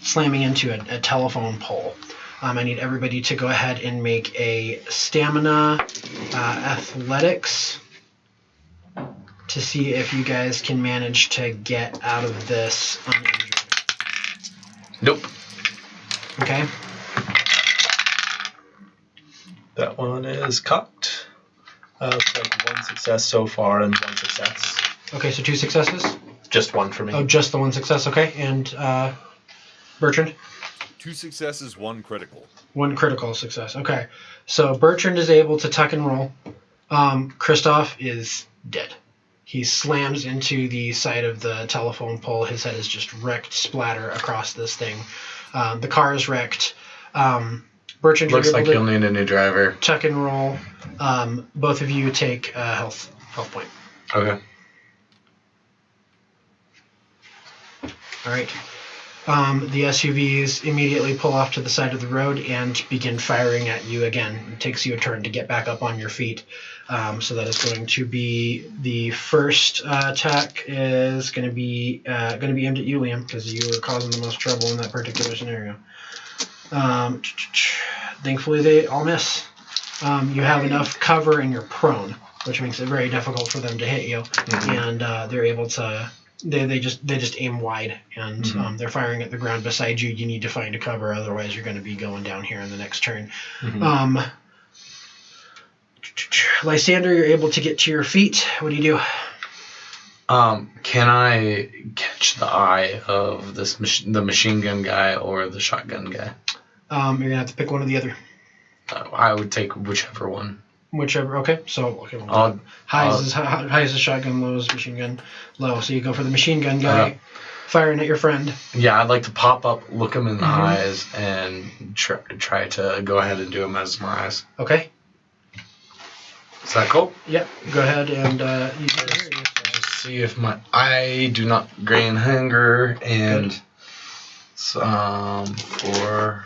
slamming into a telephone pole. I need everybody to go ahead and make a stamina athletics to see if you guys can manage to get out of this uninjured. Nope. Okay. That one is cocked. Looks like 1 success so far and 1 success. Okay, so 2 successes? Just 1 for me. Oh, just the 1 success, okay. And Bertrand? 2 successes, 1 critical. 1 critical success, okay. So Bertrand is able to tuck and roll. Kristoff is dead. He slams into the side of the telephone pole. His head is just wrecked, splatter across this thing. The car is wrecked. Bertrand, looks like you'll need a new driver. Tuck and roll. Both of you take a health point. Okay. All right. The SUVs immediately pull off to the side of the road and begin firing at you again. It takes you a turn to get back up on your feet. So that is going to be the first attack is going to be aimed at you, Liam, because you were causing the most trouble in that particular scenario. Thankfully, they all miss. You have enough cover and you're prone, which makes it very difficult for them to hit you. Mm-hmm. And they're able to. They just aim wide, and they're firing at the ground beside you. You need to find a cover, otherwise you're going to be going down here in the next turn. Mm-hmm. Lysander, you're able to get to your feet. What do you do? Can I catch the eye of this the machine gun guy or the shotgun guy? You're gonna have to pick one or the other. I would take whichever one. Whichever. Okay. So high is the shotgun, low is machine gun. Low. So you go for the machine gun guy, firing at your friend. Yeah, I'd like to pop up, look him in the eyes, and try to go ahead and do a mesmerize. Okay. Is that cool? Yep. Go ahead and you just see if I do not gain hunger and for.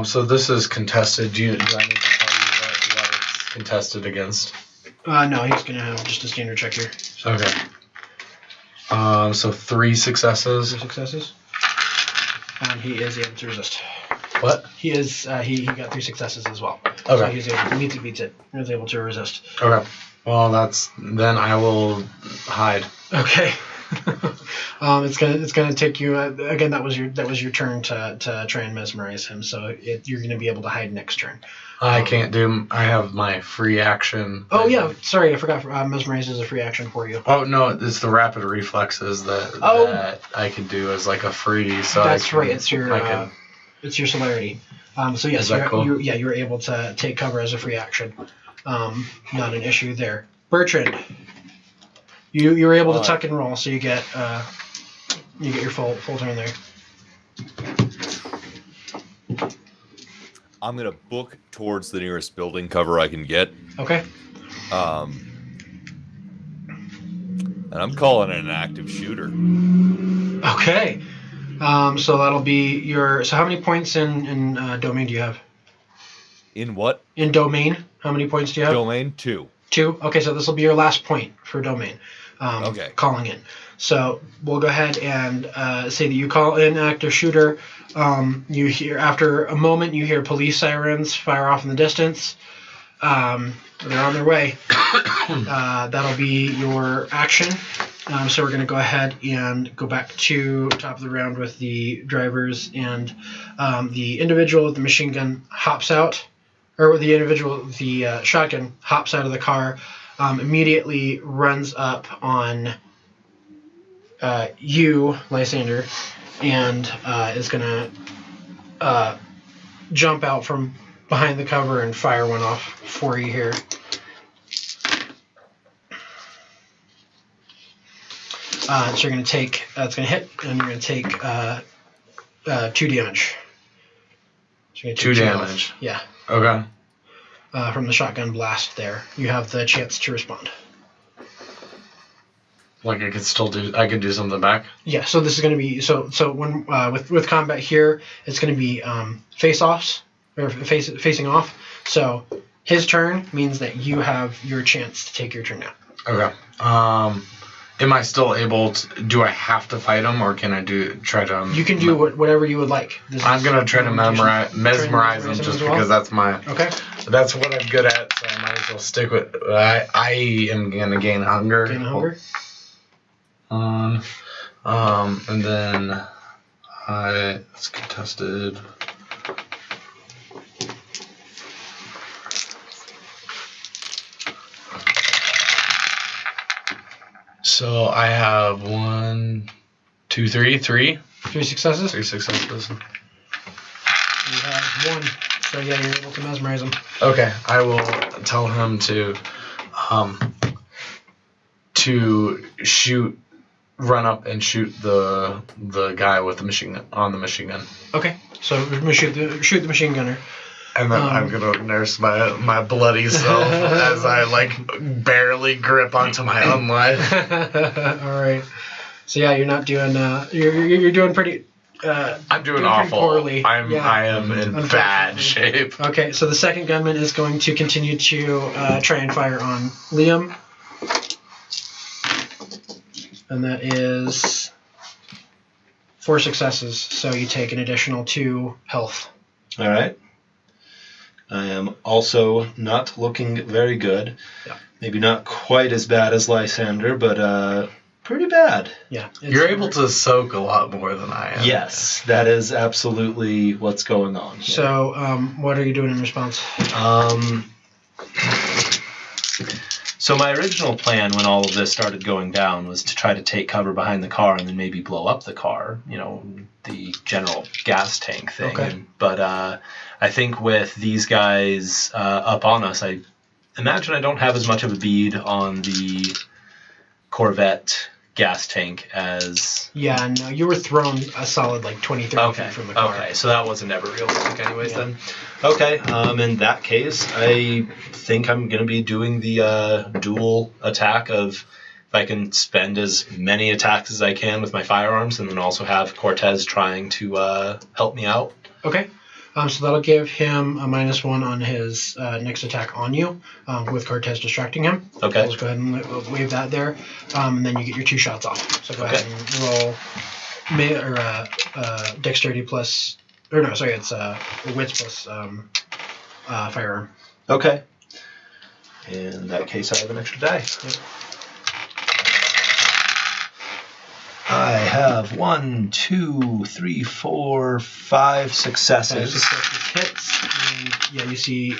So this is contested. Do I need to tell you what it's contested against? No, he's going to have just a standard check here. Okay. So 3 successes. 3 successes. He is able to resist. What? He is. He got 3 successes as well. Okay. So he's able to beats it. He was able to resist. Okay. Well, then I will hide. Okay. It's gonna take you again. That was your turn to try and mesmerize him. So you're gonna be able to hide next turn. I can't do. I have my free action. Oh yeah, sorry, I forgot. Mesmerize is a free action for you. Oh no, it's the rapid reflexes that I can do as like a free. So that's right. It's your celerity. So yes, cool? you're able to take cover as a free action. Not an issue there. Bertrand, you were able to tuck and roll, so you get your full turn there. I'm gonna book towards the nearest building cover I can get. Okay. And I'm calling it an active shooter. Okay. So that'll be your. So how many points in domain do you have? In what? In domain, how many points do you have? Domain 2. 2. Okay, so this will be your last point for domain. Okay. Calling in. So we'll go ahead and say that you call in active shooter. You hear after a moment you hear police sirens fire off in the distance. They're on their way. That'll be your action. So we're going to go ahead and go back to top of the round with the drivers, and the individual with the machine gun hops out, or the individual with the shotgun hops out of the car, immediately runs up on you, Lysander, and is going to jump out from behind the cover and fire one off for you here. So you're going to take, it's going to hit, and you're going to take 2 damage. So 2 damage? Yeah. Okay. From the shotgun blast there. You have the chance to respond. Like I could do something back? Yeah, so this is going to be, so when with combat here, it's going to be face-offs, or facing off. So his turn means that you have your chance to take your turn now. Okay. Am I still able to? Do I have to fight him, or can I try to? You can do whatever you would like. I'm gonna try to mesmerize him just because that's my. Okay. That's what I'm good at, so I might as well stick with. I am gonna gain hunger. Gain hunger. And then it's contested. So I have 1, 2, 3. 3 successes. 3 successes. You have 1. So yeah, you're able to mesmerize him. Okay, I will tell him to run up and shoot the guy with the machine gun on the machine gun. Okay, so shoot the machine gunner. And then I'm gonna nurse my bloody self as I barely grip onto my own life. All right. So yeah, you're not doing. You're doing pretty. I'm doing awful. Poorly. I am in bad shape. Okay, so the second gunman is going to continue to try and fire on Liam, and that is 4 successes. So you take an additional 2 health. All right. I am also not looking very good. Yeah. Maybe not quite as bad as Lysander, but pretty bad. Yeah. You're able to soak a lot more than I am. Yes, that is absolutely what's going on here. So, what are you doing in response? So my original plan when all of this started going down was to try to take cover behind the car and then maybe blow up the car, the general gas tank thing. Okay. But I think with these guys up on us, I imagine I don't have as much of a bead on the Corvette gas tank as... Yeah, no, you were thrown a solid 20, 30 feet from the car. Okay, so that wasn't ever realistic anyways then. Okay, in that case, I think I'm going to be doing the dual attack of if I can spend as many attacks as I can with my firearms and then also have Cortez trying to help me out. Okay. So that'll give him a -1 on his next attack on you, with Cortez distracting him. Okay. Let's go ahead and wave that there. And then you get your 2 shots off. So go ahead and roll dexterity plus... Or no, sorry, it's wits plus firearm. Okay. In that case, I have an extra die. Yep. I have 1, 2, 3, 4, 5 successes. 5 successes hits, and yeah, you see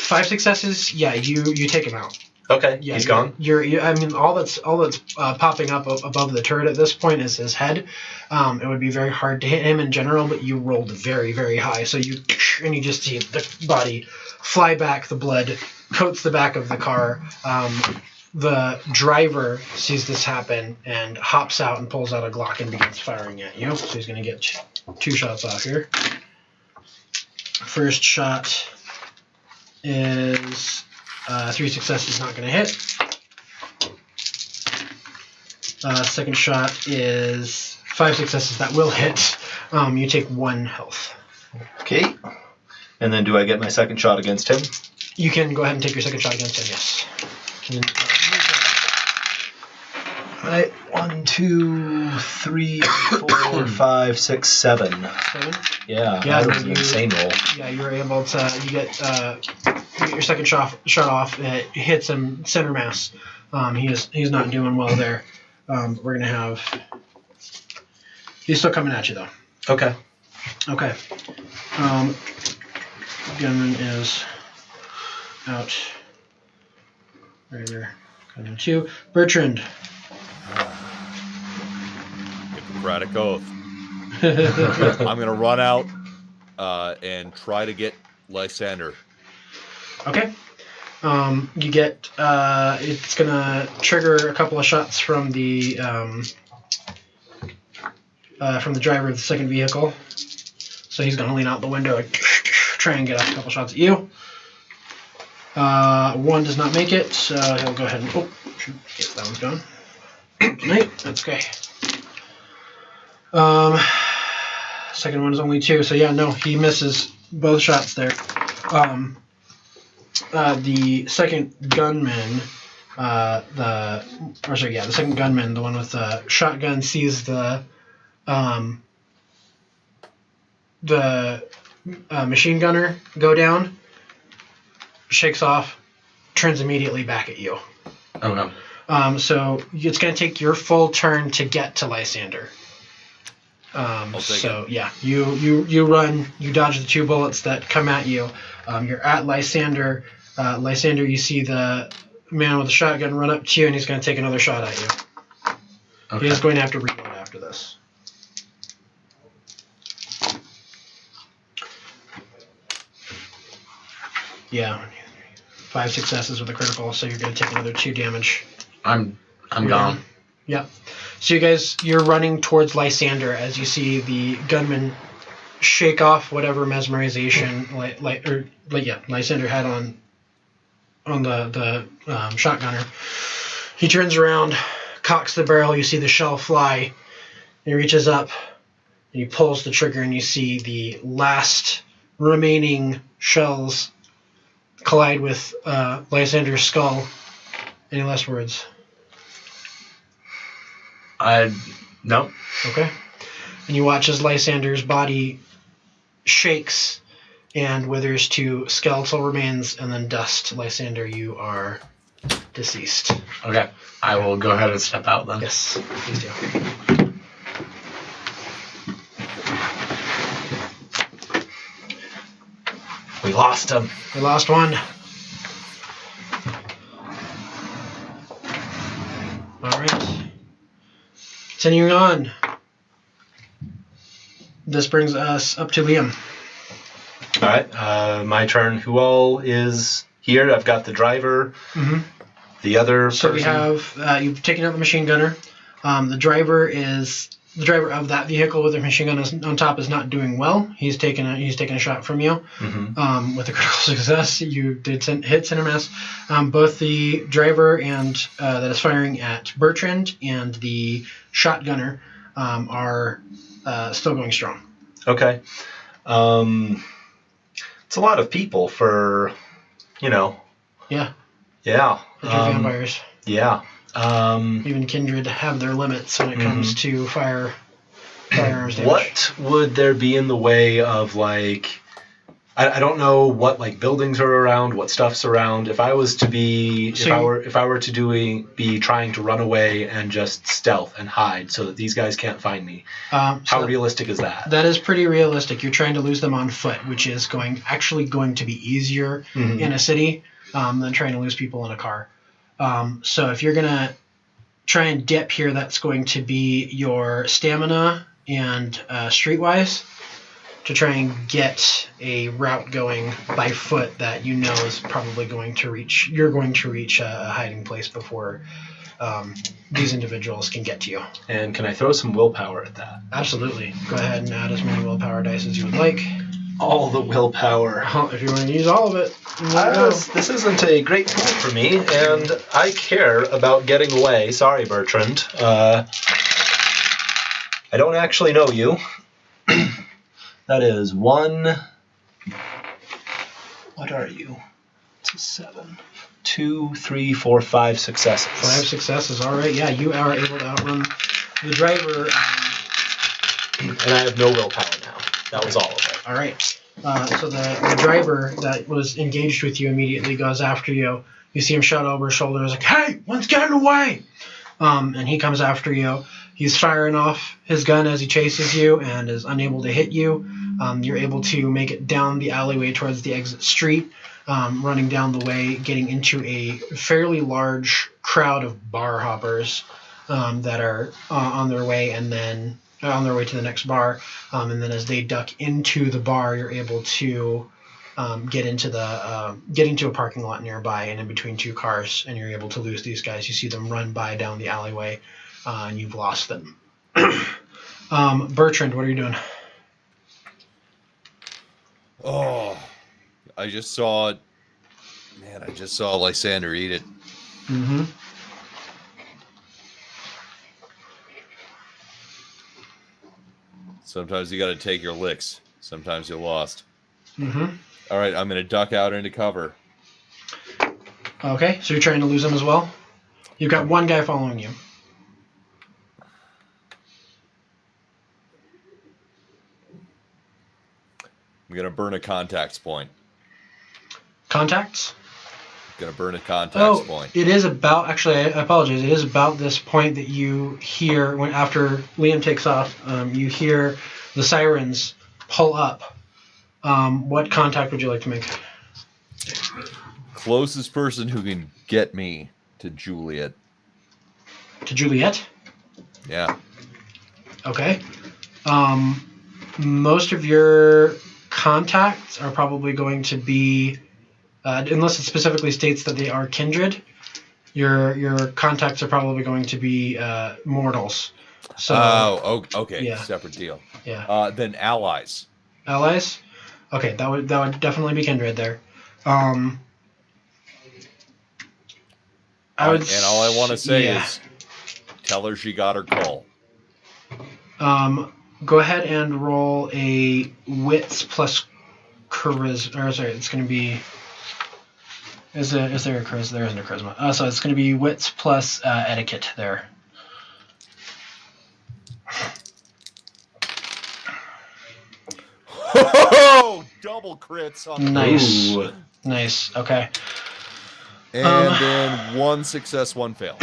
5 successes. Yeah, you take him out. Okay, Yeah, he's gone. I mean, all that's popping up above the turret at this point is his head. It would be very hard to hit him in general, but you rolled very, very high, so you just see the body fly back. The blood coats the back of the car. The driver sees this happen and hops out and pulls out a Glock and begins firing at you. So he's going to get 2 shots off here. First shot is 3 successes, not going to hit. Second shot is 5 successes, that will hit. You take 1 health. Okay. And then do I get my second shot against him? You can go ahead and take your second shot against him, yes. Alright, 1, 2, 3, 4, 5, 6, 7. 7? Yeah, Yeah, that was an insane roll. Yeah, you were able to. You get your second shot off. It hits him center mass. He's not doing well there. We're gonna have. He's still coming at you though. Okay. Okay. Gunman is out. Right there. Coming to you, Bertrand. Hippocratic oath. I'm gonna run out and try to get Lysander. Okay. You get. It's gonna trigger a couple of shots from the driver of the second vehicle. So he's gonna lean out the window and try and get a couple shots at you. 1 does not make it, so he'll go ahead and. Oh, shoot. Yes, that one's gone. Tonight. That's okay. Second one is only 2, so yeah, no, he misses both shots there. The second gunman, the second gunman, the one with the shotgun, sees the machine gunner go down, shakes off, turns immediately back at you. Oh no. So it's going to take your full turn to get to Lysander. Yeah, you run, you dodge the 2 bullets that come at you. You're at Lysander. Lysander, you see the man with the shotgun run up to you, and he's going to take another shot at you. Okay. He's going to have to reload after this. Yeah, 5 successes with a critical, so you're going to take another 2 damage. I'm gone. Yep. So you're running towards Lysander as you see the gunman shake off whatever mesmerization Lysander had on the shotgunner. He turns around, cocks the barrel. You see the shell fly. He reaches up and he pulls the trigger, and you see the last remaining shells collide with Lysander's skull. Any last words? No. Okay. And you watch as Lysander's body shakes and withers to skeletal remains and then dust. Lysander, you are deceased. Okay. I will go ahead and step out then. Yes, please do. We lost him. We lost one. All right. Continuing on. This brings us up to Liam. All right, my turn. Who all is here? I've got the driver, the other So person. we have, you've taken out the machine gunner. The driver of that vehicle with the machine gun on top is not doing well. He's taken a shot from you with a critical success. You did hit center mass. Both the driver and that is firing at Bertrand and the shotgunner are still going strong. Okay. It's a lot of people for, Yeah. Yeah. For two vampires. Yeah. Even kindred have their limits when it comes to firearms damage. What would there be in the way of, like, I don't know what, like, buildings are around, what stuff's around. If I was to be, if I were to be trying to run away and just stealth and hide so that these guys can't find me, how realistic is that? That is pretty realistic. You're trying to lose them on foot, which is actually going to be easier in a city than trying to lose people in a car. So if you're gonna try and dip here, that's going to be your stamina and streetwise, to try and get a route going by foot that you know is probably going to reach. You're going to reach a hiding place before these individuals can get to you. And can I throw some willpower at that? Absolutely. Go ahead and add as many willpower dice as you would like. All the willpower. If you want to use all of it. This isn't a great pool for me, and I care about getting away. Sorry, Bertrand. I don't actually know you. That is 1. What are you? It's a 7. 2, 3, 4, 5 successes. 5 successes. All right. Yeah, you are able to outrun the driver. And I have no willpower now. That was all of it. All right. So the driver that was engaged with you immediately goes after you. You see him shout over his shoulder. He's like, "Hey, one's getting away!" And he comes after you. He's firing off his gun as he chases you and is unable to hit you. You're able to make it down the alleyway towards the exit street, running down the way, getting into a fairly large crowd of bar hoppers that are on their way to the next bar. And then as they duck into the bar, you're able to get into a parking lot nearby and in between two cars, and you're able to lose these guys. You see them run by down the alleyway, and you've lost them. Bertrand, what are you doing? Oh, I just saw Lysander eat it. Mm-hmm. Sometimes you got to take your licks. Sometimes you're lost. Mm-hmm. All right, I'm going to duck out into cover. Okay, so you're trying to lose him as well? You've got one guy following you. I'm going to burn a contacts point. Contacts? Going to burn a contacts point. It is about, actually, I apologize, it is about this point that you hear, after Liam takes off, you hear the sirens pull up. What contact would you like to make? Closest person who can get me to Juliet. To Juliet? Yeah. Okay. Most of your contacts are probably going to be, unless it specifically states that they are kindred, your contacts are probably going to be mortals. So, okay. Yeah. Separate deal. Yeah. Then allies. Allies? Okay, that would definitely be kindred there. And all I want to say is, tell her she got her call. Go ahead and roll a wits plus charisma. Or sorry, it's going to be. Is there a charisma? There isn't a charisma. So it's going to be wits plus etiquette there. Oh, double crits on the Nice. Ooh. Nice. Okay. And then 1 success, 1 fail.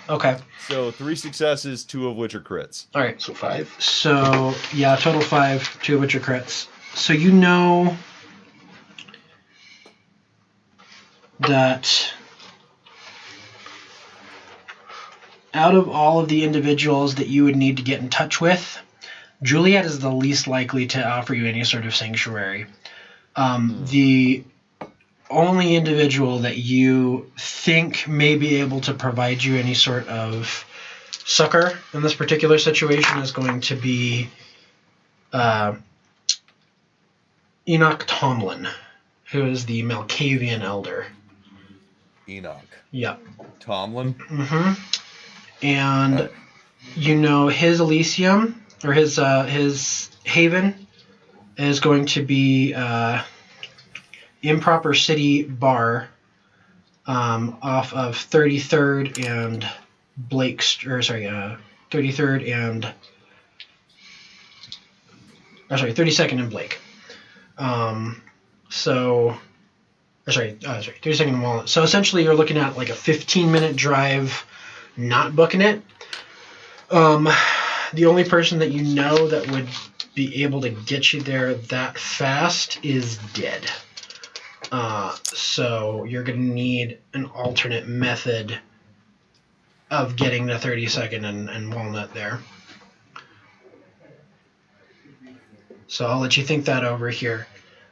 Okay. So 3 successes, 2 of which are crits. All right. So 5. So yeah, total 5, 2 of which are crits. So you know that out of all of the individuals that you would need to get in touch with, Juliet is the least likely to offer you any sort of sanctuary. The only individual that you think may be able to provide you any sort of succor in this particular situation is going to be Enoch Tomlin, who is the Malkavian elder. Enoch. Yep. Tomlin? Mm-hmm. And you know his Elysium, or his haven, is going to be Improper City Bar off of 33rd and 33rd and 32nd and Blake. 32nd and Walnut. So essentially you're looking at like a 15-minute drive, not booking it. The only person that you know that would be able to get you there that fast is dead. So you're going to need an alternate method of getting to 32nd and Walnut there. So I'll let you think that over here.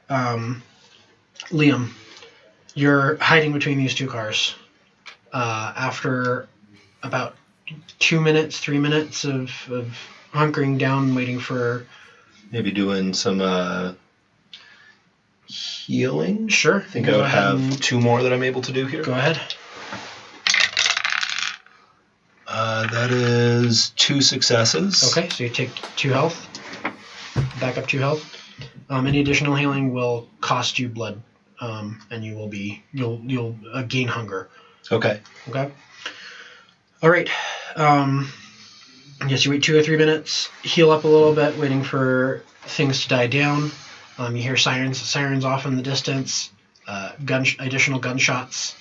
Liam, you're hiding between these two cars. After about 2 minutes, 3 minutes of hunkering down, waiting for... Maybe doing some healing? Sure. I think I would have 2 more that I'm able to do here. Go ahead. That is 2 successes. Okay, so you take 2 health. Back up 2 health. Any additional healing will cost you blood, and you'll gain hunger. Okay. Okay. All right. Yes, you wait 2 or 3 minutes, heal up a little bit, waiting for things to die down. You hear sirens off in the distance, additional gunshots,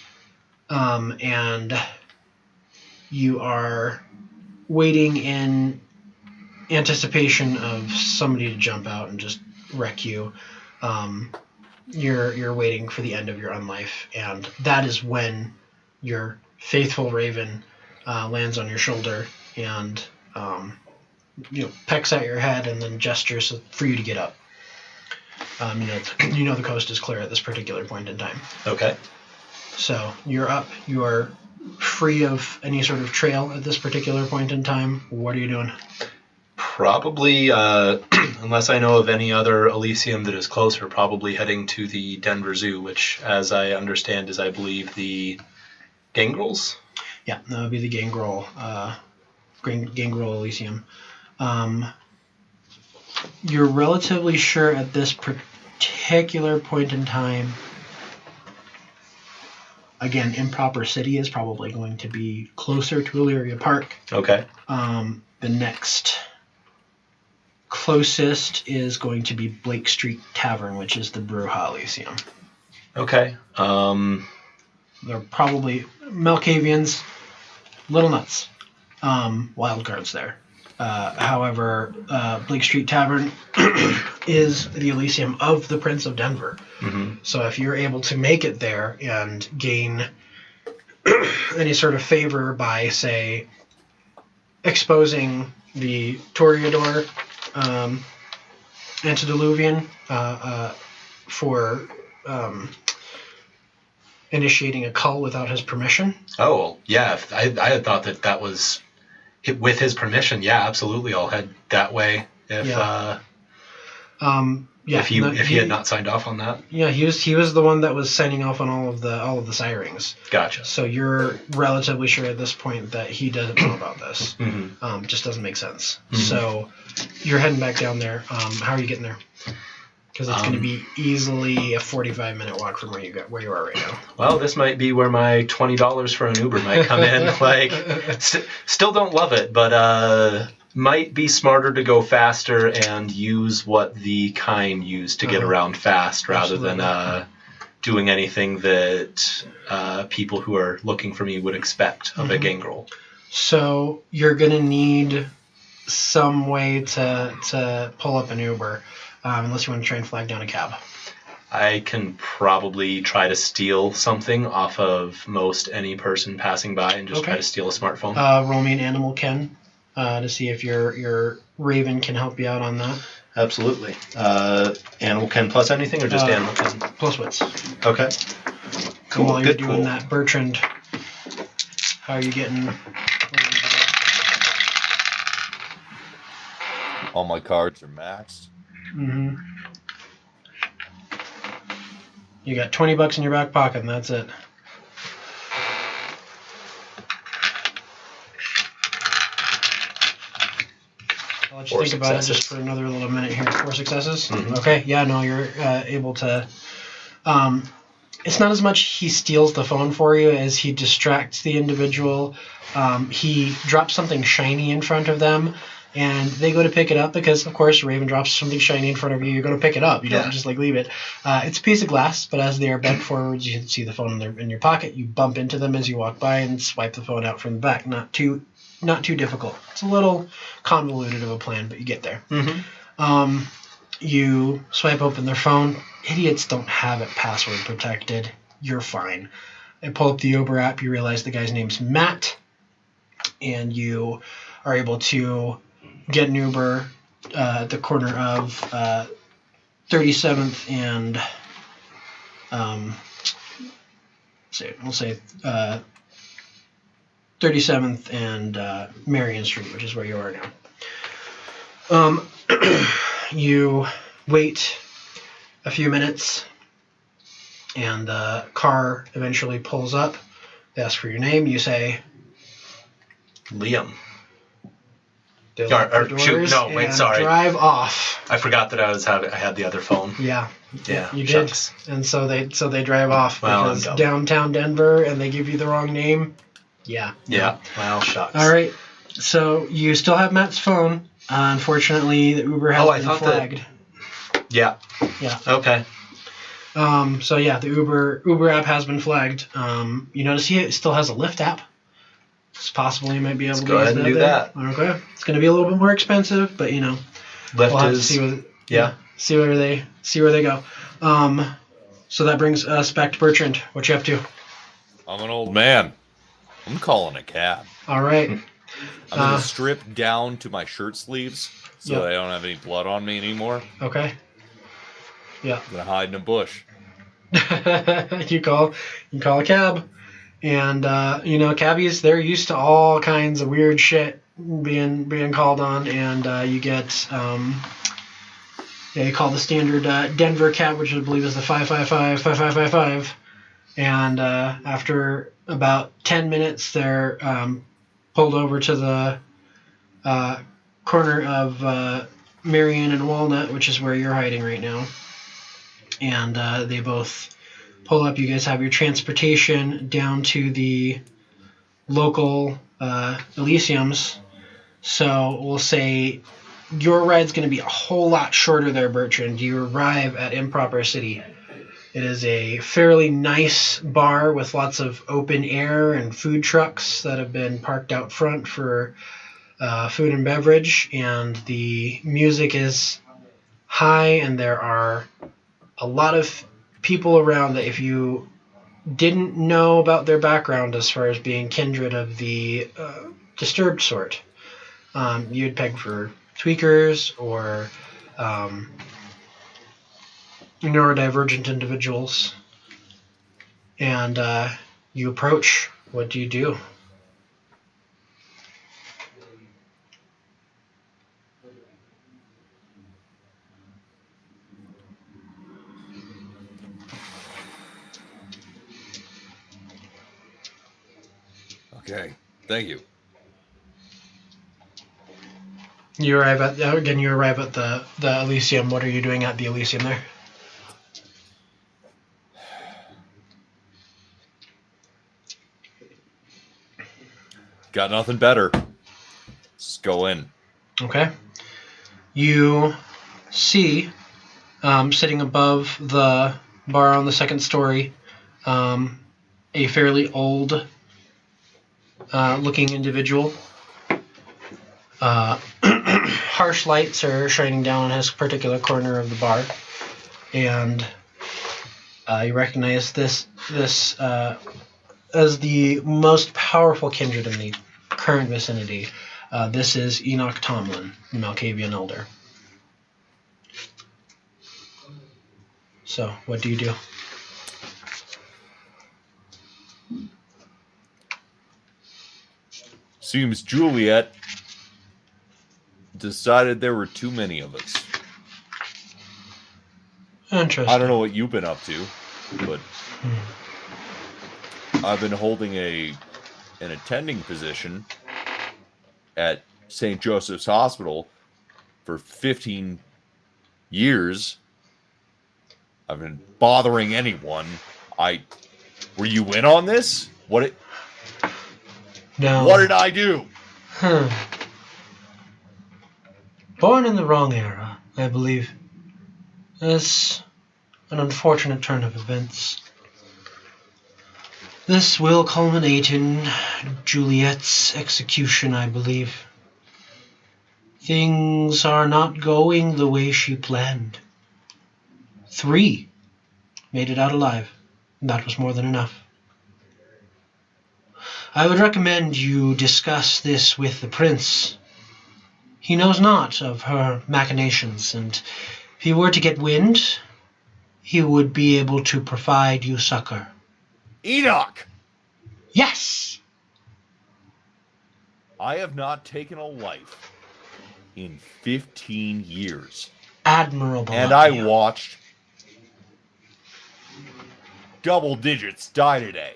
and you are waiting in anticipation of somebody to jump out and just wreck you. You're waiting for the end of your unlife, and that is when your faithful raven lands on your shoulder and pecks at your head and then gestures for you to get up. The coast is clear at this particular point in time. Okay. So you're up. You are free of any sort of trail at this particular point in time. What are you doing? Probably, unless I know of any other Elysium that is closer, probably heading to the Denver Zoo, which, as I understand, is, I believe, the Gangrels? Yeah, that would be the Gangrel Elysium. You're relatively sure at this particular point in time, again, Improper City is probably going to be closer to Illyria Park. Okay. The next closest is going to be Blake Street Tavern, which is the Bruja Elysium. Okay. They're probably Malkavians, little nuts, wild cards there. However, Blake Street Tavern is the Elysium of the Prince of Denver. Mm-hmm. So if you're able to make it there and gain any sort of favor by, say, exposing the Toreador Antediluvian for initiating a cull without his permission. Oh, well, yeah. I had thought that was with his permission. Yeah, absolutely. I'll head that way if he had not signed off on that. Yeah, he was the one that was signing off on all of the sirens. Gotcha. So you're relatively sure at this point that he doesn't know about this. Mm-hmm. Just doesn't make sense. Mm-hmm. So you're heading back down there. How are you getting there? Because it's going to be easily a 45-minute walk from where you are right now. Well, this might be where my $20 for an Uber might come in. Still don't love it, but might be smarter to go faster and use what the kind use to get around fast rather than doing anything that people who are looking for me would expect of a gangrel. So you're going to need some way to pull up an Uber. Unless you want to try and flag down a cab. I can probably try to steal something off of most any person passing by and just try to steal a smartphone. Roll me an animal Ken to see if your Raven can help you out on that. Absolutely. Animal Ken plus anything or just Animal Ken? Plus wits. Okay. Cool. While you're doing that, Bertrand, how are you getting... All my cards are maxed. Mm-hmm. You got $20 in your back pocket, and that's it. I'll let you think about it just for another little minute here. 4 successes? Mm-hmm. Okay, yeah, no, you're able to... it's not as much he steals the phone for you as he distracts the individual. He drops something shiny in front of them, and they go to pick it up because, of course, Raven drops something shiny in front of you. You're going to pick it up. You don't just leave it. It's a piece of glass, but as they are bent forwards, you can see the phone in your pocket. You bump into them as you walk by and swipe the phone out from the back. Not too difficult. It's a little convoluted of a plan, but you get there. Mm-hmm. You swipe open their phone. Idiots don't have it password protected. You're fine. I pull up the Uber app. You realize the guy's name's Matt, and you are able to get an Uber at the corner of 37th and we'll say 37th and Marion Street, which is where you are now. You wait a few minutes, and the car eventually pulls up. They ask for your name. You say Liam. Sorry. Drive off. I forgot that I had the other phone. Yeah, you shucks. did. And so they drive off because downtown Denver, and they give you the wrong name. Yeah. Well, shucks. All right. So you still have Matt's phone. Unfortunately, the Uber has been flagged. Yeah. Okay. So yeah, the Uber app has been flagged. You notice he still has a Lyft app. It's possible you might be able to go ahead and do that. Okay. It's going to be a little bit more expensive, but Lyft we'll have to see where they go. So that brings us back to Bertrand. What you up to? I'm an old man. I'm calling a cab. All right. I'm going to strip down to my shirt sleeves so that I don't have any blood on me anymore. Okay. Yeah. I'm going to hide in a bush. You call a cab. And, cabbies, they're used to all kinds of weird shit being called on. And you get, you call the standard Denver cab, which I believe is the 555. And after about 10 minutes, they're pulled over to the corner of Marion and Walnut, which is where you're hiding right now. And they both pull up. You guys have your transportation down to the local Elysiums. So we'll say your ride's going to be a whole lot shorter there, Bertrand. You arrive at Improper City. It is a fairly nice bar with lots of open air and food trucks that have been parked out front for food and beverage. And the music is high, and there are a lot of people around that if you didn't know about their background as far as being kindred of the disturbed sort, you'd peg for tweakers or neurodivergent individuals. And you approach. What do you do? Okay, thank you. You arrive at the Elysium. What are you doing at the Elysium there? Got nothing better. Let's go in. Okay. You see, sitting above the bar on the second story, a fairly old looking individual. Harsh lights are shining down on his particular corner of the bar, and you recognize this as the most powerful kindred in the current vicinity. This is Enoch Tomlin, the Malkavian Elder. So, what do you do? Seems Juliet decided there were too many of us. Interesting. I don't know what you've been up to, but I've been holding an attending position at St. Joseph's Hospital for 15 years. I've been bothering anyone. Were you in on this? No. What did I do? Born in the wrong era, I believe. It's an unfortunate turn of events. This will culminate in Juliet's execution, I believe. Things are not going the way she planned. 3 made it out alive. That was more than enough. I would recommend you discuss this with the prince. He knows not of her machinations, and if he were to get wind, he would be able to provide you succor. Enoch! Yes! I have not taken a life in 15 years. Admirable. And I watched double digits die today.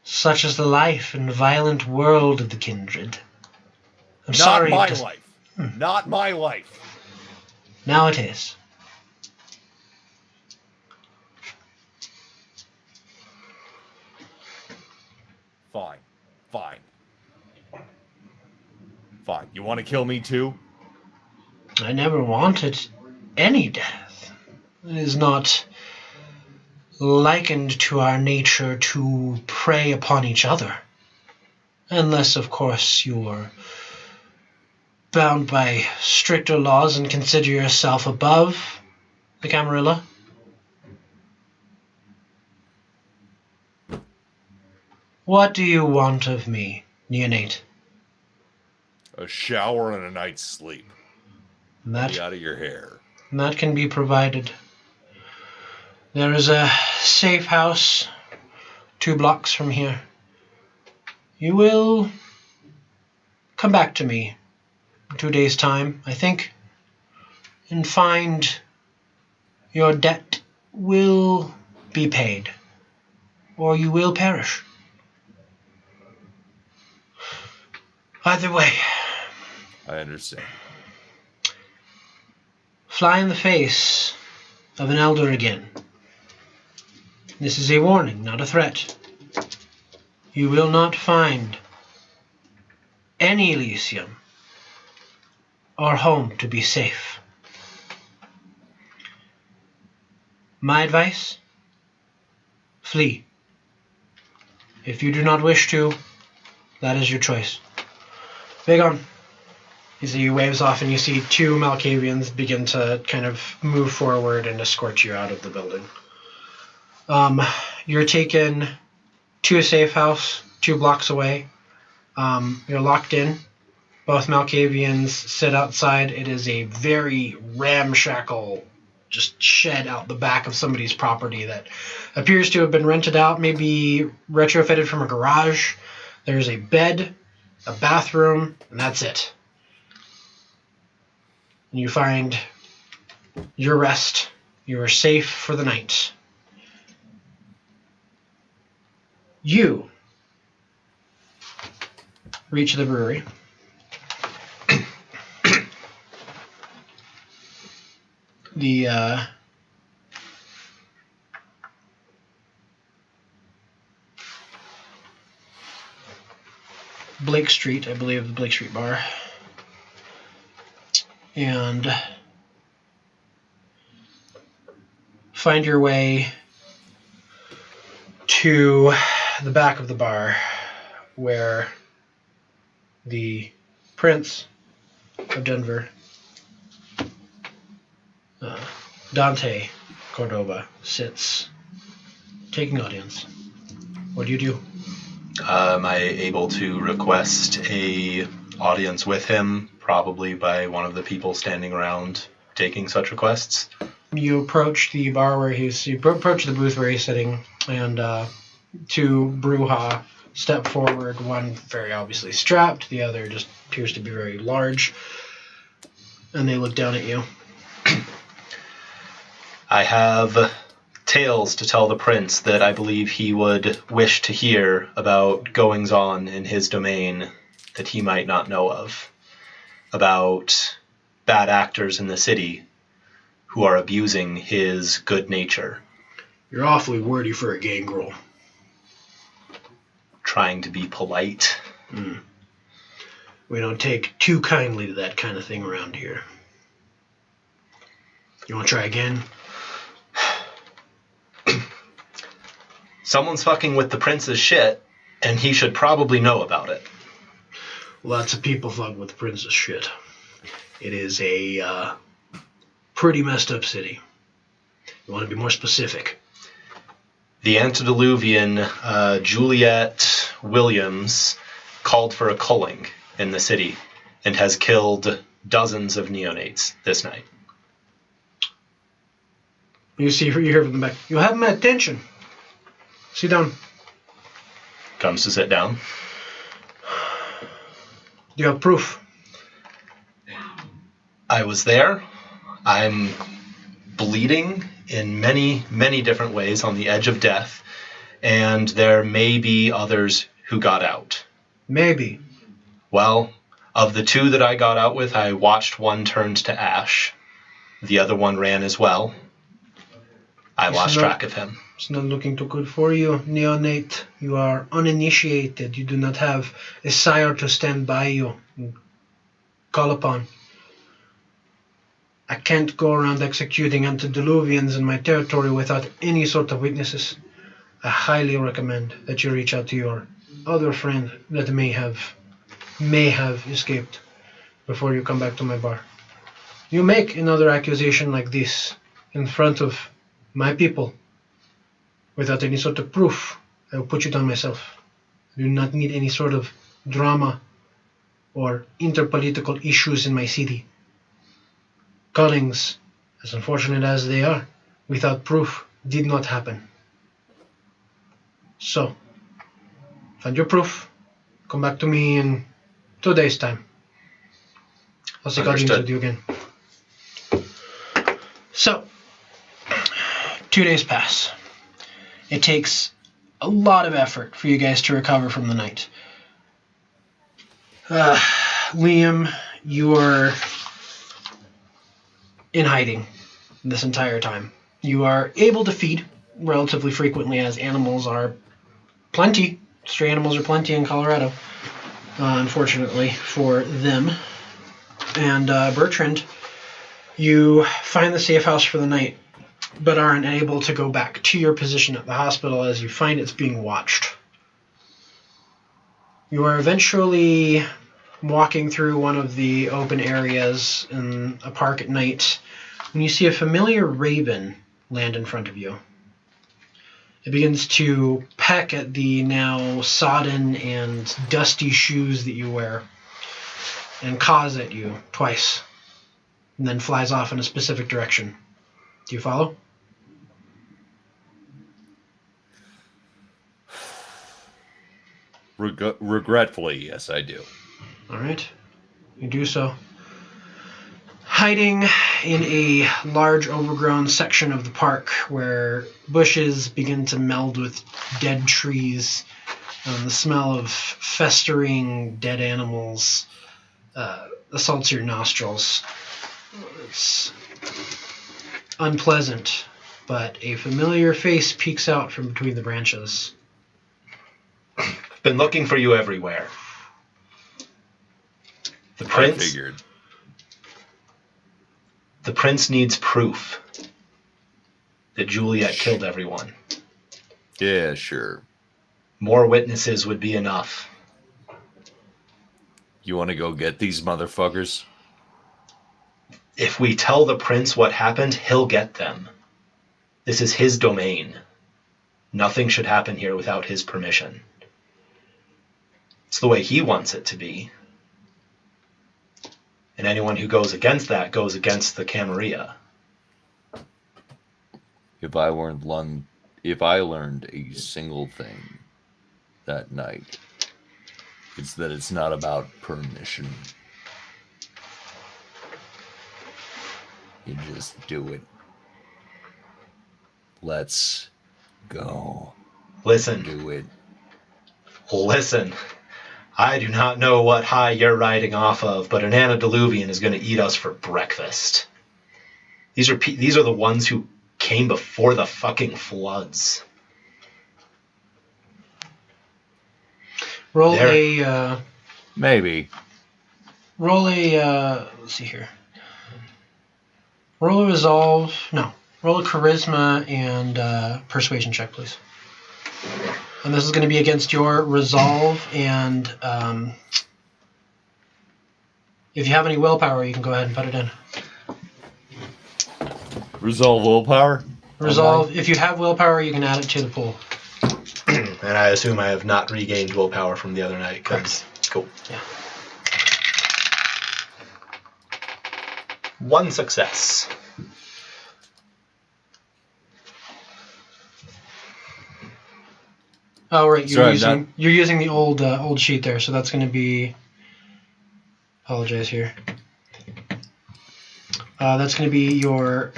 Such is the life and violent world of the kindred. I'm Not sorry. my life. Not my life. Now it is. Fine. You want to kill me too? I never wanted any death. It is not likened to our nature to prey upon each other. Unless, of course, you're bound by stricter laws and consider yourself above the Camarilla. What do you want of me, neonate? A shower and a night's sleep. Get out of your hair. That can be provided. There is a safe house 2 blocks from here. You will come back to me in 2 days' time, I think, and find your debt will be paid, or you will perish. Either way. I understand. Fly in the face of an elder again. This is a warning, not a threat. You will not find any Elysium or home to be safe. My advice? Flee. If you do not wish to, that is your choice. Vagon. He waves off and you see 2 Malkavians begin to kind of move forward and escort you out of the building. You're taken to a safe house 2 blocks away. You're locked in. Both Malkavians sit outside. It is a very ramshackle, just shed out the back of somebody's property that appears to have been rented out, maybe retrofitted from a garage. There's a bed, a bathroom, and that's it. And you find your rest. You are safe for the night. You reach the brewery. The Blake Street, I believe, the Blake Street bar. And find your way to the back of the bar where the Prince of Denver, Dante Cordoba, sits taking audience. What do you do? Am I able to request a audience with him, probably by one of the people standing around taking such requests? You approach the bar where you approach the booth where he's sitting, and 2 Brujah step forward, one very obviously strapped, the other just appears to be very large, and they look down at you. I have tales to tell the prince that I believe he would wish to hear about goings-on in his domain that he might not know of, about bad actors in the city who are abusing his good nature. You're awfully wordy for a gangrel. Trying to be polite. We don't take too kindly to that kind of thing around here. You want to try again? Someone's fucking with the prince's shit, and he should probably know about it. Lots of people fuck with the prince's shit. It is a pretty messed up city. You want to be more specific? The antediluvian Juliet Williams called for a culling in the city and has killed dozens of neonates this night. You hear from the back. You have my attention. Sit down. Comes to sit down. Do you have proof? I was there. I'm bleeding in many, many different ways on the edge of death, and there may be others who got out. Maybe. Well, of the two that I got out with, I watched one turned to ash. The other one ran as well. I lost track of him. It's not looking too good for you, neonate. You are uninitiated. You do not have a sire to stand by you and call upon. I can't go around executing antediluvians in my territory without any sort of witnesses. I highly recommend that you reach out to your other friend that may have escaped before you come back to my bar. You make another accusation like this in front of my people without any sort of proof, I will put you down myself. I do not need any sort of drama or interpolitical issues in my city. Callings, as unfortunate as they are, without proof, did not happen. So, find your proof, come back to me in 2 days' time. I'll seek audience with you again. So, 2 days pass. It takes a lot of effort for you guys to recover from the night. Liam, you're in hiding this entire time. You are able to feed relatively frequently, as animals are plenty. Stray animals are plenty in Colorado, unfortunately for them. And Bertrand, you find the safe house for the night, but are unable to go back to your position at the hospital as you find it's being watched. You are eventually walking through one of the open areas in a park at night when you see a familiar raven land in front of you. It begins to peck at the now sodden and dusty shoes that you wear and caws at you twice, and then flies off in a specific direction. Do you follow? Regretfully, yes, I do. All right. You do so. Hiding in a large overgrown section of the park where bushes begin to meld with dead trees, the smell of festering dead animals assaults your nostrils. It's unpleasant, but a familiar face peeks out from between the branches. Been looking for you everywhere. The prince. I figured. The prince needs proof that Juliet killed everyone. Yeah, sure. More witnesses would be enough. You want to go get these motherfuckers? If we tell the prince what happened, he'll get them. This is his domain. Nothing should happen here without his permission. It's the way he wants it to be. And anyone who goes against that goes against the Camarilla. If I learned a single thing that night, it's that it's not about permission. You just do it. Let's go. Listen. Do it. Listen. I do not know what high you're riding off of, but an antediluvian is going to eat us for breakfast. These are the ones who came before the fucking floods. Roll There. a... Maybe. Roll a... let's see here. Roll a resolve... No. Roll a charisma and persuasion check, please. And this is going to be against your resolve, and if you have any willpower, you can go ahead and put it in. Resolve willpower? Resolve, if you have willpower, you can add it to the pool. And I assume I have not regained willpower from the other night. Correct. Cool. Yeah. 1 success. Oh, right. Sorry, You're using the old sheet there, so that's going to be... Apologize here. That's going to be your...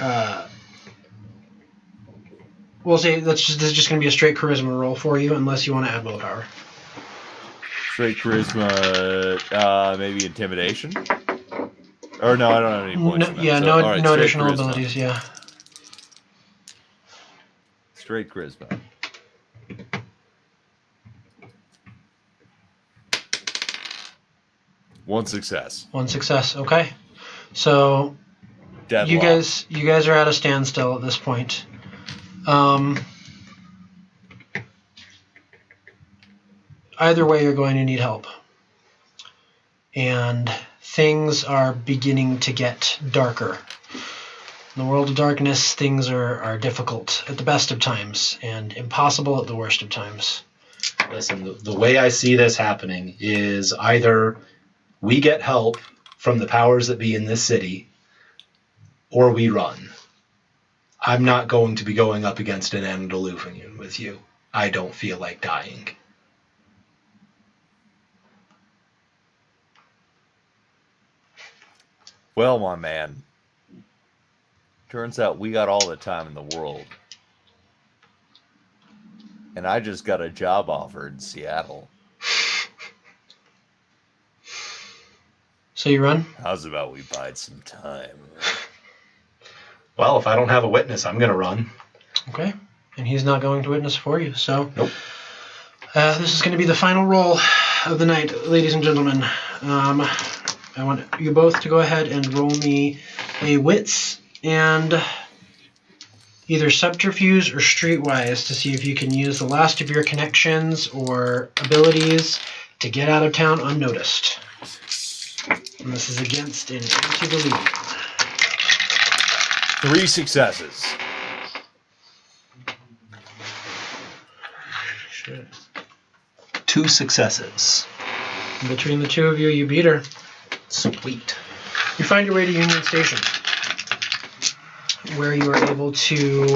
we'll say this is just going to be a straight charisma roll for you, unless you want to add willpower. Straight charisma, maybe intimidation? Or no, I don't have any points. No, for that. yeah, So, no, all right, no straight additional charisma. abilities, yeah. Straight charisma. One success. 1 success, okay. So... Deadlock. You guys are at a standstill at this point. Either way, you're going to need help. And things are beginning to get darker. In the world of darkness, things are difficult at the best of times and impossible at the worst of times. Listen, the way I see this happening is either we get help from the powers that be in this city, or we run. I'm not going to be going up against an antediluvian with you. I don't feel like dying. Well, my man. Turns out we got all the time in the world. And I just got a job offer in Seattle. So you run? How's about we bide some time? Well, if I don't have a witness, I'm going to run. Okay. And he's not going to witness for you, so... Nope. This is going to be the final roll of the night, ladies and gentlemen. I want you both to go ahead and roll me a wits and either subterfuge or streetwise to see if you can use the last of your connections or abilities to get out of town unnoticed. And this is against an antediluvian. 3 successes. Shit. 2 successes. Between the two of you, you beat her. Sweet. You find your way to Union Station, where you are able to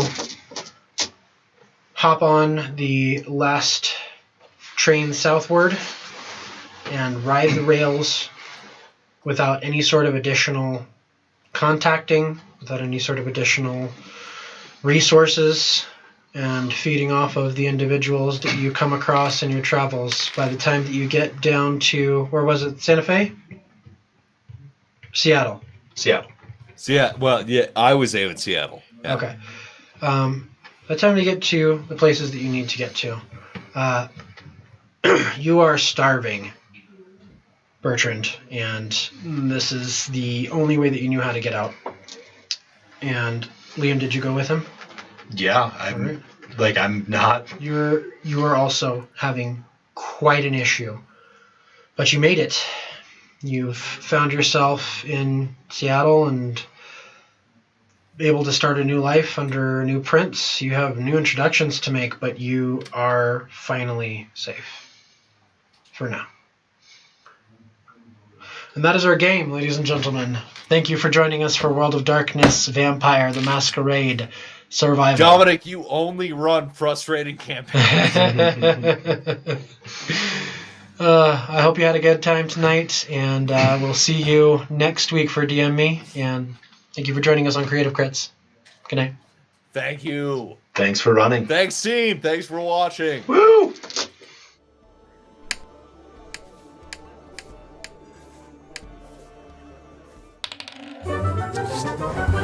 hop on the last train southward and ride the rails without any sort of additional contacting, without any sort of additional resources, and feeding off of the individuals that you come across in your travels. By the time that you get down to, where was it, Santa Fe? Seattle. Well, yeah, I was there in Seattle. Yeah. Okay. By the time you get to the places that you need to get to, you are starving, Bertrand, and this is the only way that you knew how to get out. And Liam, did you go with him? Yeah, I'm not... You are also having quite an issue, but you made it. You've found yourself in Seattle and able to start a new life under a new prince. You have new introductions to make, but you are finally safe. For now. And that is our game, ladies and gentlemen. Thank you for joining us for World of Darkness, Vampire, the Masquerade-Survival. Dominic, you only run frustrating campaigns. I hope you had a good time tonight, and we'll see you next week for DM Me. And thank you for joining us on Creative Crits. Good night. Thank you. Thanks for running. Thanks, team. Thanks for watching. Woo! next.